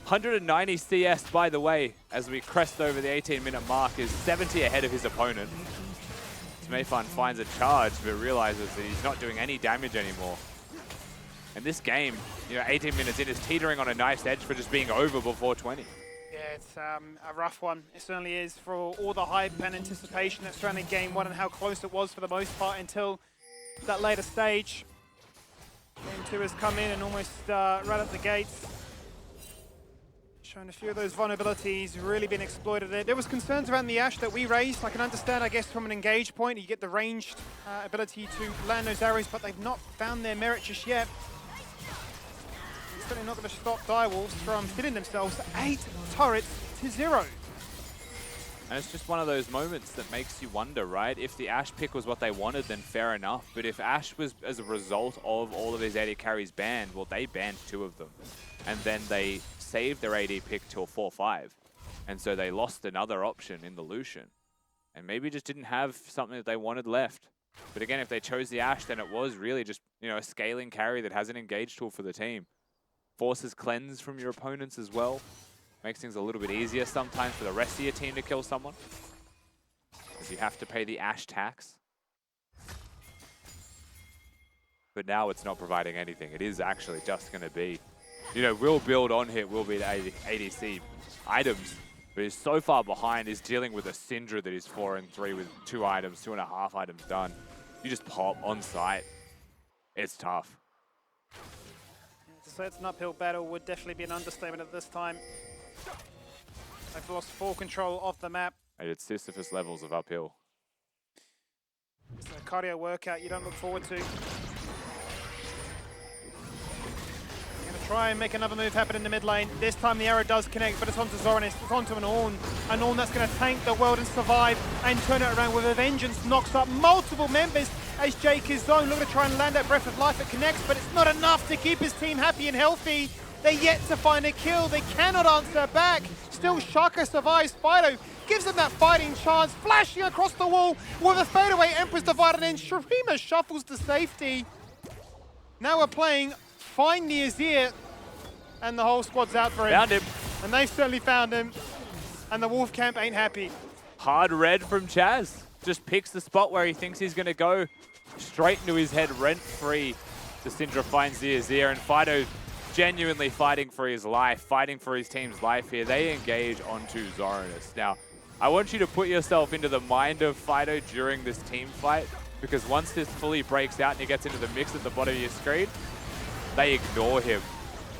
[SPEAKER 3] 190 CS, by the way, as we crest over the 18-minute mark, is 70 ahead of his opponent. Mayfan finds a charge, but realizes that he's not doing any damage anymore. And this game, 18 minutes in, is teetering on a knife's edge for just being over before 20.
[SPEAKER 8] Yeah, it's a rough one. It certainly is for all the hype and anticipation that surrounding Game 1 and how close it was for the most part until that later stage. Game 2 has come in and almost right at the gates. Showing a few of those vulnerabilities really been exploited. There was concerns around the Ashe that we raised. I can understand, I guess, from an engage point, you get the ranged ability to land those arrows, but they've not found their merit just yet. It's certainly not going to stop Direwolves from hitting themselves 8 turrets to 0.
[SPEAKER 3] And it's just one of those moments that makes you wonder, right? If the Ashe pick was what they wanted, then fair enough. But if Ashe was as a result of all of his AD carries banned, well, they banned 2 of them. And then they saved their AD pick till 4-5. And so they lost another option in the Lucian. And maybe just didn't have something that they wanted left. But again, if they chose the Ashe, then it was really just, a scaling carry that has an engage tool for the team. Forces cleanse from your opponents as well. Makes things a little bit easier sometimes for the rest of your team to kill someone, because you have to pay the Ashe tax. But now it's not providing anything. It is actually just going to be, will build on hit, will be the ADC items, but he's so far behind. He's dealing with a Syndra that is 4-3 with 2 items, 2.5 items done. You just pop on site. It's tough.
[SPEAKER 8] To say it's an uphill battle would definitely be an understatement at this time. They've lost full control of the map.
[SPEAKER 3] It's Sisyphus levels of uphill.
[SPEAKER 8] It's a cardio workout you don't look forward to. Going to try and make another move happen in the mid lane. This time the arrow does connect, but it's onto Zoranis. It's onto an Ornn. An Ornn that's going to tank the world and survive and turn it around with a vengeance. Knocks up multiple members as Jake is zoned. Looking to try and land that Breath of Life. It connects, but it's not enough to keep his team happy and healthy. They're yet to find a kill. They cannot answer back. Still, Shaka survives. Fido gives them that fighting chance, flashing across the wall with a fadeaway Empress Divide, and then Shurima shuffles to safety. Now we're playing Find the Azir, and the whole squad's out for him.
[SPEAKER 3] Found him.
[SPEAKER 8] And they've certainly found him, and the Wolf Camp ain't happy.
[SPEAKER 3] Hard red from Chaz. Just picks the spot where he thinks he's going to go. Straight into his head, rent-free. The Syndra finds the Azir, and Fido genuinely fighting for his life, fighting for his team's life here. They engage onto Zoranis. Now, I want you to put yourself into the mind of Fido during this team fight, because once this fully breaks out and he gets into the mix at the bottom of your screen, they ignore him.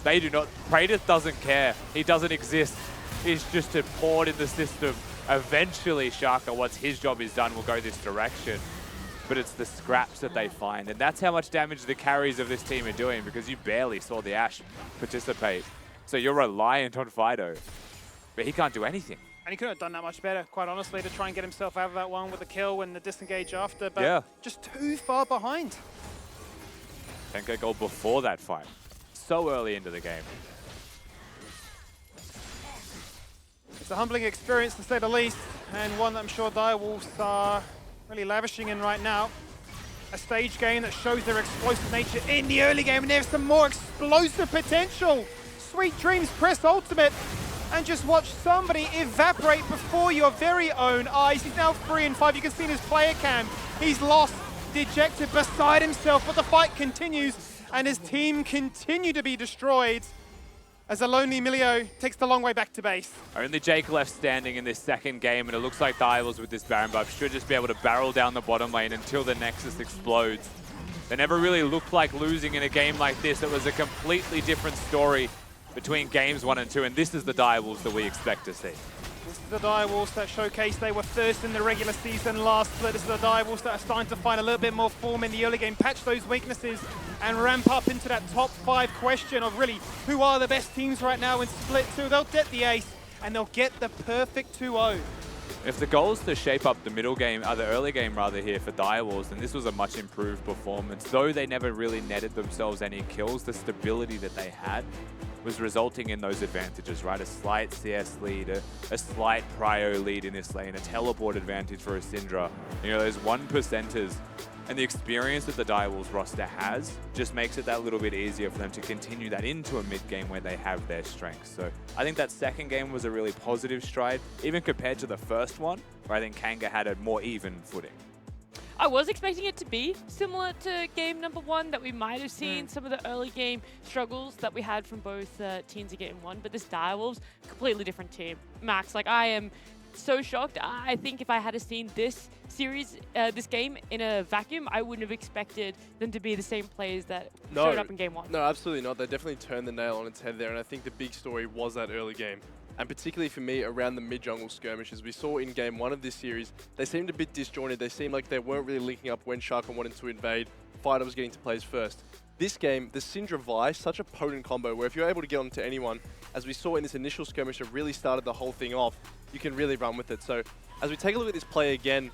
[SPEAKER 3] They do not. Praetus doesn't care. He doesn't exist. He's just a pawn in the system. Eventually, Shaka, once his job is done, will go this direction. But it's the scraps that they find. And that's how much damage the carries of this team are doing, because you barely saw the Ashe participate. So you're reliant on Fido. But he can't do anything.
[SPEAKER 8] And he couldn't have done that much better, quite honestly, to try and get himself out of that one with the kill and the disengage after. But
[SPEAKER 3] yeah,
[SPEAKER 8] just too far behind.
[SPEAKER 3] 10k gold before that fight. So early into the game.
[SPEAKER 8] It's a humbling experience, to say the least, and one that I'm sure Direwolves are really lavishing in right now. A stage game that shows their explosive nature in the early game, and there's some more explosive potential. Sweet Dreams press ultimate. and just watch somebody evaporate before your very own eyes. He's now 3-5. You can see in his player cam, he's lost, dejected, beside himself, but the fight continues, and his team continue to be destroyed as a lonely Emilio takes the long way back to base.
[SPEAKER 3] Only Jake left standing in this second game, and it looks like Divals with this Baron buff should just be able to barrel down the bottom lane until the Nexus explodes. They never really looked like losing in a game like this. It was a completely different story between games 1 and 2, and this is the Direwolves that we expect to see.
[SPEAKER 8] This is the Direwolves that showcased they were first in the regular season last split. This is the Direwolves that are starting to find a little bit more form in the early game, patch those weaknesses, and ramp up into that top 5 question of really who are the best teams right now in split 2. They'll get the ace, and they'll get the perfect 2-0.
[SPEAKER 3] If the goal is to shape up the middle game, the early game rather here for Direwolves, then this was a much improved performance. Though they never really netted themselves any kills, the stability that they had was resulting in those advantages, right? A slight CS lead, a slight prio lead in this lane, a teleport advantage for a Syndra. You know, those 1%ers and the experience that the Direwolves roster has just makes it that little bit easier for them to continue that into a mid game where they have their strengths. So I think that second game was a really positive stride, even compared to the first one, where I think Kanga had a more even footing.
[SPEAKER 2] I was expecting it to be similar to game number 1, that we might have seen some of the early game struggles that we had from both teams in game 1, but this Direwolves, completely different team. Max, like, I am so shocked. I think if I had seen this series, this game in a vacuum, I wouldn't have expected them to be the same players that showed up in game 1.
[SPEAKER 4] No, absolutely not. They definitely turned the nail on its head there, and I think the big story was that early game. And particularly for me, around the mid-jungle skirmishes. We saw in game 1 of this series, they seemed a bit disjointed. They seemed like they weren't really linking up when Shaka wanted to invade. Fighter was getting to plays first. This game, the Syndra Vi, such a potent combo where if you're able to get onto anyone, as we saw in this initial skirmish that really started the whole thing off, you can really run with it. So as we take a look at this play again,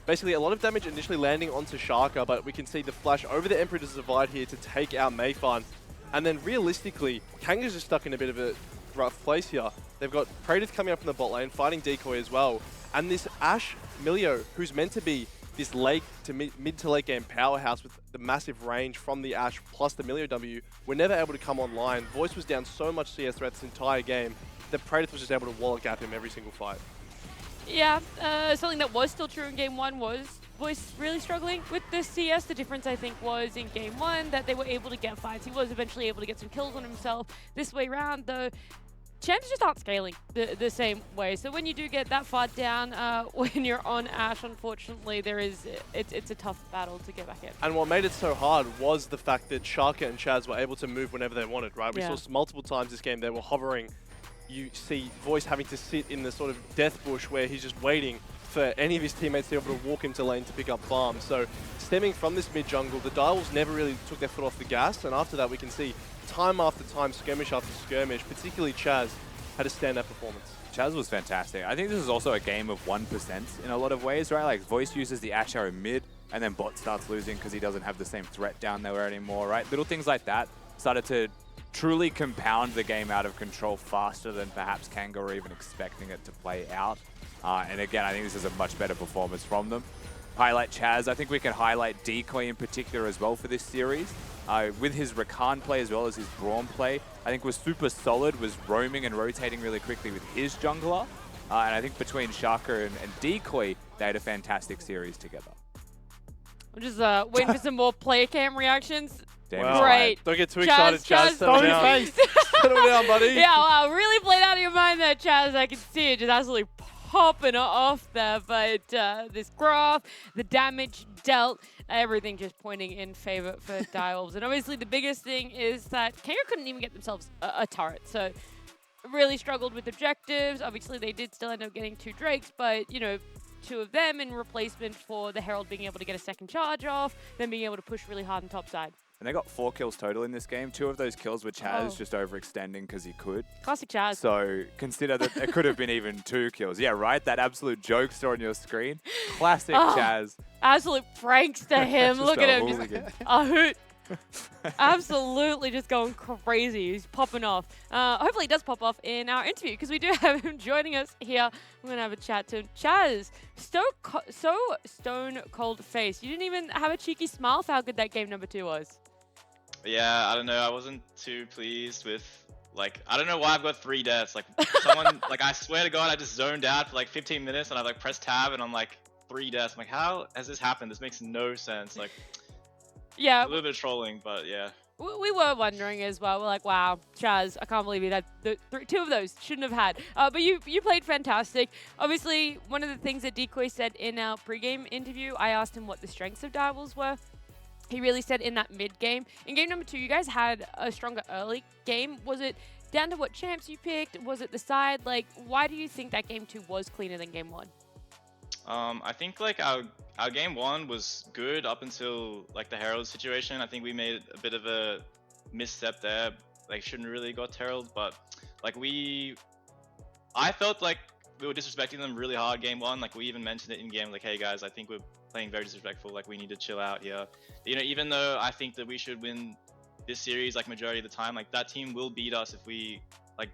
[SPEAKER 4] basically a lot of damage initially landing onto Shaka, but we can see the flash over the Emperor's Divide here to take out Mayfan. And then realistically, Kanga's just stuck in a bit of a rough place here. They've got Praedyth coming up from the bot lane, fighting Decoy as well. And this Ashe Milio, who's meant to be this late to mid to late game powerhouse with the massive range from the Ashe plus the Milio W, were never able to come online. Voice was down so much CS throughout this entire game that Praedyth was just able to wallet gap him every single fight.
[SPEAKER 2] Yeah, something that was still true in game 1 was Voice really struggling with this CS. The difference, I think, was in game 1 that they were able to get fights. He was eventually able to get some kills on himself. This way around, though, champs just aren't scaling the same way. So when you do get that far down, when you're on Ashe, unfortunately, it's a tough battle to get back in.
[SPEAKER 4] And what made it so hard was the fact that Shaka and Chaz were able to move whenever they wanted, right? We saw multiple times this game they were hovering. You see Voice having to sit in the sort of death bush where he's just waiting for any of his teammates to be able to walk into lane to pick up farms. So stemming from this mid jungle, the Direwolves never really took their foot off the gas, and after that we can see time after time, skirmish after skirmish, particularly Chaz had a standout performance.
[SPEAKER 3] Chaz was fantastic. I think this is also a game of 1% in a lot of ways, right? Like Voice uses the Ashe Arrow mid, and then Bot starts losing because he doesn't have the same threat down there anymore, right? Little things like that started to truly compound the game out of control faster than perhaps Kanga were even expecting it to play out. And again, I think this is a much better performance from them. Highlight Chaz. I think we can highlight Decoy in particular as well for this series. With his Rakan play as well as his Braum play, I think was super solid, was roaming and rotating really quickly with his jungler. And I think between Shaka and Decoy, they had a fantastic series together.
[SPEAKER 2] I'm just waiting for some more player cam reactions.
[SPEAKER 3] Damn
[SPEAKER 2] Great.
[SPEAKER 4] Don't get too excited, Chaz. Settle down. Settle down, buddy.
[SPEAKER 2] Yeah, wow, really played out of your mind there, Chaz. I can see it just absolutely popping off there. But this graph, the damage dealt, everything just pointing in favor for Direwolves. And obviously the biggest thing is that Kanga couldn't even get themselves a turret. So really struggled with objectives. Obviously they did still end up getting 2 Drakes, but you know, 2 of them in replacement for the Herald being able to get a second charge off, then being able to push really hard on top side.
[SPEAKER 3] And they got 4 kills total in this game. 2 of those kills were Chaz just overextending because he could.
[SPEAKER 2] Classic Chaz.
[SPEAKER 3] So consider that it could have been even 2 kills. Yeah, right? That absolute jokester on your screen. Classic Chaz.
[SPEAKER 2] Absolute pranks to him.
[SPEAKER 3] Just
[SPEAKER 2] Look
[SPEAKER 3] a
[SPEAKER 2] at him.
[SPEAKER 3] hooligan.
[SPEAKER 2] Just a hoot. Absolutely just going crazy. He's popping off. Hopefully he does pop off in our interview because we do have him joining us here. We're going to have a chat to him. Chaz, so stone cold face. You didn't even have a cheeky smile for how good that game number 2 was.
[SPEAKER 12] Yeah, I don't know. I wasn't too pleased with Like, I don't know why I've got 3 deaths. Like, someone, like, I swear to God, I just zoned out for like 15 minutes and I like pressed tab and I'm like 3 deaths. I'm like, how has this happened? This makes no sense. Like,
[SPEAKER 2] Yeah.
[SPEAKER 12] a little bit of trolling, but yeah.
[SPEAKER 2] We were wondering as well. We're like, wow, Chaz, I can't believe you had 2 of those. Shouldn't have had. But you played fantastic. Obviously, one of the things that Decoy said in our pregame interview, I asked him what the strengths of Divals were. He really said in that mid game. In game number 2, you guys had a stronger early game. Was it down to what champs you picked? Was it the side? Like, why do you think that game 2 was cleaner than game 1?
[SPEAKER 12] I think like our game 1 was good up until like the Herald situation. I think we made a bit of a misstep there. Like, shouldn't really got Herald, but like I felt like we were disrespecting them really hard game 1. Like, we even mentioned it in game, like, hey guys, I think we're playing very disrespectful. Like, we need to chill out here. You know, even though I think that we should win this series like majority of the time, like that team will beat us if we like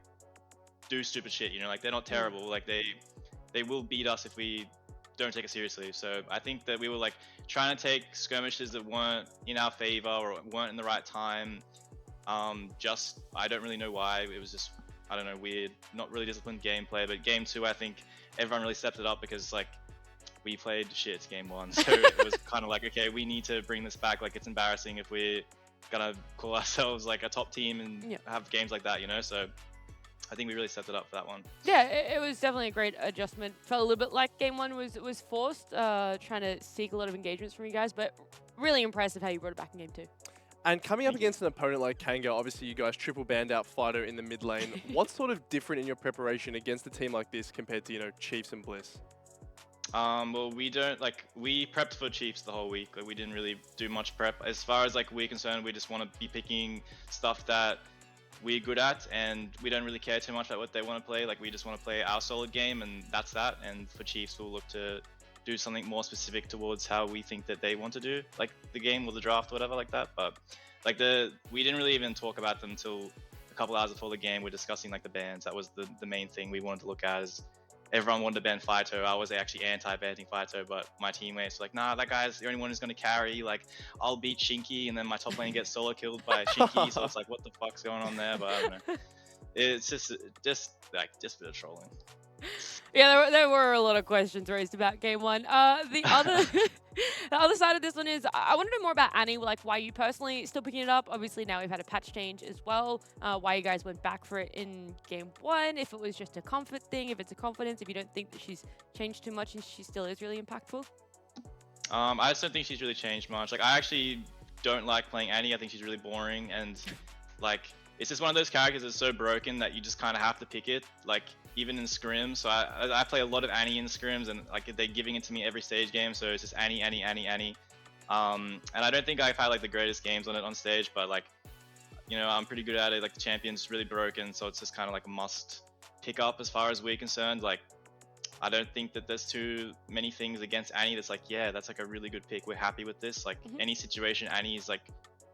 [SPEAKER 12] do stupid shit. You know, like they're not terrible. Like they will beat us if we don't take it seriously. So I think that we were like trying to take skirmishes that weren't in our favor or weren't in the right time. Just I don't really know why. It was just, I don't know, weird, not really disciplined gameplay. But game 2, I think everyone really stepped it up because like we played shit game 1. So it was kind of like, okay, we need to bring this back. Like, it's embarrassing if we're gonna call ourselves like a top team and have games like that, you know. So I think we really stepped it up for that one.
[SPEAKER 2] Yeah, it was definitely a great adjustment. Felt a little bit like game 1 was forced, trying to seek a lot of engagements from you guys, but really impressive how you brought it back in game 2.
[SPEAKER 4] And coming up against an opponent like Kanga, obviously you guys triple banned out Fido in the mid lane. What's sort of different in your preparation against a team like this compared to, you know, Chiefs and Bliss?
[SPEAKER 12] Well, we prepped for Chiefs the whole week. Like, we didn't really do much prep. As far as like we're concerned, we just want to be picking stuff that we're good at, and we don't really care too much about what they want to play. Like, we just want to play our solid game, and that's that. And for Chiefs, we'll look to do something more specific towards how we think that they want to do, like the game or the draft or whatever like that. But like we didn't really even talk about them until a couple hours before the game. We're discussing like the bans. That was the main thing we wanted to look at. Is everyone wanted to ban Fighter. I was actually anti-banning Fighter, but my teammates were like, nah, that guy's the only one who's going to carry. Like, I'll beat Shinky, and then my top lane gets solo killed by Shinky. So it's like, what the fuck's going on there? But I don't know. It's just a bit of trolling.
[SPEAKER 2] Yeah, there were a lot of questions raised about game 1. The other side of this one is I want to know more about Annie, like why you personally still picking it up. Obviously now we've had a patch change as well. Why you guys went back for it in game 1, if it was just a comfort thing, if it's a confidence, if you don't think that she's changed too much and she still is really impactful.
[SPEAKER 12] I just don't think she's really changed much. Like, I actually don't like playing Annie. I think she's really boring, and like it's just one of those characters that's so broken that you just kind of have to pick it. Like, even in scrims, so I play a lot of Annie in scrims, and like they're giving it to me every stage game, so it's just Annie. And I don't think I've had like the greatest games on it on stage, but like, you know, I'm pretty good at it. Like, the champion's really broken, so it's just kind of like a must pick up as far as we're concerned. Like, I don't think that there's too many things against Annie that's like, yeah, that's like a really good pick. We're happy with this. Like, any situation, Annie is like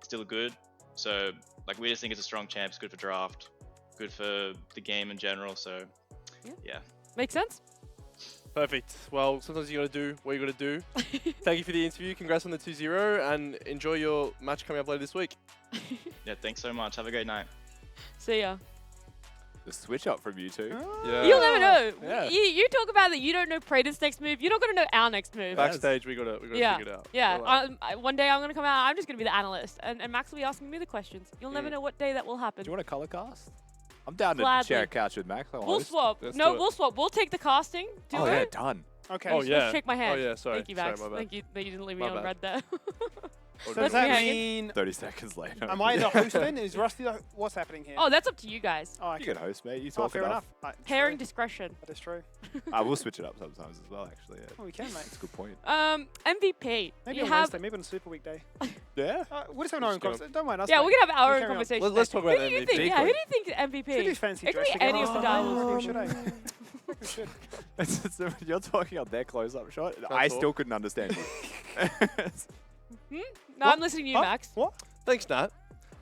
[SPEAKER 12] still good. So like, we just think it's a strong champ. It's good for draft, good for the game in general. So yeah.
[SPEAKER 2] Makes sense.
[SPEAKER 4] Perfect. Well, sometimes you got to do what you got to do. Thank you for the interview. Congrats on the 2-0, and enjoy your match coming up later this week.
[SPEAKER 12] Yeah, thanks so much. Have a great night.
[SPEAKER 2] See ya.
[SPEAKER 3] The switch up from you two.
[SPEAKER 4] Yeah.
[SPEAKER 2] You'll never know.
[SPEAKER 4] Yeah.
[SPEAKER 2] You talk about that you don't know Praetor's next move. You're not going to know our next move.
[SPEAKER 4] Backstage, we got to figure it out.
[SPEAKER 2] Yeah. One day I'm going to come out. I'm just going to be the analyst, and Max will be asking me the questions. You'll never know what day that will happen.
[SPEAKER 3] Do you want a color cast? I'm down
[SPEAKER 2] Gladly.
[SPEAKER 3] to share a couch with Max.
[SPEAKER 2] We'll swap.
[SPEAKER 4] Let's
[SPEAKER 2] No,
[SPEAKER 4] do it.
[SPEAKER 2] we'll swap. We'll take the casting.
[SPEAKER 3] Oh yeah, done.
[SPEAKER 8] Okay.
[SPEAKER 4] Oh, yeah.
[SPEAKER 2] Let's shake my hand.
[SPEAKER 4] Oh, yeah, sorry.
[SPEAKER 2] Thank you, Max.
[SPEAKER 4] Sorry, my bad.
[SPEAKER 2] Thank you that you didn't leave me
[SPEAKER 4] My
[SPEAKER 2] on
[SPEAKER 4] bad.
[SPEAKER 2] red there.
[SPEAKER 8] So does that mean
[SPEAKER 3] 30 seconds later.
[SPEAKER 8] am I the host then? Is Rusty the, what's happening here?
[SPEAKER 2] Oh, that's up to you guys.
[SPEAKER 8] Oh,
[SPEAKER 3] You can host, mate. You
[SPEAKER 8] Oh,
[SPEAKER 3] talk
[SPEAKER 8] fair
[SPEAKER 3] enough.
[SPEAKER 8] enough.
[SPEAKER 2] Pairing discretion.
[SPEAKER 8] That is true.
[SPEAKER 3] I will switch it up sometimes as well, actually. Yeah.
[SPEAKER 8] Oh, we can, mate.
[SPEAKER 3] That's a good point.
[SPEAKER 2] MVP.
[SPEAKER 8] Maybe
[SPEAKER 2] you
[SPEAKER 8] on
[SPEAKER 2] have.
[SPEAKER 8] Wednesday, maybe on a Super Week day.
[SPEAKER 3] Yeah.
[SPEAKER 8] We'll just have our own
[SPEAKER 4] Just go.
[SPEAKER 8] conversation. Don't mind us.
[SPEAKER 2] Yeah,
[SPEAKER 8] mate.
[SPEAKER 2] we can have our
[SPEAKER 8] You
[SPEAKER 2] own
[SPEAKER 8] carry on.
[SPEAKER 2] conversation.
[SPEAKER 4] Let's talk
[SPEAKER 2] Who
[SPEAKER 4] about
[SPEAKER 2] do you
[SPEAKER 4] MVP.
[SPEAKER 2] think? Yeah, who do you think MVP?
[SPEAKER 8] Should do fancy
[SPEAKER 2] It could
[SPEAKER 8] dress
[SPEAKER 2] be any of the
[SPEAKER 8] together.
[SPEAKER 2] diamonds.
[SPEAKER 8] Should I? I think we should.
[SPEAKER 3] You're talking on their close-up shot.
[SPEAKER 4] Can't
[SPEAKER 3] I
[SPEAKER 4] talk.
[SPEAKER 3] still couldn't understand you.
[SPEAKER 2] No, I'm listening to you,
[SPEAKER 8] Huh?
[SPEAKER 2] Max.
[SPEAKER 8] What?
[SPEAKER 4] Thanks, Nat.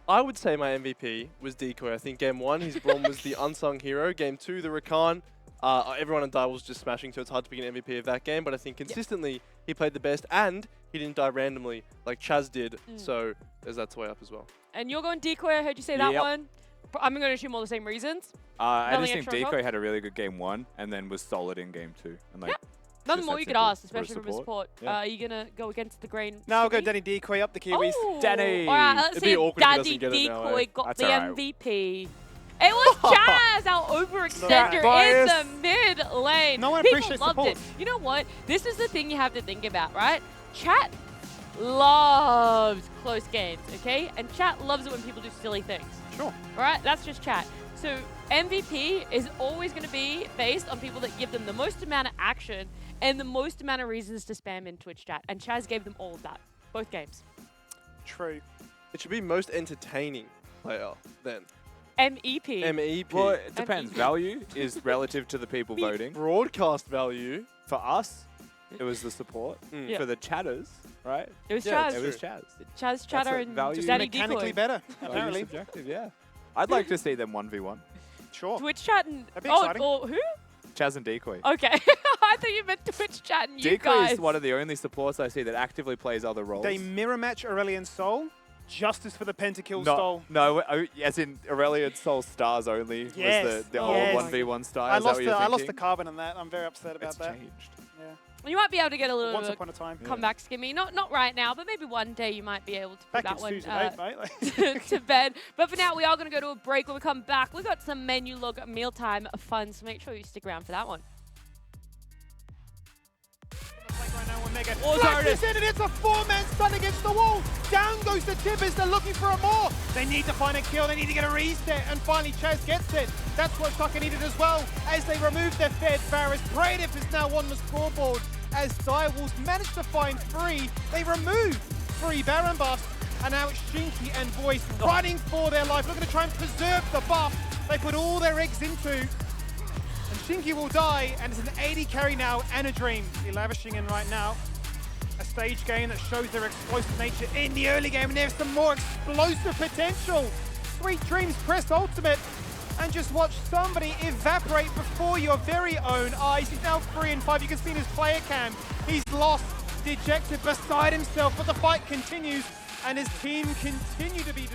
[SPEAKER 4] I would say my MVP was Decoy. I think game 1, his Braum was the unsung hero. Game 2, the Rakan. Everyone on die was just smashing, so it's hard to pick an MVP of that game. But I think consistently he played the best, and he didn't die randomly like Chaz did. So there's that way up as well.
[SPEAKER 2] And you're going Decoy. I heard you say that
[SPEAKER 3] Yep.
[SPEAKER 2] one. I'm going to assume all the same reasons.
[SPEAKER 3] I
[SPEAKER 2] Nothing
[SPEAKER 3] just think
[SPEAKER 2] extra on top?
[SPEAKER 3] Decoy had a really good game 1 and then was solid in game 2. And like,
[SPEAKER 2] Nothing
[SPEAKER 3] just
[SPEAKER 2] more
[SPEAKER 3] that
[SPEAKER 2] you could
[SPEAKER 3] simple
[SPEAKER 2] ask,
[SPEAKER 3] for a
[SPEAKER 2] especially from a support.
[SPEAKER 3] Yeah.
[SPEAKER 2] Are you going to go against the grain?
[SPEAKER 8] No, I'll go
[SPEAKER 2] Skimmy?
[SPEAKER 8] Danny Decoy up the Kiwis.
[SPEAKER 2] Oh,
[SPEAKER 3] Danny.
[SPEAKER 2] All right, let's
[SPEAKER 4] It'd
[SPEAKER 2] see
[SPEAKER 4] be
[SPEAKER 2] if
[SPEAKER 4] awkward if he
[SPEAKER 2] Daddy
[SPEAKER 4] doesn't get it now,
[SPEAKER 2] Decoy
[SPEAKER 4] eh?
[SPEAKER 2] got
[SPEAKER 3] That's
[SPEAKER 2] the
[SPEAKER 3] all right.
[SPEAKER 2] MVP. It was Chaz, our overextender in the mid lane.
[SPEAKER 8] No one
[SPEAKER 2] People
[SPEAKER 8] appreciates
[SPEAKER 2] loved
[SPEAKER 8] support.
[SPEAKER 2] it. You know what? This is the thing you have to think about, right? Chat loves close games, okay? And chat loves it when people do silly things.
[SPEAKER 8] Sure.
[SPEAKER 2] All right, that's just chat. So MVP is always going to be based on people that give them the most amount of action and the most amount of reasons to spam in Twitch chat. And Chaz gave them all of that, both games.
[SPEAKER 8] True.
[SPEAKER 4] It should be most entertaining player then.
[SPEAKER 2] MEP.
[SPEAKER 4] MEP.
[SPEAKER 3] Well, it depends.
[SPEAKER 2] MEP.
[SPEAKER 3] Value is relative to the people voting.
[SPEAKER 4] Broadcast value.
[SPEAKER 3] For us, it was the support.
[SPEAKER 2] Yeah.
[SPEAKER 3] For the chatters, right?
[SPEAKER 2] It was
[SPEAKER 4] Yeah,
[SPEAKER 2] Chaz.
[SPEAKER 3] It was Chaz.
[SPEAKER 2] Chaz, Chatter,
[SPEAKER 3] what
[SPEAKER 2] and
[SPEAKER 3] value-
[SPEAKER 2] Daddy
[SPEAKER 8] Mechanically
[SPEAKER 2] Decoy.
[SPEAKER 8] better,
[SPEAKER 3] Value
[SPEAKER 8] apparently.
[SPEAKER 3] subjective, yeah. I'd like to see them 1v1.
[SPEAKER 8] Sure.
[SPEAKER 2] Twitch chat and...
[SPEAKER 8] That'd be
[SPEAKER 2] Oh,
[SPEAKER 8] exciting.
[SPEAKER 2] or who?
[SPEAKER 3] Chaz and Decoy.
[SPEAKER 2] Okay. I thought you meant Twitch chat and you
[SPEAKER 3] Decoy
[SPEAKER 2] guys.
[SPEAKER 3] is one of the only supports I see that actively plays other roles.
[SPEAKER 8] They mirror match Aurelion Soul. Justice for the pentakill style.
[SPEAKER 3] No, as in Aurelion Soul Stars only
[SPEAKER 8] Yes.
[SPEAKER 3] was the
[SPEAKER 8] Yes.
[SPEAKER 3] old 1v1 style.
[SPEAKER 8] I
[SPEAKER 3] Is that
[SPEAKER 8] lost
[SPEAKER 3] what you're
[SPEAKER 8] the
[SPEAKER 3] thinking?
[SPEAKER 8] carbon on that. I'm very upset about
[SPEAKER 3] It's
[SPEAKER 8] that.
[SPEAKER 3] changed.
[SPEAKER 8] Yeah.
[SPEAKER 2] You might be able to get a little
[SPEAKER 8] Once
[SPEAKER 2] bit
[SPEAKER 8] upon a time.
[SPEAKER 2] comeback skimmy. Not right now, but maybe one day you might be able to put
[SPEAKER 8] Back
[SPEAKER 2] that
[SPEAKER 8] in
[SPEAKER 2] one
[SPEAKER 8] Susan 8, mate. Like-
[SPEAKER 2] to bed. But for now, we are going to go to a break. When we come back, we've got some menu log mealtime fun, so make sure you stick around for that one.
[SPEAKER 8] Right now, Omega.
[SPEAKER 2] Oh,
[SPEAKER 8] Flashes in and it's a 4-man stun against the wall. Down goes the Tibbers. They're looking for a more. They need to find a kill. They need to get a reset. And finally, Chaz gets it. That's what Tucker needed as well. As they remove their Fed, Varus Bradiff is now on the scoreboard. As Direwolves manage to find 3, they remove 3 Baron buffs. And now it's Shinky and Voice running for their life, looking to try and preserve the buff they put all their eggs into. And Shinky will die, and it's an 80 carry now and a dream. Be lavishing in right now. A stage game that shows their explosive nature in the early game, and there's some more explosive potential. Sweet Dreams press ultimate, and just watch somebody evaporate before your very own eyes. He's now 3 and 5. You can see in his player cam. He's lost, dejected, beside himself, but the fight continues, and his team continue to be